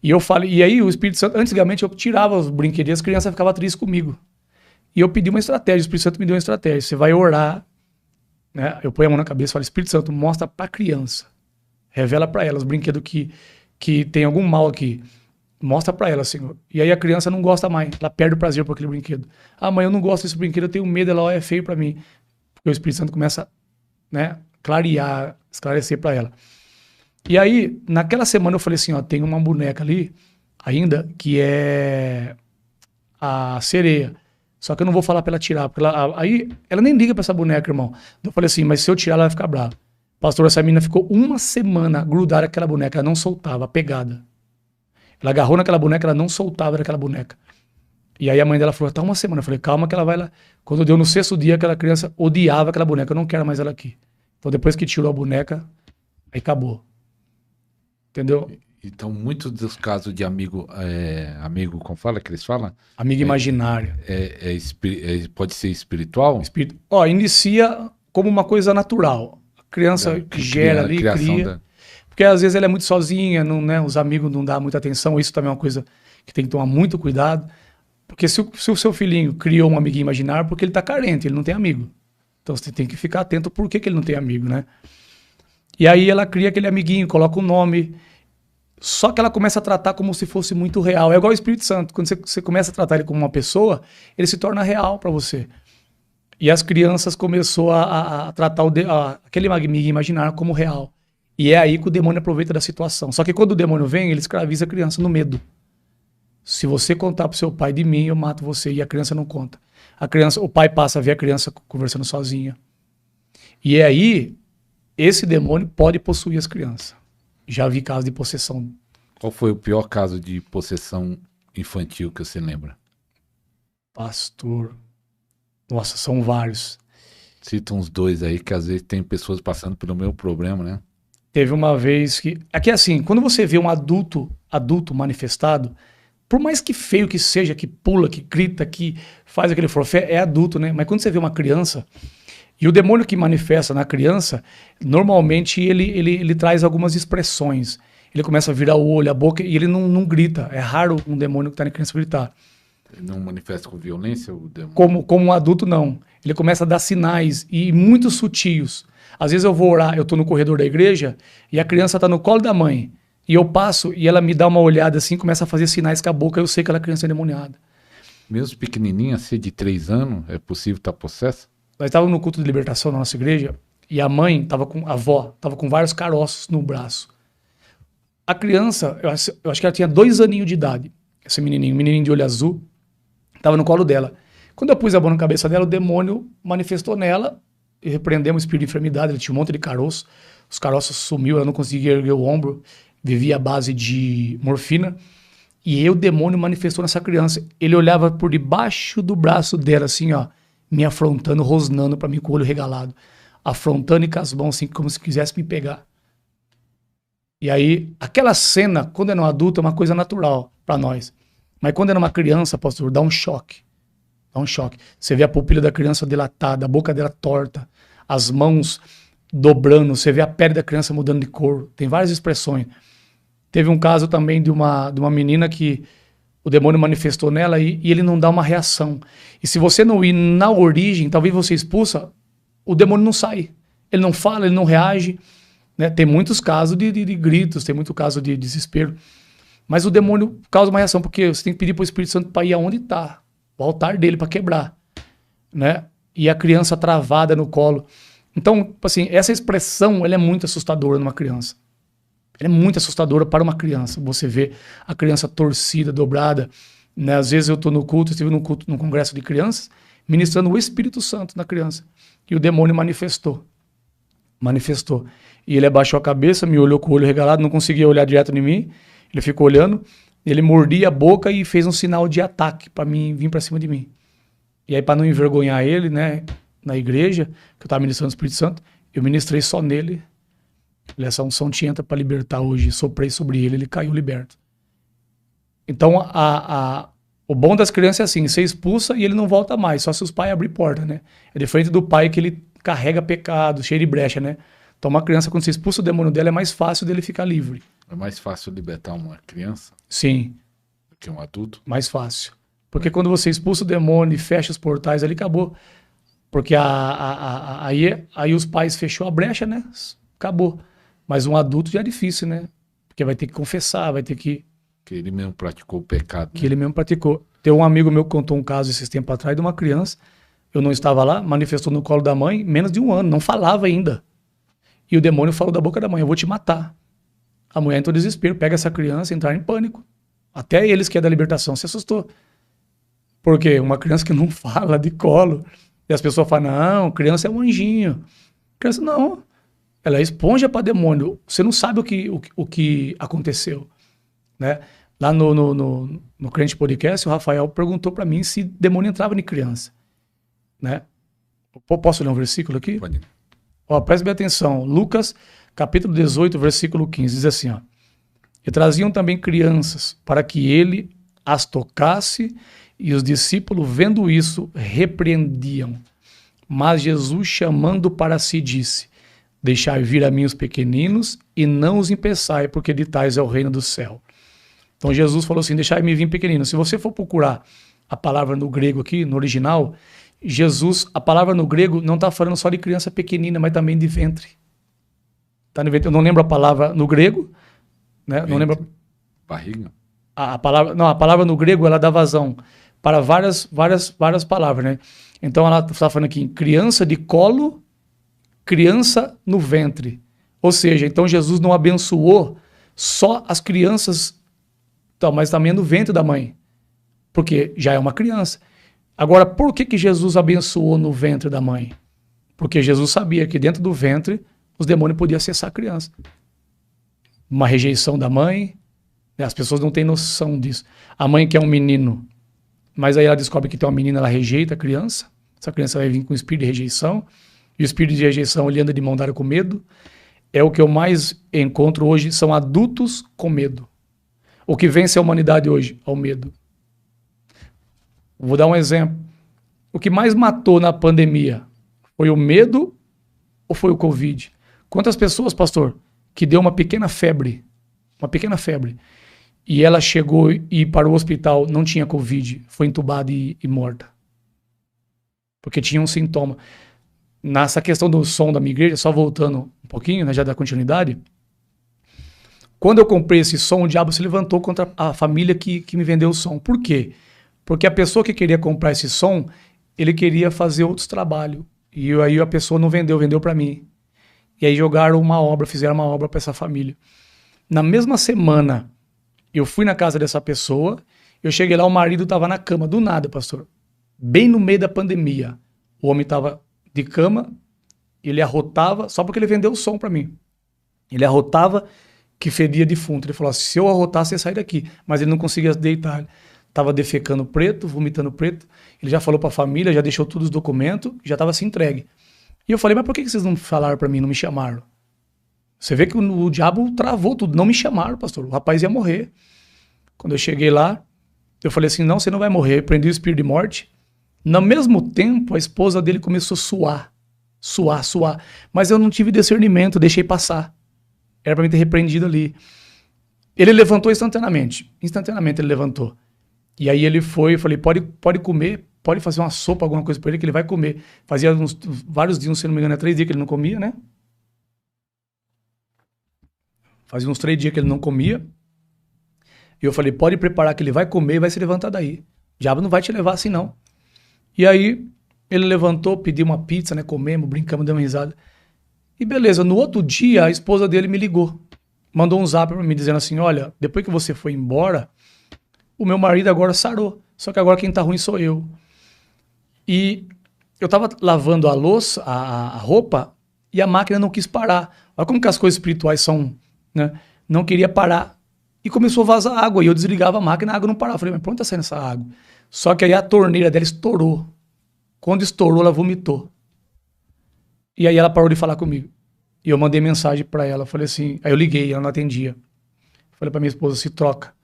E eu falei, e aí o Espírito Santo, antigamente eu tirava os brinquedos e as crianças ficavam tristes comigo. E eu pedi uma estratégia, o Espírito Santo me deu uma estratégia. Você vai orar, né? Eu ponho a mão na cabeça e falo, Espírito Santo, mostra pra criança. Revela pra ela os brinquedos que tem algum mal aqui. Mostra pra ela, Senhor. E aí a criança não gosta mais, ela perde o prazer por aquele brinquedo. Ah, mãe, eu não gosto desse brinquedo, eu tenho medo, ela é feio pra mim. Porque o Espírito Santo começa, né, clarear, esclarecer pra ela. E aí, naquela semana eu falei assim, ó, tem uma boneca ali, ainda, que é a sereia. Só que eu não vou falar pra ela tirar, porque aí ela nem liga pra essa boneca, irmão. Eu falei assim, mas se eu tirar, ela vai ficar brava. Pastor, essa menina ficou uma semana grudada naquela boneca, ela não soltava, pegada. Ela agarrou naquela boneca, ela não soltava daquela boneca. E aí a mãe dela falou, tá uma semana. Eu falei, calma que ela vai lá. Quando deu no 6º dia, aquela criança odiava aquela boneca, eu não quero mais ela aqui. Então depois que tirou a boneca, aí acabou. Entendeu? Então, muitos dos casos de amigo, como fala que eles falam? Amigo imaginário. Pode ser espiritual? Inicia como uma coisa natural. A criança gera ali, cria. Porque às vezes ela é muito sozinha, não, né, os amigos não dão muita atenção. Isso também é uma coisa que tem que tomar muito cuidado. Porque se o seu filhinho criou um amiguinho imaginário, porque ele está carente, ele não tem amigo. Então você tem que ficar atento por que ele não tem amigo, né? E aí ela cria aquele amiguinho, coloca o nome. Só que ela começa a tratar como se fosse muito real. É igual o Espírito Santo. Quando você começa a tratar ele como uma pessoa, ele se torna real para você. E as crianças começaram a tratar aquele amiguinho imaginário como real. E é aí que o demônio aproveita da situação. Só que quando o demônio vem, ele escraviza a criança no medo. Se você contar pro seu pai de mim, eu mato você. E a criança não conta. O pai passa a ver a criança conversando sozinha. E é aí, esse demônio pode possuir as crianças. Já vi casos de possessão. Qual foi o pior caso de possessão infantil que você lembra? Pastor. Nossa, são vários. Cita uns 2 aí, que às vezes tem pessoas passando pelo meu problema, né? Teve uma vez que... Aqui é assim, quando você vê um adulto manifestado, por mais que feio que seja, que pula, que grita, que faz aquele forfé, é adulto, né? Mas quando você vê uma criança, e o demônio que manifesta na criança, normalmente ele traz algumas expressões. Ele começa a virar o olho, a boca, e ele não grita. É raro um demônio que está na criança gritar. Ele não manifesta com violência o demônio? Como um adulto, não. Ele começa a dar sinais, e muito sutios. Às vezes eu vou orar, eu estou no corredor da igreja, e a criança está no colo da mãe. E eu passo, e ela me dá uma olhada assim, começa a fazer sinais com a boca, eu sei que ela é criança endemoniada. Mesmo pequenininha, assim, de 3 anos, é possível estar possessa? Nós estávamos no culto de libertação na nossa igreja, e a mãe, a avó, estava com vários caroços no braço. A criança, eu acho que ela tinha 2 aninhos de idade, esse menininho de olho azul, estava no colo dela. Quando eu pus a mão na cabeça dela, o demônio manifestou nela, e repreendemos o espírito de enfermidade, ele tinha um monte de caroço, os caroços sumiu, ela não conseguia erguer o ombro, vivia à base de morfina, e aí o demônio manifestou nessa criança. Ele olhava por debaixo do braço dela, assim, ó, me afrontando, rosnando pra mim com o olho regalado, afrontando e com as mãos, assim, como se quisesse me pegar. E aí, aquela cena, quando era um adulto, é uma coisa natural pra nós. Mas quando era uma criança, pastor, dá um choque. Dá um choque. Você vê a pupila da criança dilatada, a boca dela torta, as mãos dobrando, você vê a pele da criança mudando de cor. Tem várias expressões. Teve um caso também de uma menina que o demônio manifestou nela e ele não dá uma reação. E se você não ir na origem, talvez você expulsa, o demônio não sai. Ele não fala, ele não reage. Né? Tem muitos casos de gritos, tem muito caso de desespero. Mas o demônio causa uma reação, porque você tem que pedir para o Espírito Santo para ir aonde está. O altar dele para quebrar. Né? E a criança travada no colo. Então, assim, essa expressão ela é muito assustadora numa criança. Ela é muito assustadora para uma criança. Você vê a criança torcida, dobrada. Né? Às vezes eu estou no culto, estive num culto, num congresso de crianças, ministrando o Espírito Santo na criança. E o demônio manifestou. E ele abaixou a cabeça, me olhou com o olho regalado, não conseguia olhar direto em mim. Ele ficou olhando, ele mordia a boca e fez um sinal de ataque para mim vir para cima de mim. E aí, para não envergonhar ele, né, na igreja, que eu estava ministrando o Espírito Santo, eu ministrei só nele. Essa unção te entra para libertar hoje. Soprei sobre ele, ele caiu liberto. Então, o bom das crianças é assim, você expulsa e ele não volta mais, só se os pais abrirem porta, né? É diferente do pai que ele carrega pecado, cheio de brecha, né? Então, uma criança, quando você expulsa o demônio dela, é mais fácil dele ficar livre. É mais fácil libertar uma criança? Sim. Do que um adulto? Mais fácil. Porque quando você expulsa o demônio e fecha os portais, ali acabou. Porque aí os pais fechou a brecha, né? Acabou. Mas um adulto já é difícil, né? Porque vai ter que confessar, vai ter que... Que ele mesmo praticou o pecado. Que ele mesmo praticou. Tem um amigo meu que contou um caso esses tempos atrás de uma criança, eu não estava lá, manifestou no colo da mãe, menos de 1 ano, não falava ainda. E o demônio falou da boca da mãe, eu vou te matar. A mulher entrou em desespero, pega essa criança, entrar em pânico. Até eles que é da libertação se assustou. Porque uma criança que não fala de colo, e as pessoas falam, não, criança é um anjinho. Criança não, ela é esponja para demônio. Você não sabe o que aconteceu. Né? Lá no Crente Podcast, o Rafael perguntou para mim se demônio entrava em criança. Né? Posso ler um versículo aqui? Pode. Ó, preste bem atenção. Lucas, capítulo 18, versículo 15, diz assim, ó. E traziam também crianças para que ele as tocasse, e os discípulos, vendo isso, repreendiam. Mas Jesus, chamando para si, disse, deixai vir a mim os pequeninos, e não os impeçai, porque de tais é o reino do céu. Então Jesus falou assim, deixai-me vir pequenino. Se você for procurar a palavra no grego aqui, no original, Jesus, a palavra no grego não está falando só de criança pequenina, mas também de ventre. Tá no ventre. Eu não lembro a palavra no grego, né? Não lembro. Barriga? A palavra no grego ela dá vazão para várias palavras, né? Então ela está falando aqui criança de colo, criança no ventre. Ou seja, então Jesus não abençoou só as crianças, mas também no ventre da mãe, porque já é uma criança. Agora, por que Jesus abençoou no ventre da mãe? Porque Jesus sabia que dentro do ventre os demônios podiam acessar a criança. Uma rejeição da mãe, né? As pessoas não têm noção disso. A mãe quer um menino, mas aí ela descobre que tem uma menina, ela rejeita a criança. Essa criança vai vir com espírito de rejeição, e o espírito de rejeição ele anda de mão dada com medo. É o que eu mais encontro hoje, são adultos com medo. O que vence a humanidade hoje é o medo. Vou dar um exemplo. O que mais matou na pandemia foi o medo ou foi o Covid? Quantas pessoas, pastor, que deu uma pequena febre, e ela chegou e ir para o hospital, não tinha Covid, foi entubada e morta? Porque tinha um sintoma. Nessa questão do som da minha igreja, só voltando um pouquinho, né, já da continuidade, quando eu comprei esse som, o diabo se levantou contra a família que me vendeu o som. Por quê? Porque a pessoa que queria comprar esse som, ele queria fazer outros trabalhos. E aí a pessoa não vendeu para mim. E aí fizeram uma obra para essa família. Na mesma semana, eu fui na casa dessa pessoa, eu cheguei lá, o marido estava na cama, do nada, pastor. Bem no meio da pandemia. O homem estava de cama, ele arrotava, só porque ele vendeu o som para mim. Ele arrotava que fedia defunto. Ele falou assim, se eu arrotar, você sai daqui. Mas ele não conseguia deitar. Tava defecando preto, vomitando preto. Ele já falou para a família, já deixou todos os documentos, já estava se entregue. E eu falei, mas por que vocês não falaram para mim, não me chamaram? Você vê que o diabo travou tudo, não me chamaram, pastor. O rapaz ia morrer. Quando eu cheguei lá, eu falei assim, não, você não vai morrer. Eu prendi o espírito de morte. No mesmo tempo, a esposa dele começou a suar. Mas eu não tive discernimento, deixei passar. Era para mim ter repreendido ali. Ele levantou instantaneamente. Instantaneamente ele levantou. E aí ele foi, eu falei, pode comer, pode fazer uma sopa, alguma coisa para ele, que ele vai comer. Fazia vários dias, se não me engano, 3 dias que ele não comia, né? Fazia uns 3 dias que ele não comia. E eu falei, pode preparar que ele vai comer e vai se levantar daí. O diabo não vai te levar assim, não. E aí ele levantou, pediu uma pizza, né? Comemos, brincamos, deu uma risada. E beleza, no outro dia a esposa dele me ligou. Mandou um zap pra mim dizendo assim, olha, depois que você foi embora, o meu marido agora sarou. Só que agora quem tá ruim sou eu. E eu tava lavando a louça, a roupa, e a máquina não quis parar. Olha como que as coisas espirituais são, né? Não queria parar. E começou a vazar água. E eu desligava a máquina, a água não parava. Eu falei, mas por onde tá saindo essa água? Só que aí a torneira dela estourou. Quando estourou, ela vomitou. E aí ela parou de falar comigo. E eu mandei mensagem pra ela. Falei assim, aí eu liguei, ela não atendia. Falei pra minha esposa, se troca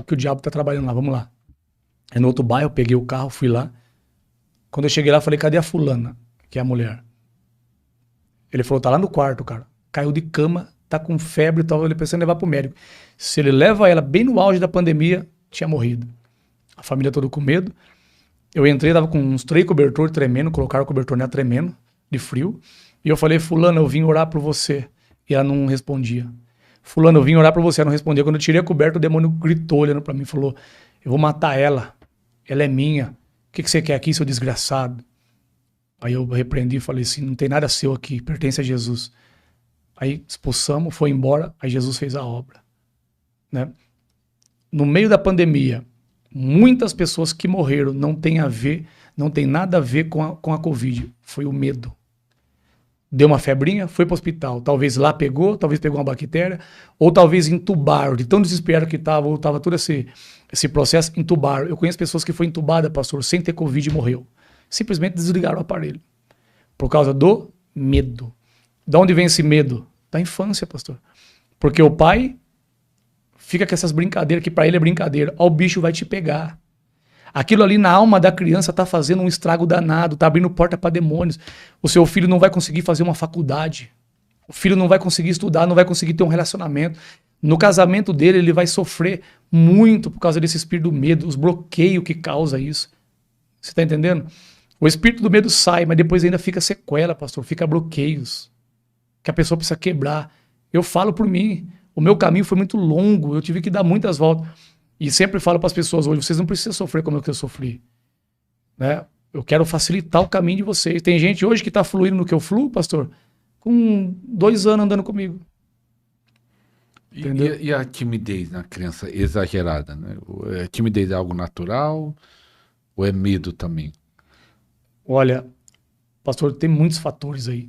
que o diabo tá trabalhando lá, vamos lá. Aí no outro bairro, eu peguei o carro, fui lá. Quando eu cheguei lá, eu falei, cadê a fulana? Que é a mulher. Ele falou, tá lá no quarto, cara. Caiu de cama, tá com febre e tal, ele pensando em levar pro médico. Se ele leva ela bem no auge da pandemia, tinha morrido. A família toda com medo. Eu entrei, tava com uns 3 cobertores tremendo, colocaram o cobertor nela tremendo, de frio. E eu falei, fulano, eu vim orar por você. E ela não respondia. Fulano, eu vim orar por você, ela não respondia. Quando eu tirei a coberta, o demônio gritou olhando pra mim, falou, eu vou matar ela. Ela é minha. O que você quer aqui, seu desgraçado? Aí eu repreendi e falei assim, não tem nada seu aqui, pertence a Jesus. Aí expulsamos, foi embora, aí Jesus fez a obra. Né? No meio da pandemia, muitas pessoas que morreram não tem nada a ver com a Covid. Foi o medo. Deu uma febrinha, foi para o hospital. Talvez lá pegou, talvez pegou uma bactéria, ou talvez entubaram, de tão desesperado que estava, ou estava todo esse processo, entubaram. Eu conheço pessoas que foi entubada, pastor, sem ter Covid e morreu. Simplesmente desligaram o aparelho. Por causa do medo. De onde vem esse medo? Da infância, pastor. Porque o pai fica com essas brincadeiras, que para ele é brincadeira. Ó, o bicho vai te pegar. Aquilo ali na alma da criança está fazendo um estrago danado, está abrindo porta para demônios. O seu filho não vai conseguir fazer uma faculdade. O filho não vai conseguir estudar, não vai conseguir ter um relacionamento. No casamento dele, ele vai sofrer muito por causa desse espírito do medo, os bloqueios que causa isso. Você está entendendo? O espírito do medo sai, mas depois ainda fica sequela, pastor, fica bloqueios que a pessoa precisa quebrar. Eu falo por mim, o meu caminho foi muito longo, eu tive que dar muitas voltas. E sempre falo para as pessoas hoje, vocês não precisam sofrer como eu sofri. Né? Eu quero facilitar o caminho de vocês. Tem gente hoje que está fluindo no que eu fluo, pastor, com 2 anos andando comigo. E a timidez na criança exagerada? Né? A timidez é algo natural ou é medo também? Olha, pastor, tem muitos fatores aí.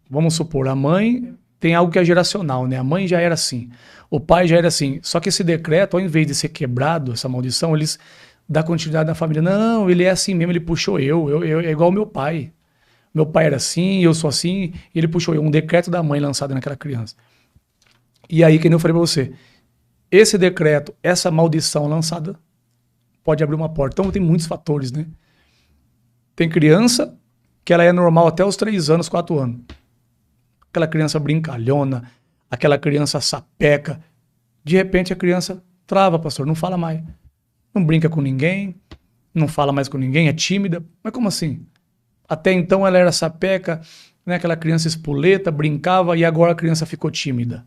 Vamos supor, a mãe tem algo que é geracional, né? A mãe já era assim, o pai já era assim. Só que esse decreto, ao invés de ser quebrado, essa maldição, eles dão continuidade na família. Não, ele é assim mesmo, ele puxou eu é igual ao meu pai. Meu pai era assim, eu sou assim, e ele puxou eu. Um decreto da mãe lançado naquela criança. E aí, que nem eu falei pra você, esse decreto, essa maldição lançada, pode abrir uma porta. Então tem muitos fatores, né? Tem criança que ela é normal até os 3 anos, 4 anos. Aquela criança brincalhona, aquela criança sapeca. De repente a criança trava, pastor, não fala mais. Não brinca com ninguém, não fala mais com ninguém, é tímida. Mas como assim? Até então ela era sapeca, né? Aquela criança espoleta, brincava, e agora a criança ficou tímida.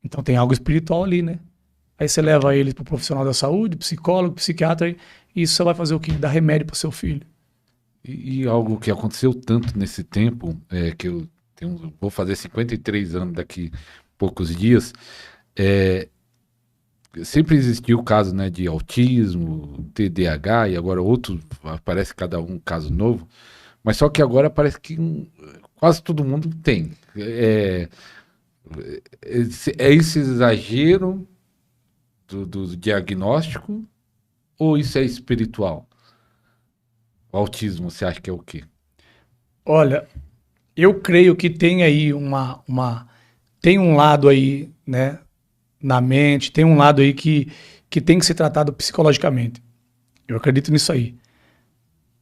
Então tem algo espiritual ali, né? Aí você leva ele para o profissional da saúde, psicólogo, psiquiatra, e isso você vai fazer o quê? Dar remédio para o seu filho. E algo que aconteceu tanto nesse tempo, que eu vou fazer 53 anos daqui a poucos dias, sempre existiu o caso, né, de autismo, TDAH, e agora outro, aparece cada um caso novo, mas só que agora parece que quase todo mundo tem. É esse exagero do diagnóstico, ou isso é espiritual? O autismo, você acha que é o quê? Olha, eu creio que tem aí tem um lado aí, né, na mente, tem um lado aí que tem que ser tratado psicologicamente. Eu acredito nisso aí.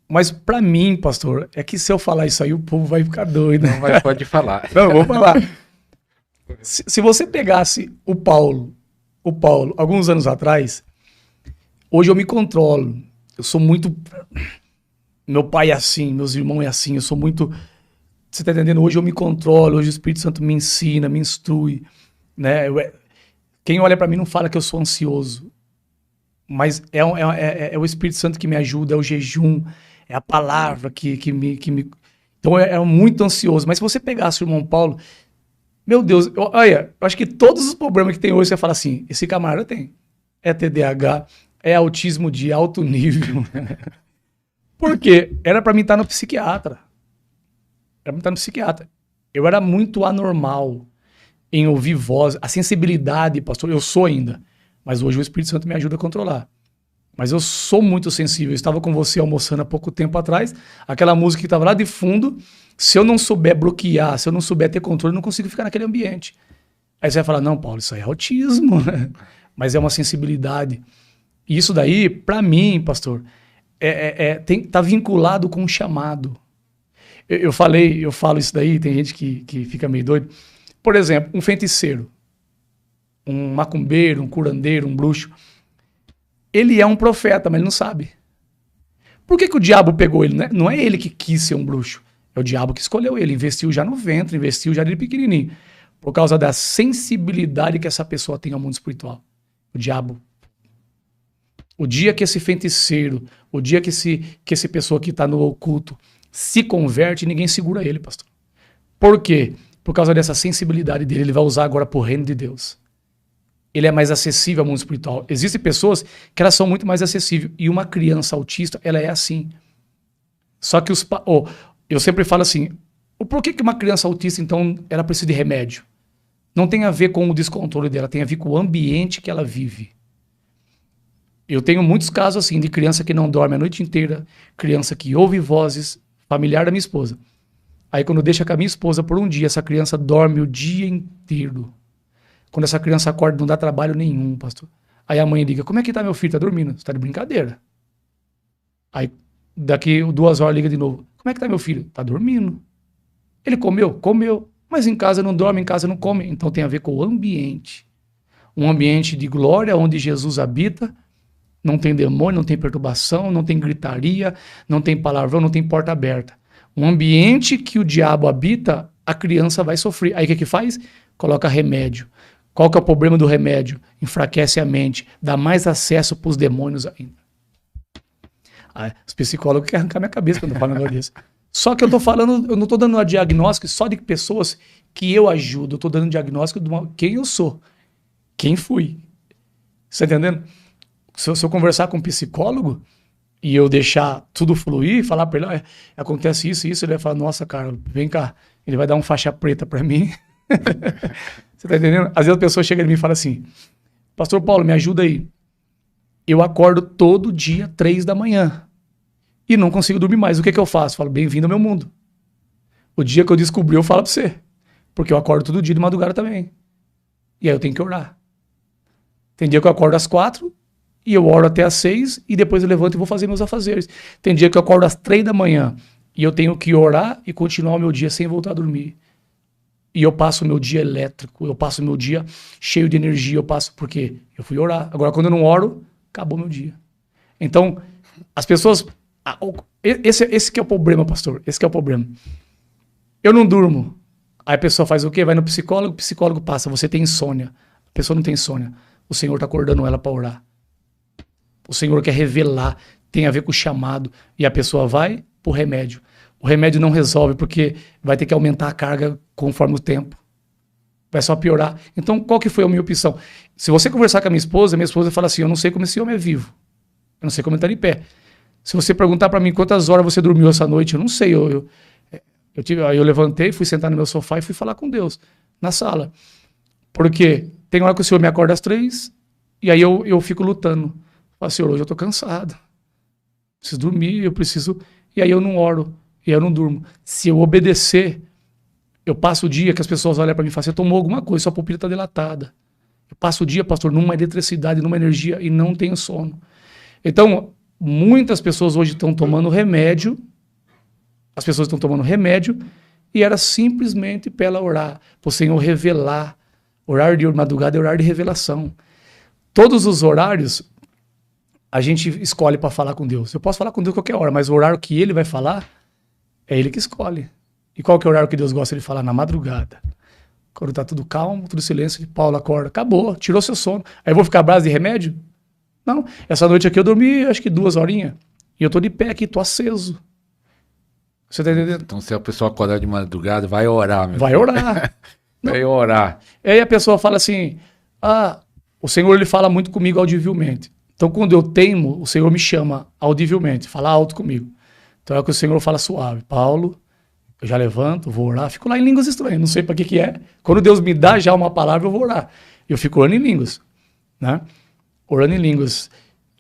Mas pra mim, pastor, é que se eu falar isso aí, o povo vai ficar doido. Não, mas pode falar. Não, eu vou falar. Se você pegasse o Paulo, alguns anos atrás, hoje eu me controlo. Eu sou muito... Meu pai é assim, meus irmãos é assim, eu sou muito... Você tá entendendo? Hoje eu me controlo, hoje o Espírito Santo me ensina, me instrui, né? Quem olha pra mim não fala que eu sou ansioso, mas é o Espírito Santo que me ajuda, é o jejum, é a palavra que me... Então eu muito ansioso. Mas se você pegasse o irmão Paulo, meu Deus, olha, eu acho que todos os problemas que tem hoje, você fala assim, esse camarada tem. É TDAH, é autismo de alto nível. Por quê? Era pra mim estar no psiquiatra. Eu era muito anormal em ouvir voz. A sensibilidade, pastor, eu sou ainda. Mas hoje o Espírito Santo me ajuda a controlar. Mas eu sou muito sensível. Eu estava com você almoçando há pouco tempo atrás. Aquela música que estava lá de fundo. Se eu não souber bloquear, se eu não souber ter controle, eu não consigo ficar naquele ambiente. Aí você vai falar, não, Paulo, isso aí é autismo. Mas é uma sensibilidade. E isso daí, pra mim, pastor, tá vinculado com um chamado. Eu falo isso daí, tem gente que fica meio doido. Por exemplo, um feiticeiro, um macumbeiro, um curandeiro, um bruxo. Ele é um profeta, mas ele não sabe. Por que o diabo pegou ele? Não é ele que quis ser um bruxo. É o diabo que escolheu ele, investiu já no ventre, investiu já de pequenininho. Por causa da sensibilidade que essa pessoa tem ao mundo espiritual. O diabo. O dia que esse feiticeiro, o dia que esse pessoa que está no oculto se converte, ninguém segura ele, pastor. Por quê? Por causa dessa sensibilidade dele, ele vai usar agora pro reino de Deus. Ele é mais acessível ao mundo espiritual. Existem pessoas que elas são muito mais acessíveis. E uma criança autista, ela é assim. Só que eu sempre falo assim, por que uma criança autista, então, ela precisa de remédio? Não tem a ver com o descontrole dela, tem a ver com o ambiente que ela vive. Eu tenho muitos casos assim, de criança que não dorme a noite inteira, criança que ouve vozes, familiar da minha esposa. Aí quando deixa com a minha esposa por um dia, essa criança dorme o dia inteiro. Quando essa criança acorda, não dá trabalho nenhum, pastor. Aí a mãe liga, como é que tá meu filho? Tá dormindo? Você tá de brincadeira. Aí daqui 2 horas liga de novo. Como é que tá meu filho? Tá dormindo. Ele comeu? Comeu. Mas em casa não dorme, em casa não come. Então tem a ver com o ambiente. Um ambiente de glória, onde Jesus habita. Não tem demônio, não tem perturbação, não tem gritaria, não tem palavrão, não tem porta aberta. Um ambiente que o diabo habita, a criança vai sofrer. Aí o que faz? Coloca remédio. Qual que é o problema do remédio? Enfraquece a mente, dá mais acesso para os demônios ainda. Os psicólogos querem arrancar minha cabeça quando eu falo um negócio desse. Só que eu não estou dando um diagnóstico só de pessoas que eu ajudo, eu estou dando um diagnóstico de quem eu sou, quem fui. Você está entendendo? Se eu conversar com um psicólogo e eu deixar tudo fluir e falar para ele, acontece isso, ele vai falar, nossa, cara, vem cá. Ele vai dar uma faixa preta para mim. Você tá entendendo? Às vezes a pessoa chega em mim e fala assim, pastor Paulo, me ajuda aí. Eu acordo todo dia 3 da manhã e não consigo dormir mais. O que eu faço? Eu falo, bem-vindo ao meu mundo. O dia que eu descobri, eu falo para você. Porque eu acordo todo dia de madrugada também. E aí eu tenho que orar. Tem dia que eu acordo às 4 e eu oro até às 6 e depois eu levanto e vou fazer meus afazeres. Tem dia que eu acordo às 3 da manhã e eu tenho que orar e continuar o meu dia sem voltar a dormir. E eu passo o meu dia elétrico, eu passo o meu dia cheio de energia, eu passo porque eu fui orar. Agora, quando eu não oro, acabou meu dia. Então, as pessoas... Esse que é o problema, pastor. Esse que é o problema. Eu não durmo. Aí a pessoa faz o quê? Vai no psicólogo, o psicólogo passa. Você tem insônia. A pessoa não tem insônia. O Senhor está acordando ela para orar. O Senhor quer revelar. Tem a ver com o chamado. E a pessoa vai pro remédio. O remédio não resolve porque vai ter que aumentar a carga conforme o tempo. Vai só piorar. Então, qual que foi a minha opção? Se você conversar com a minha esposa fala assim, eu não sei como esse homem é vivo. Eu não sei como ele está de pé. Se você perguntar para mim quantas horas você dormiu essa noite, eu não sei. Aí eu levantei, fui sentar no meu sofá e fui falar com Deus na sala. Porque tem hora que o Senhor me acorda às 3 e aí eu fico lutando. Falo, Senhor, hoje eu estou cansado. Preciso dormir, eu preciso... E aí eu não oro, e aí eu não durmo. Se eu obedecer, eu passo o dia que as pessoas olham para mim e falam, você tomou alguma coisa, sua pupila está dilatada. Eu passo o dia, pastor, numa eletricidade, numa energia e não tenho sono. Então, muitas pessoas hoje estão tomando remédio, as pessoas estão tomando remédio, e era simplesmente para ela orar, para o Senhor revelar. Horário de madrugada é horário de revelação. Todos os horários a gente escolhe para falar com Deus. Eu posso falar com Deus qualquer hora, mas o horário que Ele vai falar, é Ele que escolhe. E qual que é o horário que Deus gosta de falar? Na madrugada. Quando está tudo calmo, tudo silêncio, Paulo acorda, acabou, tirou seu sono. Aí eu vou ficar à base de remédio? Não, essa noite aqui eu dormi acho que 2 horinhas. E eu tô de pé aqui, tô aceso. Você tá entendendo? Então se a pessoa acordar de madrugada, vai orar, meu Vai filho. orar. Vai orar. E aí a pessoa fala assim, o Senhor ele fala muito comigo audivelmente. Então quando eu teimo, o Senhor me chama audivelmente, fala alto comigo. Então é que o Senhor fala suave. Paulo, eu já levanto, vou orar, fico lá em línguas estranhas, não sei para que é. Quando Deus me dá já uma palavra, eu vou orar. Eu fico orando em línguas, né? Orando em línguas.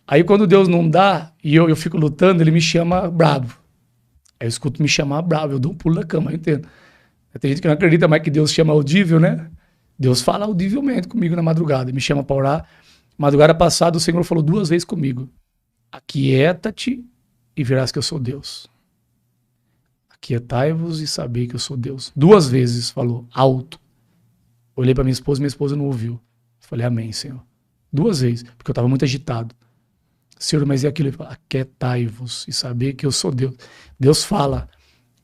Aí quando Deus não dá, e eu fico lutando, ele me chama bravo. Aí eu escuto me chamar bravo, eu dou um pulo da cama, eu entendo. Tem gente que não acredita mais que Deus chama audível, né? Deus fala audivelmente comigo na madrugada, me chama para orar. Madrugada passada o Senhor falou 2 vezes comigo. Aquieta-te e verás que eu sou Deus. Aquietai-vos e sabei que eu sou Deus. 2 vezes falou, alto. Olhei para minha esposa não ouviu. Falei, amém, Senhor. 2 vezes, porque eu estava muito agitado. Senhor, mas é aquilo? Ele fala, aquietai-vos e saber que eu sou Deus. Deus fala,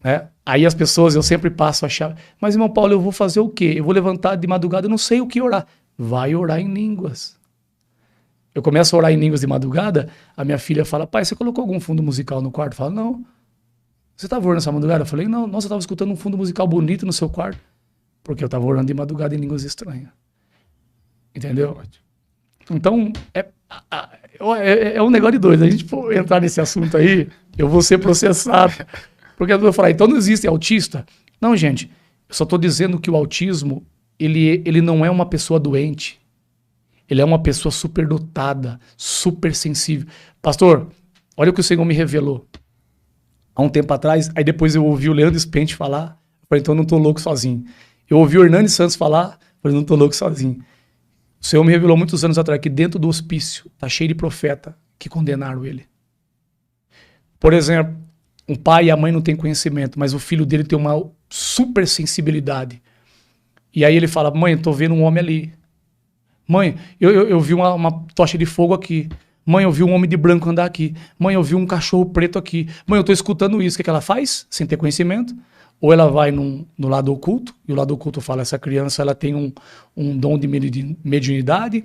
né? Aí as pessoas, eu sempre passo a chave. Mas, irmão Paulo, eu vou fazer o quê? Eu vou levantar de madrugada, eu não sei o que orar. Vai orar em línguas. Eu começo a orar em línguas de madrugada, a minha filha fala, pai, você colocou algum fundo musical no quarto? Eu falo, não. Você estava orando essa madrugada? Eu falei, não. Nossa, eu estava escutando um fundo musical bonito no seu quarto. Porque eu estava orando de madrugada em línguas estranhas. Entendeu? Então, é um negócio de doido. A gente for entrar nesse assunto aí, eu vou ser processado. Porque eu vou falar, então não existe autista? Não, gente. Eu só estou dizendo que o autismo, ele não é uma pessoa doente. Ele é uma pessoa superdotada, super sensível. Pastor, olha o que o Senhor me revelou. Há um tempo atrás, aí depois eu ouvi o Leandro Spente falar, eu falei, então eu não estou louco sozinho. Eu ouvi o Hernani Santos falar, eu falei, não estou louco sozinho. O Senhor me revelou muitos anos atrás que dentro do hospício está cheio de profeta que condenaram ele. Por exemplo, um pai e a mãe não têm conhecimento, mas o filho dele tem uma super sensibilidade. E aí ele fala, mãe, eu estou vendo um homem ali. Mãe, eu vi uma tocha de fogo aqui. Mãe, eu vi um homem de branco andar aqui. Mãe, eu vi um cachorro preto aqui. Mãe, eu estou escutando isso. O que ela faz? Sem ter conhecimento. Ou ela vai no lado oculto, e o lado oculto fala, essa criança ela tem um dom de mediunidade,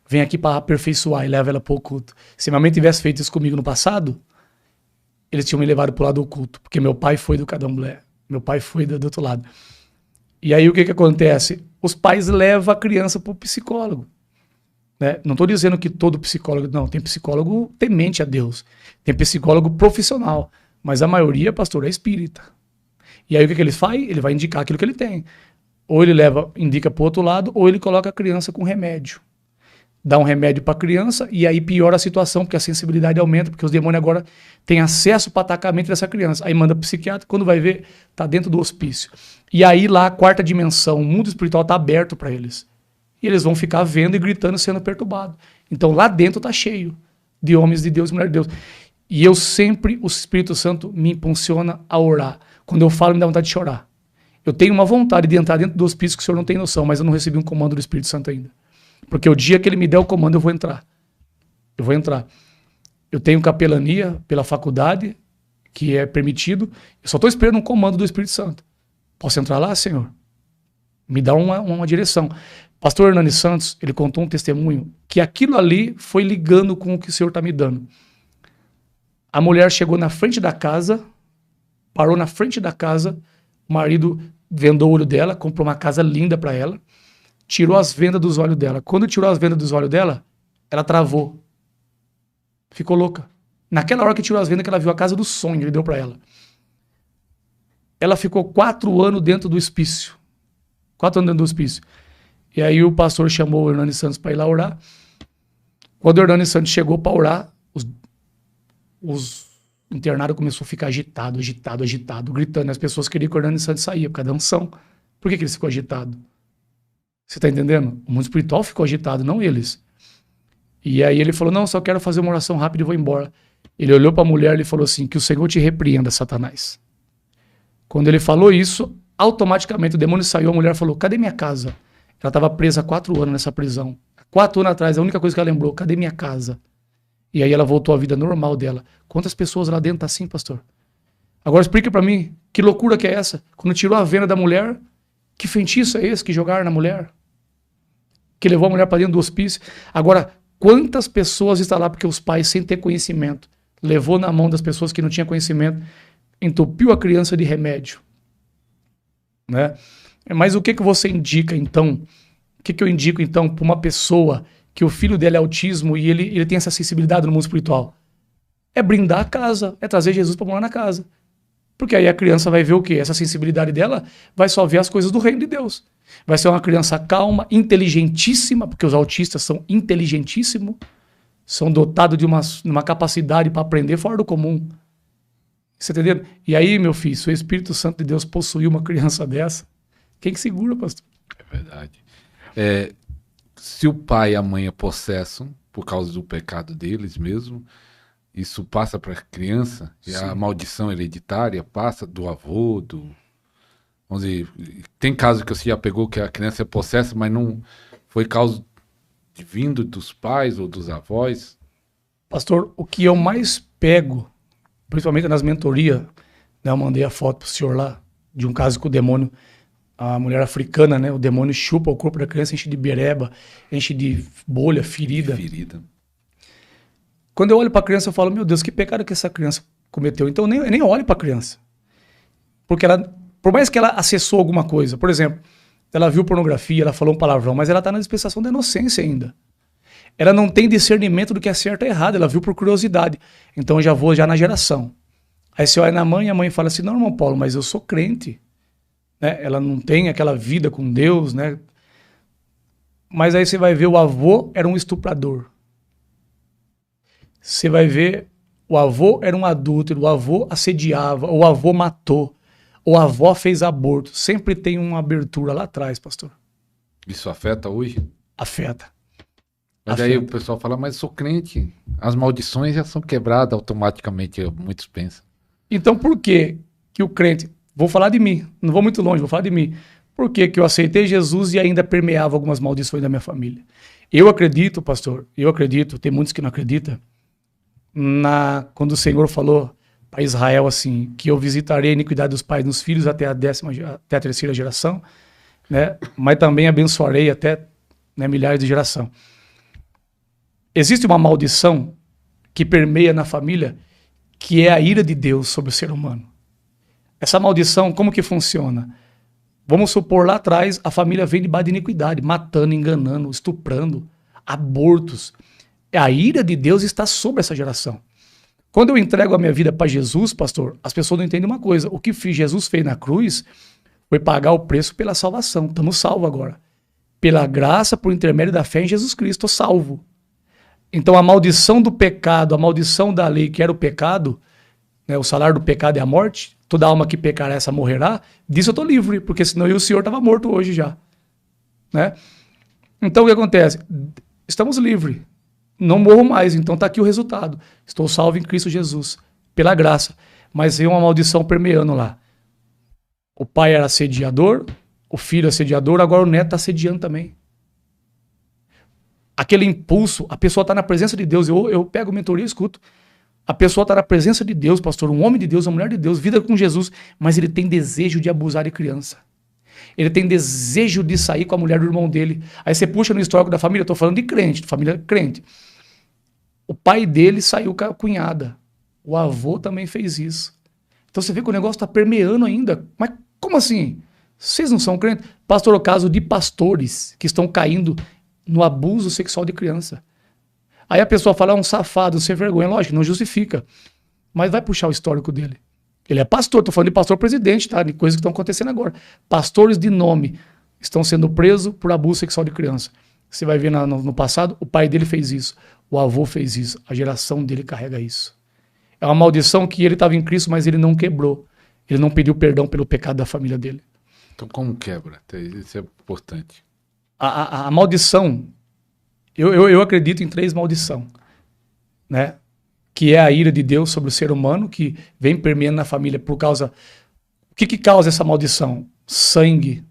vem aqui para aperfeiçoar e leva ela para o oculto. Se minha mãe tivesse feito isso comigo no passado, eles tinham me levado para o lado oculto, porque meu pai foi do candomblé, meu pai foi do outro lado. E aí o que acontece? Os pais levam a criança para o psicólogo. Né? Não estou dizendo que todo psicólogo, não, tem psicólogo temente a Deus, tem psicólogo profissional, mas a maioria, pastor, é espírita. E aí o que ele faz? Ele vai indicar aquilo que ele tem. Ou ele indica para o outro lado, ou ele coloca a criança com remédio. Dá um remédio para a criança e aí piora a situação, porque a sensibilidade aumenta, porque os demônios agora têm acesso para atacar a mente dessa criança. Aí manda para o psiquiatra, quando vai ver, está dentro do hospício. E aí lá a 4ª dimensão, o mundo espiritual está aberto para eles. e eles vão ficar vendo e gritando, sendo perturbados. Então lá dentro está cheio de homens de Deus e mulheres de Deus. E eu sempre, o Espírito Santo me impulsiona a orar. Quando eu falo, me dá vontade de chorar. Eu tenho uma vontade de entrar dentro do hospício que o senhor não tem noção, mas eu não recebi um comando do Espírito Santo ainda. Porque o dia que ele me der o comando, eu vou entrar. Eu vou entrar. Eu tenho capelania pela faculdade, que é permitido. Eu só estou esperando um comando do Espírito Santo. Posso entrar lá, Senhor? Me dá uma direção. Pastor Hernani Santos, ele contou um testemunho que aquilo ali foi ligando com o que o Senhor está me dando. A mulher chegou na frente da casa, parou na frente da casa, o marido vendou o olho dela, comprou uma casa linda para ela, tirou as vendas dos olhos dela. Quando tirou as vendas dos olhos dela, ela travou. Ficou louca. Naquela hora que tirou as vendas, que ela viu a casa do sonho, ele deu para ela. Ela ficou 4 anos dentro do hospício. 4 anos dentro do hospício. E aí o pastor chamou o Hernani Santos para ir lá orar. Quando o Hernani Santos chegou para orar, os internados começou a ficar agitado, gritando. As pessoas queriam que o Hernani Santos saía por causa da unção. Por que eles ficou agitado? Você está entendendo? O mundo espiritual ficou agitado, não eles. E aí ele falou, não, só quero fazer uma oração rápida e vou embora. Ele olhou para a mulher e falou assim, que o Senhor te repreenda, Satanás. Quando ele falou isso, automaticamente o demônio saiu, a mulher falou, cadê minha casa? Ela estava presa há 4 anos nessa prisão. 4 anos atrás, a única coisa que ela lembrou, cadê minha casa? E aí ela voltou à vida normal dela. Quantas pessoas lá dentro tá assim, pastor? Agora explica para mim, que loucura que é essa? Quando tirou a venda da mulher, que feitiço é esse que jogaram na mulher? Que levou a mulher para dentro do hospício. Agora, quantas pessoas estão lá porque os pais, sem ter conhecimento, levou na mão das pessoas que não tinham conhecimento, entupiu a criança de remédio, né? Mas o que você indica, então? O que eu indico, então, para uma pessoa que o filho dele é autismo e ele tem essa sensibilidade no mundo espiritual? É brindar a casa, é trazer Jesus para morar na casa. Porque aí a criança vai ver o quê? Essa sensibilidade dela vai só ver as coisas do reino de Deus. Vai ser uma criança calma, inteligentíssima, porque os autistas são inteligentíssimos, são dotados de uma capacidade para aprender fora do comum. Você entendeu? E aí, meu filho, se o Espírito Santo de Deus possuir uma criança dessa, quem que segura, pastor? É verdade. Se o pai e a mãe é possesso por causa do pecado deles mesmo, isso passa para a criança, e a maldição hereditária passa do avô, vamos dizer, tem casos que você já pegou que a criança é possessa, mas não foi causa de vindo dos pais ou dos avós? Pastor, o que eu mais pego, principalmente nas mentorias, né, eu mandei a foto pro senhor lá, de um caso com o demônio, a mulher africana, né, o demônio chupa o corpo da criança, enche de bereba, enche de bolha, ferida. Quando eu olho para a criança, eu falo, meu Deus, que pecado que essa criança cometeu. Então eu nem olho para a criança. Porque ela, por mais que ela acessou alguma coisa, por exemplo, ela viu pornografia, ela falou um palavrão, mas ela está na dispensação da inocência ainda. Ela não tem discernimento do que é certo e errado, ela viu por curiosidade. Então eu já vou na geração. Aí você olha na mãe, a mãe fala assim, não, irmão Paulo, mas eu sou crente. Né? Ela não tem aquela vida com Deus, né? Mas aí você vai ver, o avô era um estuprador. Você vai ver, o avô era um adúltero, o avô assediava, o avô matou, o avô fez aborto. Sempre tem uma abertura lá atrás, pastor. Isso afeta hoje? Afeta. Mas aí o pessoal fala, mas eu sou crente. As maldições já são quebradas automaticamente, muitos pensam. Então por que o crente... Vou falar de mim, não vou muito longe, vou falar de mim. Por que eu aceitei Jesus e ainda permeava algumas maldições da minha família? Eu acredito, pastor, tem muitos que não acreditam, quando o Senhor falou para Israel assim, que eu visitarei a iniquidade dos pais nos filhos até a 3ª geração, né? Mas também abençoarei até, né, milhares de geração. Existe uma maldição que permeia na família, que é a ira de Deus sobre o ser humano. Essa maldição, como que funciona? Vamos supor, lá atrás, a família vem debaixo de iniquidade, matando, enganando, estuprando, abortos. A ira de Deus está sobre essa geração. Quando eu entrego a minha vida para Jesus, pastor, as pessoas não entendem uma coisa. O que Jesus fez na cruz foi pagar o preço pela salvação. Estamos salvos agora. Pela graça, por intermédio da fé em Jesus Cristo, salvo. Então a maldição do pecado, a maldição da lei, que era o pecado, né, o salário do pecado é a morte, toda alma que pecar essa morrerá, disso eu estou livre, porque senão eu e o senhor estava morto hoje já. Né? Então o que acontece? Estamos livres. Não morro mais, então está aqui o resultado. Estou salvo em Cristo Jesus, pela graça. Mas veio uma maldição permeando lá. O pai era assediador, o filho assediador, agora o neto está assediando também. Aquele impulso, a pessoa está na presença de Deus. Eu pego mentoria e escuto. A pessoa está na presença de Deus, pastor, um homem de Deus, uma mulher de Deus, vida com Jesus, mas ele tem desejo de abusar de criança. Ele tem desejo de sair com a mulher do irmão dele. Aí você puxa no histórico da família, eu estou falando de crente, de família crente. O pai dele saiu com a cunhada. O avô também fez isso. Então você vê que o negócio está permeando ainda. Mas como assim? Vocês não são crentes? Pastor, o caso de pastores que estão caindo no abuso sexual de criança. Aí a pessoa fala, um safado, sem vergonha. Lógico, não justifica. Mas vai puxar o histórico dele. Ele é pastor, estou falando de pastor presidente, tá? De coisas que estão acontecendo agora. Pastores de nome estão sendo presos por abuso sexual de criança. Você vai ver no passado, o pai dele fez isso. O avô fez isso. A geração dele carrega isso. É uma maldição que ele estava em Cristo, mas ele não quebrou. Ele não pediu perdão pelo pecado da família dele. Então como quebra? Isso é importante. A maldição, eu acredito em 3 maldições, né? Que é a ira de Deus sobre o ser humano, que vem permeando na família por causa... O que causa essa maldição? Sangue.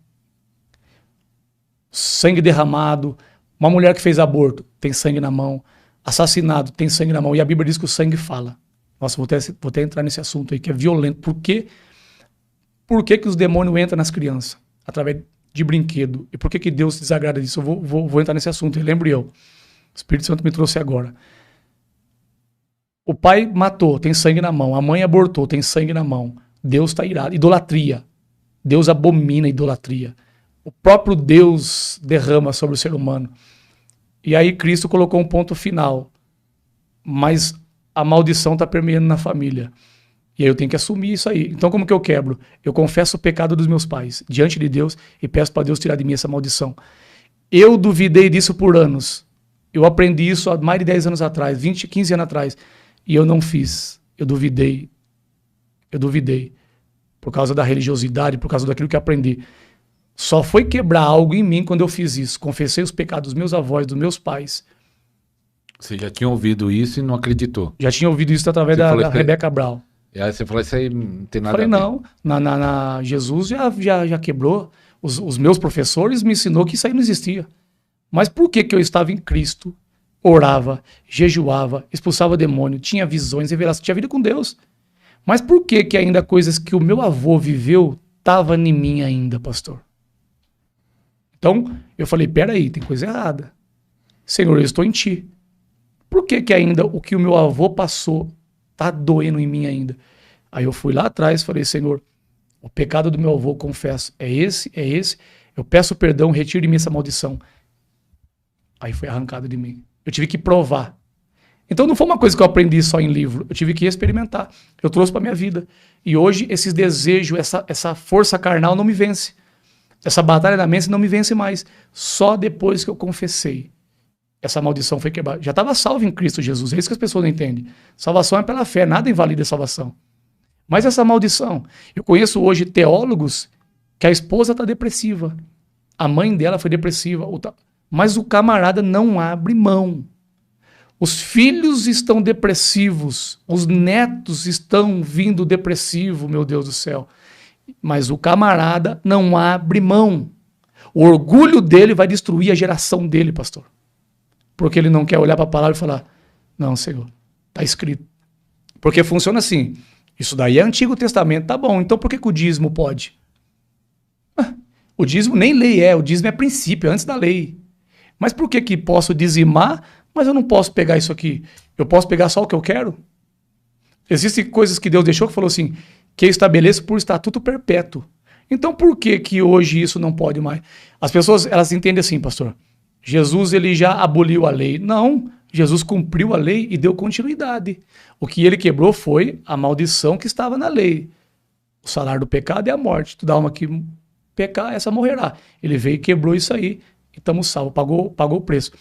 Sangue derramado. Uma mulher que fez aborto, tem sangue na mão. Assassinado, tem sangue na mão. E a Bíblia diz que o sangue fala. Nossa, vou até entrar nesse assunto aí, que é violento. Por que os demônios entram nas crianças? Através de brinquedo. E por que Deus se desagrada disso? Eu vou entrar nesse assunto. Eu lembro eu. O Espírito Santo me trouxe agora. O pai matou, tem sangue na mão. A mãe abortou, tem sangue na mão. Deus está irado. Idolatria. Deus abomina a idolatria. O próprio Deus derrama sobre o ser humano. E aí Cristo colocou um ponto final. Mas a maldição está permeando na família. E aí eu tenho que assumir isso aí. Então como que eu quebro? Eu confesso o pecado dos meus pais diante de Deus e peço para Deus tirar de mim essa maldição. Eu duvidei disso por anos. Eu aprendi isso há mais de 10 anos atrás, 20, 15 anos atrás. E eu não fiz. Eu duvidei. Por causa da religiosidade, por causa daquilo que aprendi. Só foi quebrar algo em mim quando eu fiz isso. Confessei os pecados dos meus avós, dos meus pais. Você já tinha ouvido isso e não acreditou? Já tinha ouvido isso através da Rebeca Brown. E aí você falou, isso aí não tem nada a ver. Não, Jesus já quebrou. Os meus professores me ensinou que isso aí não existia. Mas por que eu estava em Cristo, orava, jejuava, expulsava demônio, tinha visões, revelações, tinha vida com Deus? Mas por que ainda coisas que o meu avô viveu estavam em mim ainda, pastor? Então, eu falei, peraí, tem coisa errada. Senhor, eu estou em ti. Por que ainda o que o meu avô passou está doendo em mim ainda? Aí eu fui lá atrás e falei, Senhor, o pecado do meu avô, confesso, é esse. Eu peço perdão, retire de mim essa maldição. Aí foi arrancado de mim. Eu tive que provar. Então não foi uma coisa que eu aprendi só em livro. Eu tive que experimentar. Eu trouxe para minha vida. E hoje esses desejos, essa força carnal não me vence. Essa batalha da mente não me vence mais. Só depois que eu confessei. Essa maldição foi quebrada. Já estava salvo em Cristo Jesus. É isso que as pessoas não entendem. Salvação é pela fé. Nada invalida a salvação. Mas essa maldição. Eu conheço hoje teólogos que a esposa está depressiva. A mãe dela foi depressiva. Mas o camarada não abre mão. Os filhos estão depressivos. Os netos estão vindo depressivos, meu Deus do céu. Mas o camarada não abre mão. O orgulho dele vai destruir a geração dele, pastor. Porque ele não quer olhar para a palavra e falar, não, Senhor, está escrito. Porque funciona assim. Isso daí é Antigo Testamento, tá bom. Então por que o dízimo pode? O dízimo nem lei é. O dízimo é princípio, antes da lei. Mas por que posso dizimar, mas eu não posso pegar isso aqui? Eu posso pegar só o que eu quero? Existem coisas que Deus deixou que falou assim, que eu estabeleço por estatuto perpétuo. Então por que hoje isso não pode mais? As pessoas, elas entendem assim, pastor. Jesus, ele já aboliu a lei. Não, Jesus cumpriu a lei e deu continuidade. O que ele quebrou foi a maldição que estava na lei. O salário do pecado é a morte. Tu dá uma que pecar, essa morrerá. Ele veio e quebrou isso aí. E estamos salvos, pagou o preço.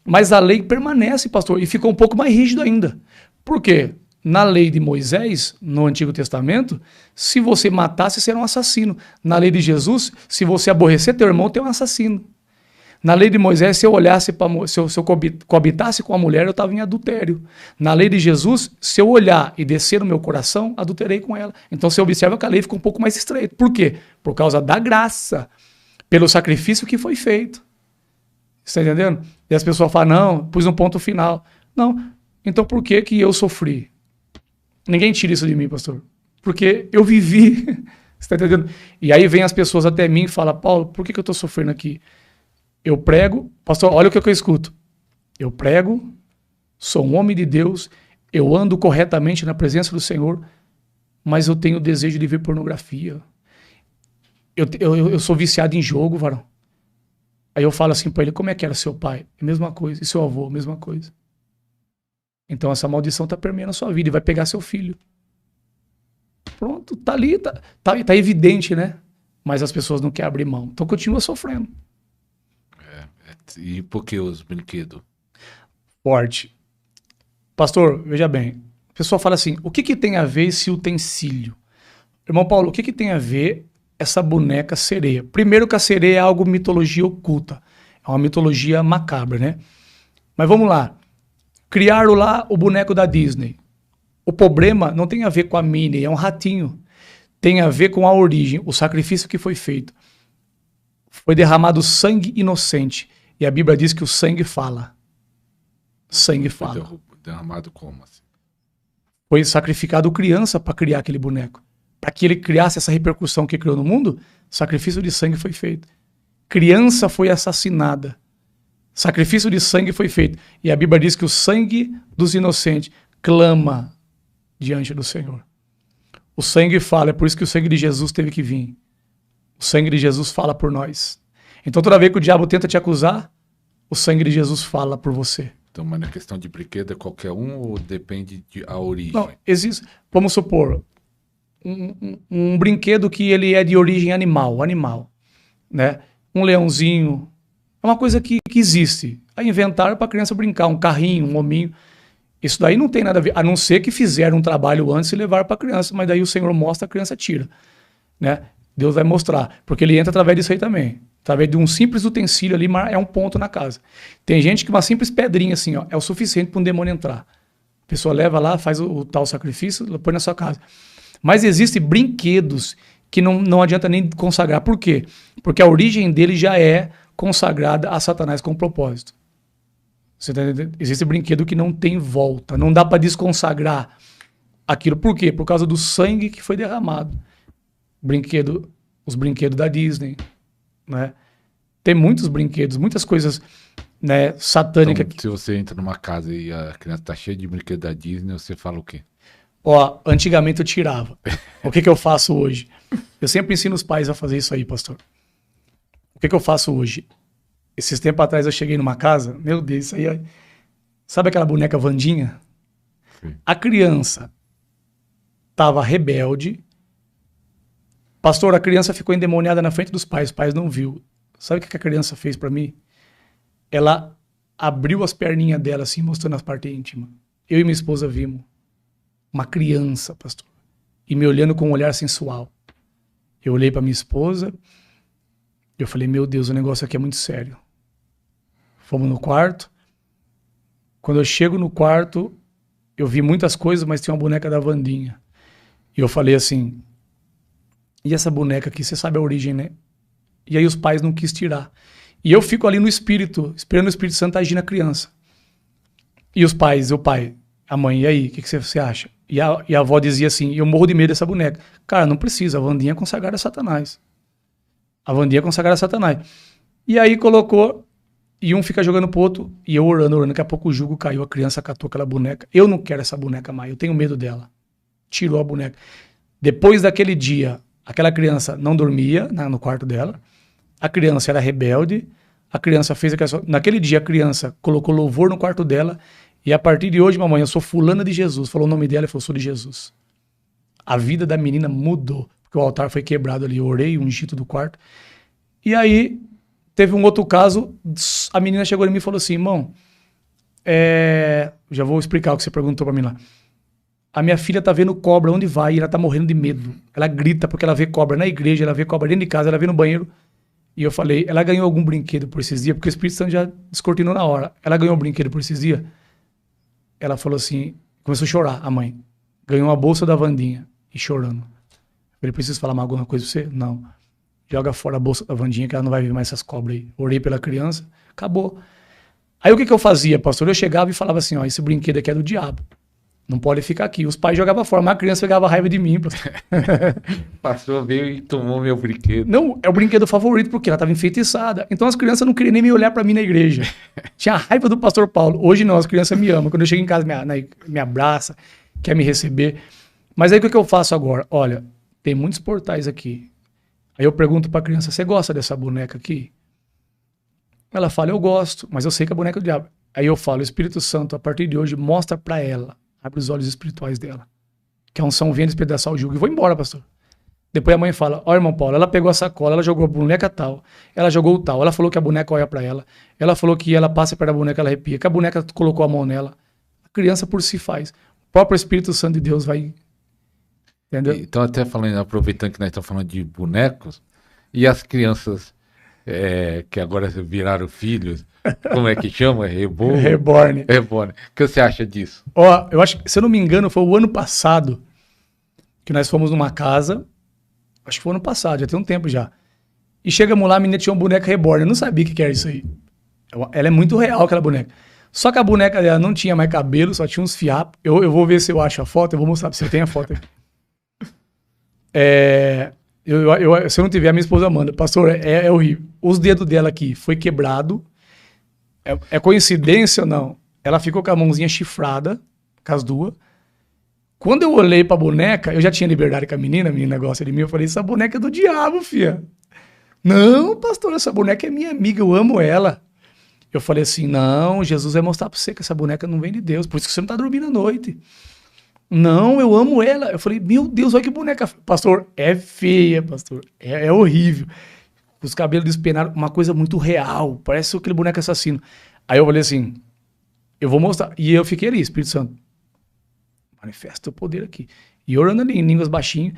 Mas a lei permanece, pastor, e ficou um pouco mais rígido ainda. Por quê? Na lei de Moisés, no Antigo Testamento, se você matasse, você era um assassino. Na lei de Jesus, se você aborrecer teu irmão, tu é um assassino. Na lei de Moisés, se eu olhasse se eu coabitasse com a mulher, eu estava em adultério. Na lei de Jesus, se eu olhar e descer no meu coração, adulterei com ela. Então você observa que a lei ficou um pouco mais estreita. Por quê? Por causa da graça, pelo sacrifício que foi feito. Você está entendendo? E as pessoas falam, não, pus um ponto final. Não, então por que que eu sofri? Ninguém tira isso de mim, pastor. Porque eu vivi. Você está entendendo? E aí vem as pessoas até mim e falam, Paulo, por que que eu estou sofrendo aqui? Eu prego, pastor, olha o que eu escuto. Eu prego, sou um homem de Deus, eu ando corretamente na presença do Senhor, mas eu tenho o desejo de ver pornografia. Eu sou viciado em jogo, varão. Aí eu falo assim para ele, como é que era seu pai? É a mesma coisa. E seu avô? A mesma coisa. Então essa maldição está permeando a sua vida e vai pegar seu filho. Pronto, tá ali, tá evidente, né? Mas as pessoas não querem abrir mão. Então continua sofrendo. E por que os brinquedos? Forte. Pastor, veja bem. A pessoa fala assim, o que tem a ver esse utensílio? Irmão Paulo, o que tem a ver essa boneca sereia? Primeiro que a sereia é algo mitologia oculta. É uma mitologia macabra, né? Mas vamos lá. Criaram lá o boneco da Disney. O problema não tem a ver com a Minnie, é um ratinho. Tem a ver com a origem, o sacrifício que foi feito. Foi derramado sangue inocente. E a Bíblia diz que o sangue fala. Sangue fala. Foi derramado como assim? Foi sacrificado criança para criar aquele boneco. Para que ele criasse essa repercussão que criou no mundo, sacrifício de sangue foi feito. Criança foi assassinada. Sacrifício de sangue foi feito. E a Bíblia diz que o sangue dos inocentes clama diante do Senhor. O sangue fala, é por isso que o sangue de Jesus teve que vir. O sangue de Jesus fala por nós. Então toda vez que o diabo tenta te acusar, o sangue de Jesus fala por você. Então, mas na questão de brinquedo é qualquer um ou depende da origem? Não, existe, vamos supor, um brinquedo que ele é de origem animal, né? Um leãozinho, é uma coisa que existe. Aí inventaram para a criança brincar, um carrinho, um hominho. Isso daí não tem nada a ver, a não ser que fizeram um trabalho antes e levaram para a criança, mas daí o Senhor mostra, a criança tira, né? Deus vai mostrar, porque ele entra através disso aí também. Através de um simples utensílio ali, é um ponto na casa. Tem gente que uma simples pedrinha assim, ó, é o suficiente para um demônio entrar. A pessoa leva lá, faz o tal sacrifício, põe na sua casa. Mas existem brinquedos que não adianta nem consagrar. Por quê? Porque a origem dele já é consagrada a Satanás com propósito. Você tá entendendo? Existe brinquedo que não tem volta, não dá para desconsagrar aquilo. Por quê? Por causa do sangue que foi derramado. Os brinquedos da Disney, né? Tem muitos brinquedos, muitas coisas, né, satânicas. Então, se você entra numa casa e a criança tá cheia de brinquedos da Disney, você fala o quê? Ó, antigamente eu tirava. O que eu faço hoje? Eu sempre ensino os pais a fazer isso aí, pastor. O que eu faço hoje? Esses tempos atrás eu cheguei numa casa, meu Deus, isso aí, ó, sabe aquela boneca Wandinha? Sim. A criança tava rebelde. Pastor, a criança ficou endemoniada na frente dos pais, os pais não viu. Sabe o que a criança fez para mim? Ela abriu as perninhas dela assim, mostrando as partes íntimas. Eu e minha esposa vimos. Uma criança, pastor. E me olhando com um olhar sensual. Eu olhei para minha esposa, eu falei, meu Deus, o negócio aqui é muito sério. Fomos no quarto. Quando eu chego no quarto, eu vi muitas coisas, mas tinha uma boneca da Wandinha. E eu falei assim, e essa boneca aqui, você sabe a origem, né? E aí os pais não quis tirar. E eu fico ali no espírito, esperando o Espírito Santo agir na criança. E os pais, o pai, a mãe, e aí, o que você acha? E a avó dizia assim, eu morro de medo dessa boneca. Cara, não precisa, a Wandinha é consagrada a Satanás. A Wandinha é consagrada a Satanás. E aí colocou, e um fica jogando pro outro, e eu orando. Daqui a pouco o jugo caiu, a criança catou aquela boneca. Eu não quero essa boneca mais, eu tenho medo dela. Tirou a boneca. Depois daquele dia, aquela criança não dormia no quarto dela, a criança era rebelde, a criança fez aquela... Naquele dia a criança colocou louvor no quarto dela, e a partir de hoje, mamãe, eu sou fulana de Jesus. Falou o nome dela e falou, sou de Jesus. A vida da menina mudou, porque o altar foi quebrado ali, eu orei, ungi do quarto. E aí, teve um outro caso, a menina chegou em mim e falou assim, irmão, já vou explicar o que você perguntou pra mim lá. A minha filha tá vendo cobra onde vai e ela tá morrendo de medo. Ela grita porque ela vê cobra na igreja, ela vê cobra dentro de casa, ela vê no banheiro. E eu falei, ela ganhou algum brinquedo por esses dias? Porque o Espírito Santo já descortinou na hora. Ela ganhou um brinquedo por esses dias? Ela falou assim, começou a chorar, a mãe. Ganhou uma bolsa da Wandinha e chorando. Eu falei, preciso falar mais alguma coisa pra você? Não. Joga fora a bolsa da Wandinha que ela não vai ver mais essas cobras aí. Orei pela criança, acabou. Aí o que eu fazia, pastor? Eu chegava e falava assim, ó, esse brinquedo aqui é do diabo. Não pode ficar aqui. Os pais jogavam fora, mas a criança pegava raiva de mim. Pastor veio e tomou meu brinquedo. Não, é o brinquedo favorito, porque ela estava enfeitiçada. Então as crianças não queriam nem me olhar para mim na igreja. Tinha raiva do pastor Paulo. Hoje não, as crianças me amam. Quando eu chego em casa, me abraça, quer me receber. Mas aí o que eu faço agora? Olha, tem muitos portais aqui. Aí eu pergunto para a criança, você gosta dessa boneca aqui? Ela fala, eu gosto, mas eu sei que a boneca é do diabo. Aí eu falo, Espírito Santo, a partir de hoje, mostra para ela. Abre os olhos espirituais dela. Que a unção vem despedaçar o jugo. E vou embora, pastor. Depois a mãe fala, ó, irmão Paulo, ela pegou a sacola, ela jogou a boneca tal, ela jogou o tal, ela falou que a boneca olha pra ela falou que ela passa perto da boneca, ela arrepia, que a boneca colocou a mão nela. A criança por si faz. O próprio Espírito Santo de Deus vai... Entendeu? Então, até falando, aproveitando que nós estamos falando de bonecos, e as crianças que agora viraram filhos, como é que chama? Reborn. Reborn. O que você acha disso? Ó, eu acho que, se eu não me engano, foi o ano passado que nós fomos numa casa, acho que foi ano passado, já tem um tempo já. E chegamos lá, a menina tinha uma boneca Reborn, eu não sabia o que era isso aí. Ela é muito real, aquela boneca. Só que a boneca dela não tinha mais cabelo, só tinha uns fiapos. Eu vou ver se eu acho a foto, eu vou mostrar pra você, eu tenho a foto aqui. Se eu não tiver, a minha esposa manda. Pastor, é horrível. Os dedos dela aqui foi quebrado. É coincidência ou não? Ela ficou com a mãozinha chifrada, com as duas. Quando eu olhei pra boneca, eu já tinha liberdade com a menina gosta de mim, eu falei, essa boneca é do diabo, filha. Não, pastor, essa boneca é minha amiga, eu amo ela. Eu falei assim, não, Jesus vai mostrar pra você que essa boneca não vem de Deus, por isso que você não tá dormindo à noite. Não, eu amo ela. Eu falei, meu Deus, olha que boneca. Pastor, é feia, pastor. É horrível. Os cabelos despenados, uma coisa muito real. Parece aquele boneco assassino. Aí eu falei assim, eu vou mostrar. E eu fiquei ali, Espírito Santo. Manifesta o poder aqui. E orando ali, em línguas baixinhas.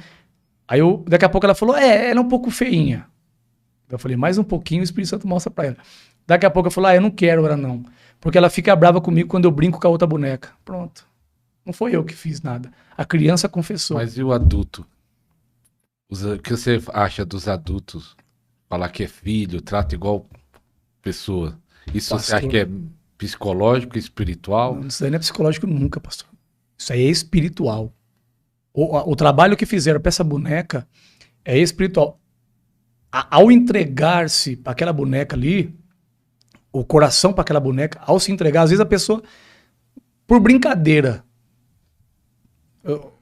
Aí daqui a pouco ela falou, ela é um pouco feinha. Eu falei, mais um pouquinho, o Espírito Santo mostra pra ela. Daqui a pouco eu falei, eu não quero orar não. Porque ela fica brava comigo quando eu brinco com a outra boneca. Pronto. Não foi eu que fiz nada. A criança confessou. Mas e o adulto? O que você acha dos adultos? Falar que é filho, trata igual pessoa. Isso pastor, você acha que é psicológico, espiritual? Não, isso aí não é psicológico nunca, pastor. Isso aí é espiritual. O trabalho que fizeram para essa boneca é espiritual. Ao entregar-se para aquela boneca ali, o coração para aquela boneca, ao se entregar, às vezes a pessoa, por brincadeira,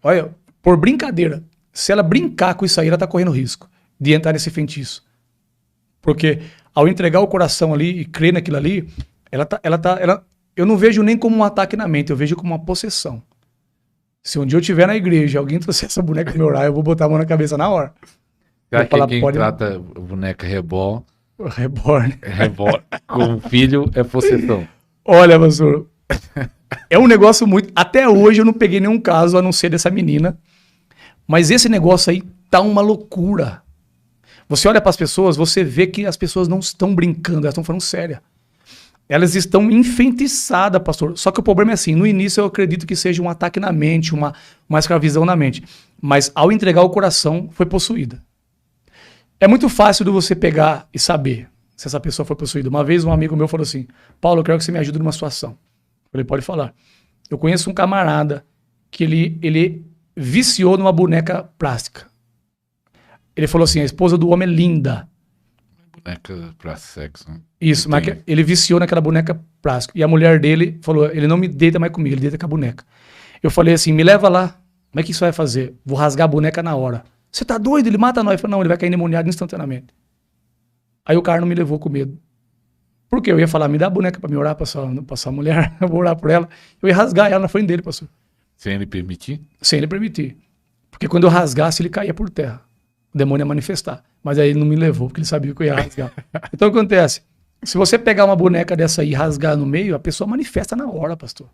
olha, por brincadeira, se ela brincar com isso aí, ela tá correndo risco de entrar nesse feitiço. Porque ao entregar o coração ali e crer naquilo ali, eu não vejo nem como um ataque na mente, eu vejo como uma possessão. Se um dia eu estiver na igreja e alguém trouxer essa boneca me orar, eu vou botar a mão na cabeça na hora. Quem trata a boneca Reborn como filho é possessão. Olha, pastor, é um negócio muito... Até hoje eu não peguei nenhum caso a não ser dessa menina, mas esse negócio aí tá uma loucura. Você olha para as pessoas, você vê que as pessoas não estão brincando, elas estão falando séria. Elas estão enfeitiçadas, pastor. Só que o problema é assim, no início eu acredito que seja um ataque na mente, uma escravidão na mente. Mas ao entregar o coração, foi possuída. É muito fácil de você pegar e saber se essa pessoa foi possuída. Uma vez um amigo meu falou assim, Paulo, eu quero que você me ajude numa situação. Eu falei, pode falar. Eu conheço um camarada que ele viciou numa boneca plástica. Ele falou assim, a esposa do homem é linda. Boneca pra sexo. Né? Isso, mas ele viciou naquela boneca plástica. E a mulher dele falou, ele não me deita mais comigo, ele deita com a boneca. Eu falei assim, me leva lá. Como é que isso vai fazer? Vou rasgar a boneca na hora. Você tá doido? Ele mata nós. Eu falei, não, ele vai cair endemoniado instantaneamente. Aí o cara não me levou com medo. Por quê? Eu ia falar, me dá a boneca pra me orar, passar a mulher, eu vou orar por ela. Eu ia rasgar ela na frente dele, pastor. Sem ele permitir? Sem ele permitir. Porque quando eu rasgasse, ele caía por terra. O demônio ia manifestar. Mas aí ele não me levou, porque ele sabia que eu ia rasgar. Então o que acontece? Se você pegar uma boneca dessa aí e rasgar no meio, a pessoa manifesta na hora, pastor.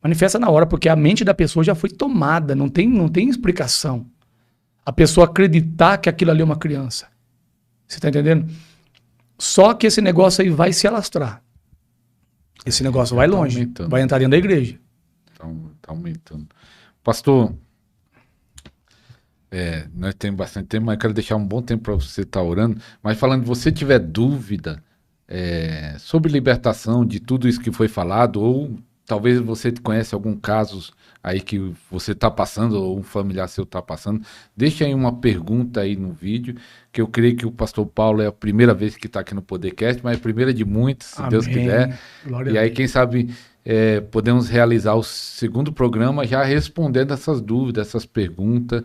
Manifesta na hora, porque a mente da pessoa já foi tomada, não tem explicação. A pessoa acreditar que aquilo ali é uma criança. Você tá entendendo? Só que esse negócio aí vai se alastrar. Esse negócio vai longe. Aumentando. Vai entrar dentro da igreja. Tá aumentando. Pastor, nós temos bastante tempo, mas eu quero deixar um bom tempo para você estar orando. Mas falando, se você tiver dúvida sobre libertação de tudo isso que foi falado, ou talvez você conhece algum caso aí que você está passando, ou um familiar seu está passando, deixa aí uma pergunta aí no vídeo, que eu creio que o pastor Paulo é a primeira vez que está aqui no Podcast, mas a primeira de muitas, se Deus quiser. Glória e aí, quem sabe, podemos realizar o segundo programa já respondendo essas dúvidas, essas perguntas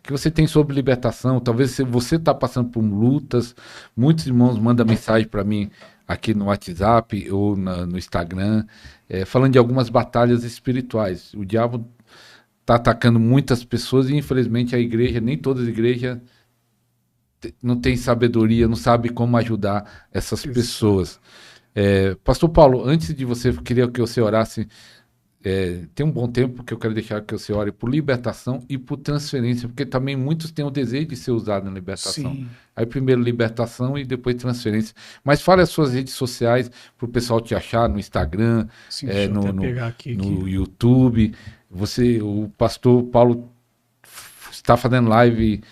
que você tem sobre libertação. Talvez você está passando por lutas, muitos irmãos mandam mensagem para mim aqui no WhatsApp ou no Instagram, falando de algumas batalhas espirituais. O diabo está atacando muitas pessoas e, infelizmente, a igreja, nem todas as igrejas não tem sabedoria, não sabe como ajudar essas pessoas. Pastor Paulo, antes de você, queria que você orasse. Tem um bom tempo que eu quero deixar que você ore por libertação e por transferência, porque também muitos têm o desejo de ser usados na libertação. Sim. Aí primeiro libertação e depois transferência. Mas fale as suas redes sociais para o pessoal te achar no Instagram, sim, no YouTube. O pastor Paulo está fazendo live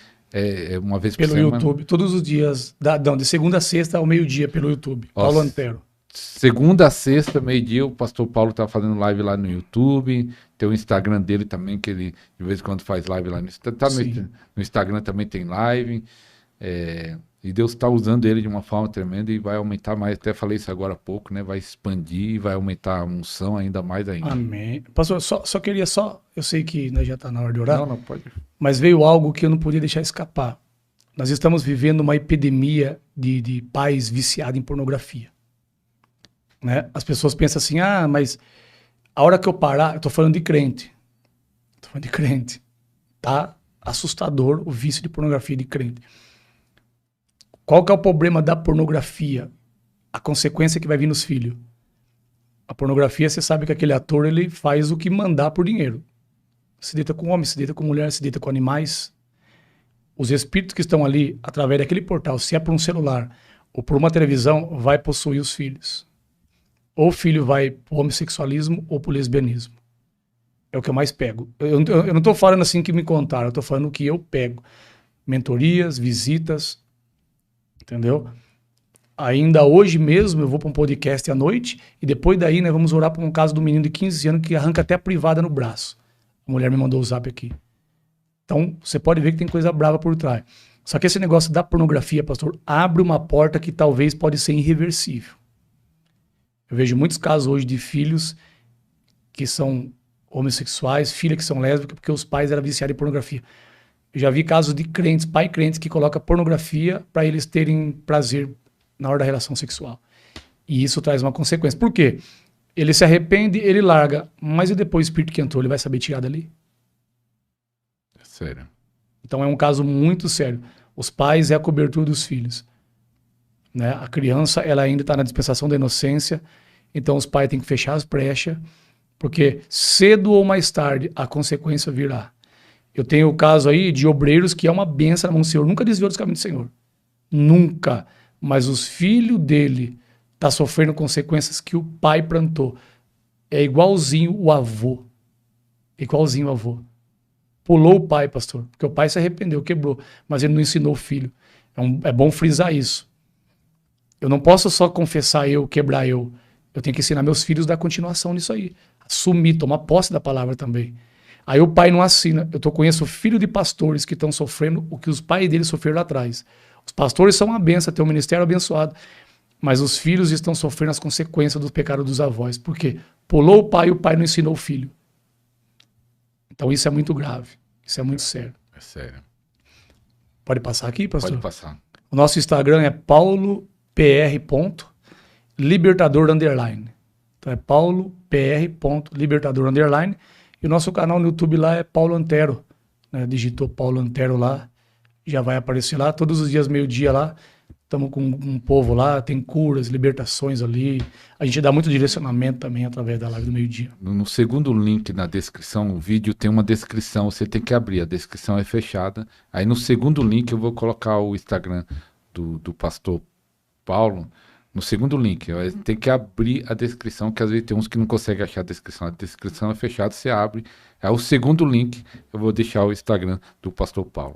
uma vez por semana. Pelo YouTube, todos os dias, de segunda a sexta ao meio-dia pelo YouTube. Nossa. Paulo Antero. Segunda a sexta, meio-dia, o pastor Paulo tá fazendo live lá no YouTube. Tem o Instagram dele também, que ele de vez em quando faz live lá no Instagram. No Instagram também tem live. E Deus está usando ele de uma forma tremenda e vai aumentar mais. Até falei isso agora há pouco, né? Vai expandir e vai aumentar a unção ainda mais ainda. Amém. Pastor, só queria eu sei que já está na hora de orar. Não pode. Mas veio algo que eu não podia deixar escapar. Nós estamos vivendo uma epidemia de pais viciados em pornografia. Né? As pessoas pensam assim, mas a hora que eu parar, eu tô falando de crente. Tá assustador o vício de pornografia de crente. Qual que é o problema da pornografia? A consequência que vai vir nos filhos. A pornografia, você sabe que aquele ator, ele faz o que mandar por dinheiro. Se deita com homem, se deita com mulher, se deita com animais. Os espíritos que estão ali, através daquele portal, se é por um celular ou por uma televisão, vai possuir os filhos. Ou o filho vai pro homossexualismo ou pro lesbianismo. É o que eu mais pego. Eu não tô falando assim que me contaram, eu tô falando o que eu pego. Mentorias, visitas, entendeu? Ainda hoje mesmo eu vou para um podcast à noite e depois daí nós vamos orar por um caso do menino de 15 anos que arranca até a privada no braço. A mulher me mandou o zap aqui. Então você pode ver que tem coisa brava por trás. Só que esse negócio da pornografia, pastor, abre uma porta que talvez pode ser irreversível. Eu vejo muitos casos hoje de filhos que são homossexuais, filhas que são lésbicas, porque os pais eram viciados em pornografia. Eu já vi casos de crentes, pai crentes, que colocam pornografia para eles terem prazer na hora da relação sexual. E isso traz uma consequência. Por quê? Ele se arrepende, ele larga, mas e depois o espírito que entrou, ele vai saber tirar dali? É sério. Então é um caso muito sério. Os pais é a cobertura dos filhos. Né? A criança, ela ainda está na dispensação da inocência, então os pais têm que fechar as brechas, porque cedo ou mais tarde a consequência virá. Eu tenho o caso aí de obreiros que é uma bênção na mão do Senhor, nunca desviou dos caminhos do Senhor. Nunca. Mas os filhos dele estão sofrendo consequências que o pai plantou. É igualzinho o avô. Igualzinho o avô. Pulou o pai, pastor, porque o pai se arrependeu, quebrou, mas ele não ensinou o filho. É bom frisar isso. Eu não posso só confessar quebrar eu. Eu tenho que ensinar meus filhos a dar continuação nisso aí. Assumir, tomar posse da palavra também. Aí o pai não assina. Eu conheço filho de pastores que estão sofrendo o que os pais deles sofreram lá atrás. Os pastores são uma benção, têm um ministério abençoado. Mas os filhos estão sofrendo as consequências do pecado dos avós. Por quê? Pulou o pai e o pai não ensinou o filho. Então isso é muito grave. Isso é muito sério. É sério. Pode passar aqui, pastor? Pode passar. O nosso Instagram é paulopr.libertador_. Então é paulopr.libertador_. E o nosso canal no YouTube lá é Paulo Antero. Né? Digitou Paulo Antero lá, já vai aparecer lá. Todos os dias, meio-dia lá, Estamos com um povo lá, tem curas, libertações ali. A gente dá muito direcionamento também através da live do meio-dia. No segundo link na descrição, o vídeo tem uma descrição, você tem que abrir, a descrição é fechada. Aí no segundo link eu vou colocar o Instagram do pastor Paulo. No segundo link, tem que abrir a descrição, que às vezes tem uns que não conseguem achar a descrição é fechada, você abre. Aí o segundo link, eu vou deixar o Instagram do pastor Paulo.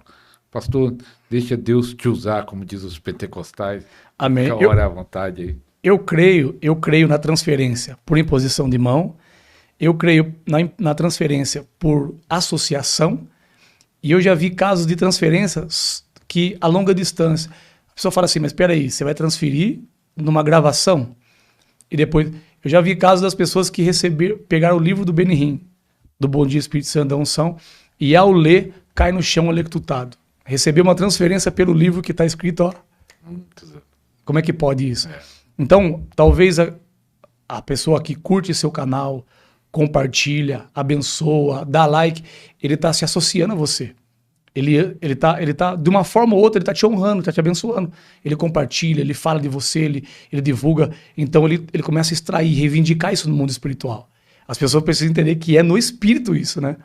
Pastor, deixa Deus te usar, como diz os pentecostais. Amém. Fica a hora à vontade aí. Eu creio na transferência por imposição de mão, eu creio na transferência por associação, e eu já vi casos de transferências que a longa distância, a pessoa fala assim, mas espera aí, você vai transferir numa gravação? E depois, eu já vi casos das pessoas que pegaram o livro do Benihim, do Bom Dia Espírito Santo da Unção, e ao ler, cai no chão electrocutado. Recebeu uma transferência pelo livro que está escrito, ó. Como é que pode isso? Então, talvez a pessoa que curte seu canal, compartilha, abençoa, dá like, ele está se associando a você. Ele tá, de uma forma ou outra, ele está te honrando, está te abençoando. Ele compartilha, ele fala de você, ele divulga. Então, ele começa a extrair, reivindicar isso no mundo espiritual. As pessoas precisam entender que é no espírito isso, né?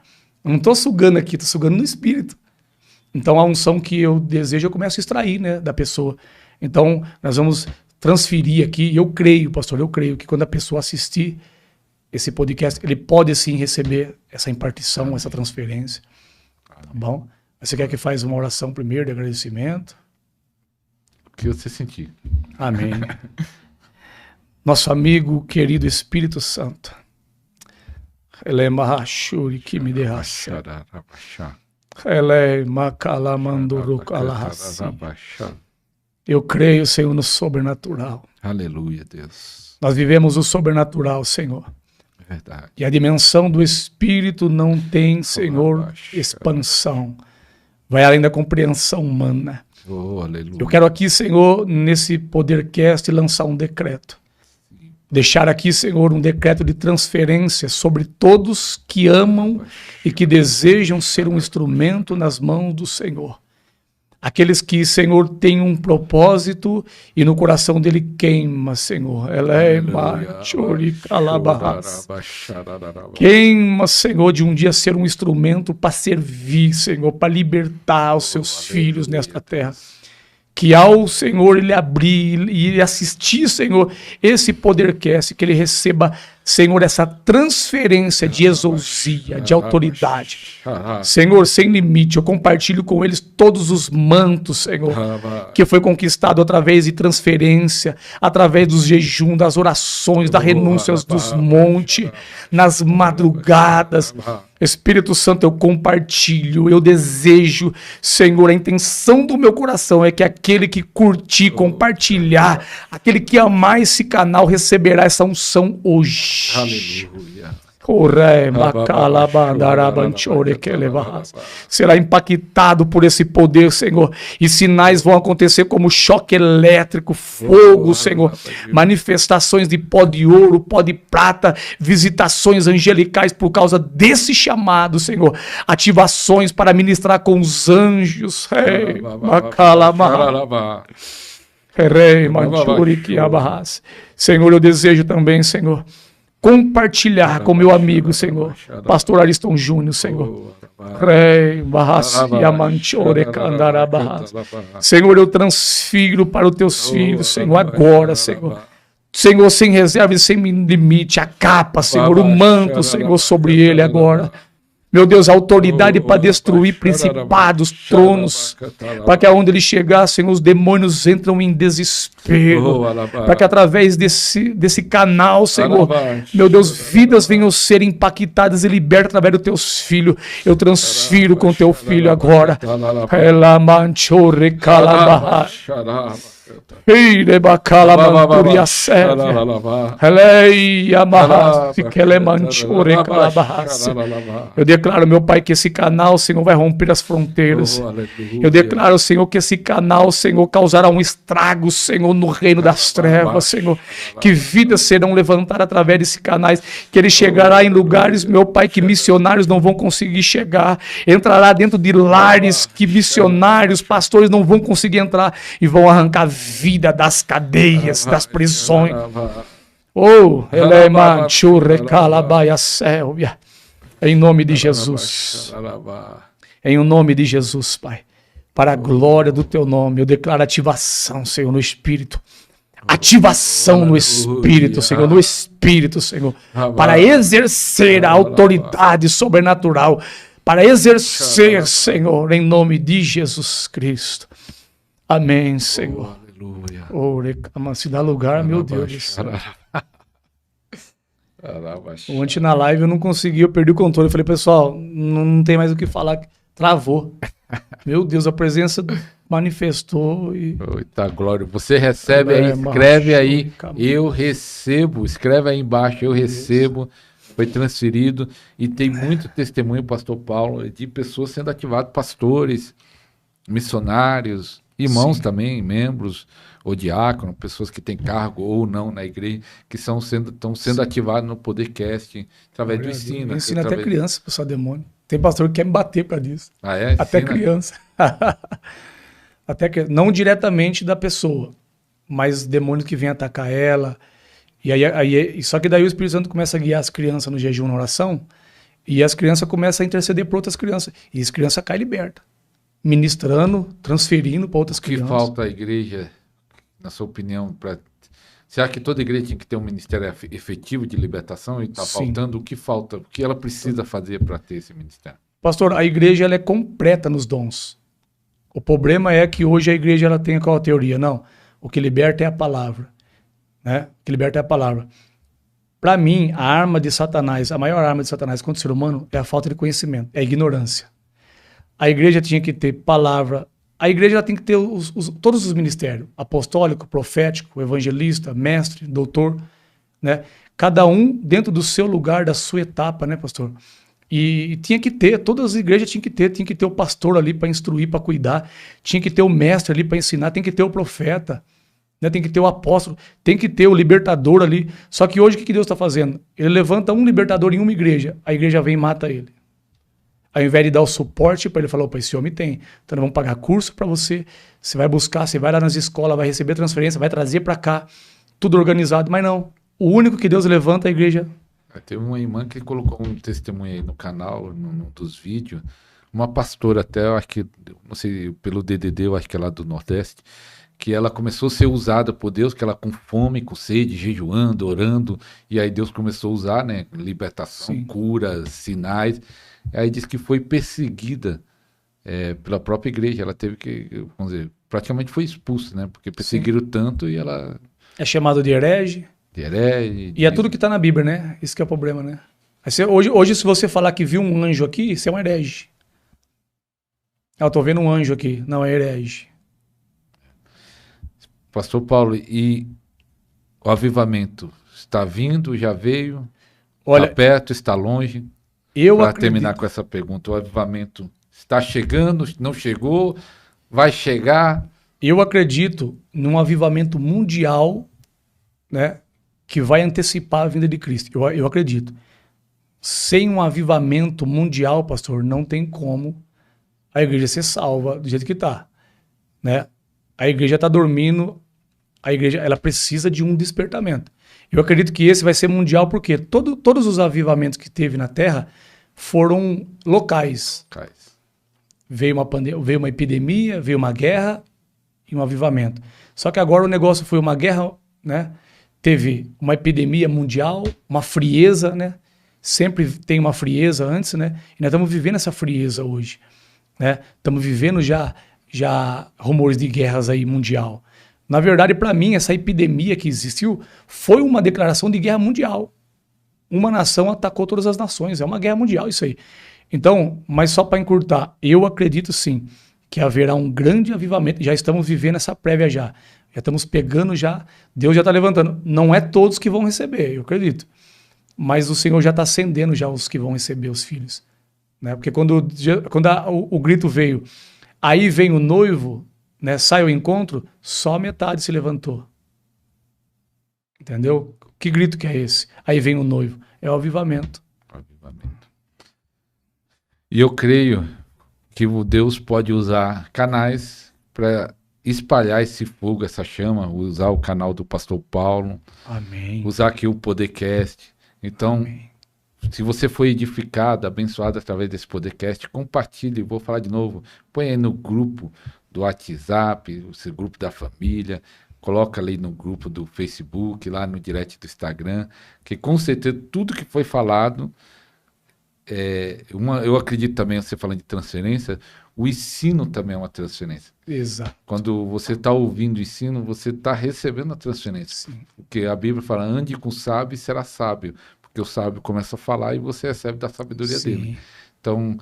Eu não estou sugando aqui, estou sugando no espírito. Então, a unção que eu desejo, eu começo a extrair, né, da pessoa. Então, nós vamos transferir aqui, e eu creio, pastor, que quando a pessoa assistir esse podcast, ele pode sim receber essa impartição, essa transferência. Tá bom? Você quer que faça uma oração primeiro de agradecimento? O que você sentir. Amém. Nosso amigo, querido Espírito Santo. Ele é Mahashuri que me derracha. Eu creio, Senhor, no sobrenatural. Aleluia, Deus. Nós vivemos o sobrenatural, Senhor. É verdade. E a dimensão do Espírito não tem, Senhor, expansão. Vai além da compreensão humana. Oh, aleluia. Eu quero aqui, Senhor, nesse Podercast, lançar um decreto. Deixar aqui, Senhor, um decreto de transferência sobre todos que amam e que desejam ser um instrumento nas mãos do Senhor. Aqueles que, Senhor, têm um propósito e no coração dele queima, Senhor. Queima, Senhor, de um dia ser um instrumento para servir, Senhor, para libertar os seus filhos nesta terra. Que ao Senhor ele abrir e ele assistir, Senhor, esse Podercast, que ele receba, Senhor, essa transferência de exousia, de autoridade. Senhor, sem limite, eu compartilho com eles todos os mantos, Senhor, que foi conquistado através de transferência, através dos jejuns, das orações, das renúncias dos montes, nas madrugadas. Espírito Santo, eu compartilho, eu desejo, Senhor, a intenção do meu coração é que aquele que curtir, compartilhar, aquele que amar esse canal receberá essa unção hoje. Aleluia. Será impactado por esse poder, Senhor, e sinais vão acontecer como choque elétrico, fogo, Senhor, manifestações de pó de ouro, pó de prata, visitações angelicais por causa desse chamado, Senhor, ativações para ministrar com os anjos. Senhor, eu desejo também, Senhor, compartilhar com meu amigo, Senhor, pastor Ariston Júnior, Senhor. Senhor, eu transfiro para os teus filhos, Senhor, agora, Senhor. Senhor, sem reserva e sem limite, a capa, Senhor, o manto, Senhor, sobre ele agora. Meu Deus, a autoridade para destruir principados, tronos, para que aonde ele chegar, Senhor, os demônios entram em desespero, para que através desse canal, Senhor, meu Deus, vidas venham ser impactadas e libertas através dos teus filhos. Eu transfiro com teu filho agora. Eu declaro, meu Pai, que esse canal, Senhor, vai romper as fronteiras. Eu declaro, Senhor, que esse canal, Senhor, causará um estrago, Senhor, no reino das trevas, Senhor. Que vidas serão levantadas através desse canal, que ele chegará em lugares, meu Pai, que missionários não vão conseguir chegar. Entrará dentro de lares que missionários, pastores não vão conseguir entrar e vão arrancar vida das cadeias, das prisões. Oh, Eleman Churrecalabaia Sélvia. Em nome de Jesus. Em nome de Jesus, Pai. Para a glória do teu nome, eu declaro ativação, Senhor, no Espírito. Ativação no Espírito, Senhor, no Espírito, Senhor. Para exercer a autoridade sobrenatural. Para exercer, Senhor, em nome de Jesus Cristo. Amém, Senhor. Aleluia. Se dá lugar, meu Deus do céu. Ontem na live eu não consegui, eu perdi o controle. Eu falei, pessoal, não tem mais o que falar. Travou. Meu Deus, a presença manifestou. Eita glória. Você recebe aí, escreve aí. Eu recebo. Escreve aí embaixo, eu recebo. Foi transferido. E tem muito testemunho, pastor Paulo, de pessoas sendo ativadas, pastores, missionários, irmãos também, membros, ou diáconos, pessoas que têm cargo ou não na igreja, que estão sendo ativados no Podercast, através do ensino. Ensina até criança para o demônio. Tem pastor que quer me bater para isso. Ah, é? Até criança. Não diretamente da pessoa, mas demônios que vêm atacar ela. Só que daí o Espírito Santo começa a guiar as crianças no jejum, na oração, e as crianças começam a interceder por outras crianças. E as crianças caem libertas. Ministrando, transferindo para outras crianças. O que falta à igreja, na sua opinião, você acha que toda igreja tem que ter um ministério efetivo de libertação e está faltando? O que falta? O que ela precisa fazer para ter esse ministério? Pastor, a igreja ela é completa nos dons. O problema é que hoje a igreja ela tem qual a teoria? Não, o que liberta é a palavra. Né? O que liberta é a palavra. Para mim, a arma de Satanás, a maior arma de Satanás contra o ser humano é a falta de conhecimento, é a ignorância. A igreja tinha que ter palavra. A igreja ela tem que ter todos os ministérios. Apostólico, profético, evangelista, mestre, doutor. Né? Cada um dentro do seu lugar, da sua etapa, né, pastor? E tinha que ter, todas as igrejas tinham que ter o pastor ali para instruir, para cuidar. Tinha que ter o mestre ali para ensinar, tem que ter o profeta. Né? Tem que ter o apóstolo, tem que ter o libertador ali. Só que hoje o que Deus está fazendo? Ele levanta um libertador em uma igreja, a igreja vem e mata ele. Ao invés de dar o suporte para ele, falou, opa, esse homem tem. Então nós vamos pagar curso para você, você vai buscar, você vai lá nas escolas, vai receber transferência, vai trazer para cá, tudo organizado. Mas não, o único que Deus levanta é a igreja. Tem uma irmã que colocou um testemunho aí no canal, num dos vídeos, uma pastora até, eu acho que, não sei, pelo DDD, eu acho que é lá do Nordeste, que ela começou a ser usada por Deus, que ela com fome, com sede, jejuando, orando, e aí Deus começou a usar, né, libertação, curas, sinais. Aí diz que foi perseguida pela própria igreja. Ela teve que, vamos dizer, praticamente foi expulsa, né? Porque perseguiram tanto e ela... É chamado de herege. E é tudo que está na Bíblia, né? Isso que é o problema, né? Hoje, se você falar que viu um anjo aqui, você é um herege. Eu tô vendo um anjo aqui. Não, é herege. Pastor Paulo, e o avivamento está vindo, já veio? Está perto, está longe? Para terminar com essa pergunta, o avivamento está chegando, não chegou, vai chegar? Eu acredito num avivamento mundial, né, que vai antecipar a vinda de Cristo. Eu acredito. Sem um avivamento mundial, pastor, não tem como a igreja ser salva do jeito que está. Né? A igreja está dormindo, a igreja ela precisa de um despertamento. Eu acredito que esse vai ser mundial porque todos os avivamentos que teve na Terra foram locais. Veio uma pandemia, veio uma epidemia, veio uma guerra e um avivamento. Só que agora o negócio foi uma guerra, né? Teve uma epidemia mundial, uma frieza, né? Sempre tem uma frieza antes, né? E nós estamos vivendo essa frieza hoje, né? Estamos vivendo já rumores de guerras aí mundial. Na verdade, para mim, essa epidemia que existiu foi uma declaração de guerra mundial. Uma nação atacou todas as nações. É uma guerra mundial isso aí. Então, mas só para encurtar, eu acredito sim que haverá um grande avivamento. Já estamos vivendo essa prévia já. Já estamos pegando já. Deus já está levantando. Não é todos que vão receber, eu acredito. Mas o Senhor já está acendendo já os que vão receber os filhos. Né? Porque quando o grito veio, aí vem o noivo, né, sai ao encontro, só metade se levantou. Entendeu? Que grito que é esse? Aí vem o noivo. É o avivamento. E eu creio que o Deus pode usar canais para espalhar esse fogo, essa chama, usar o canal do Pastor Paulo, Amém. usar aqui o Podercast. Então, Amém. se você foi edificado, abençoado através desse podcast, compartilhe, vou falar de novo, põe aí no grupo do WhatsApp, esse grupo da família, coloca ali no grupo do Facebook, lá no direct do Instagram, que com certeza tudo que foi falado, eu acredito também, você falando de transferência, o ensino também é uma transferência. Exato. Quando você está ouvindo o ensino, você está recebendo a transferência. Sim. Porque a Bíblia fala, ande com o sábio e será sábio. Porque o sábio começa a falar e você recebe da sabedoria dele. Então,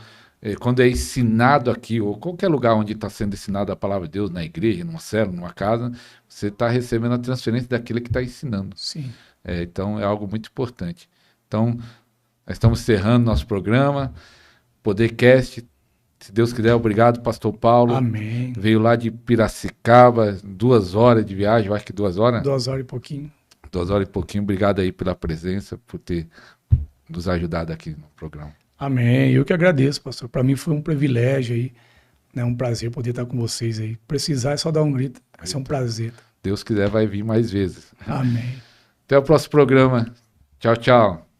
quando é ensinado aqui, ou qualquer lugar onde está sendo ensinada a palavra de Deus, na igreja, numa célula, numa casa, você está recebendo a transferência daquele que está ensinando. Sim. Então, é algo muito importante. Então, nós estamos encerrando nosso programa, Podercast. Se Deus quiser, obrigado, Pastor Paulo. Amém. Veio lá de Piracicaba, 2 horas de viagem, eu acho que 2 horas. 2 horas e pouquinho. 2 horas e pouquinho. Obrigado aí pela presença, por ter nos ajudado aqui no programa. Amém. Eu que agradeço, pastor. Para mim foi um privilégio aí, né? Um prazer poder estar com vocês aí. Precisar é só dar um grito. Vai ser um prazer. Deus quiser, vai vir mais vezes. Amém. Até o próximo programa. Tchau, tchau.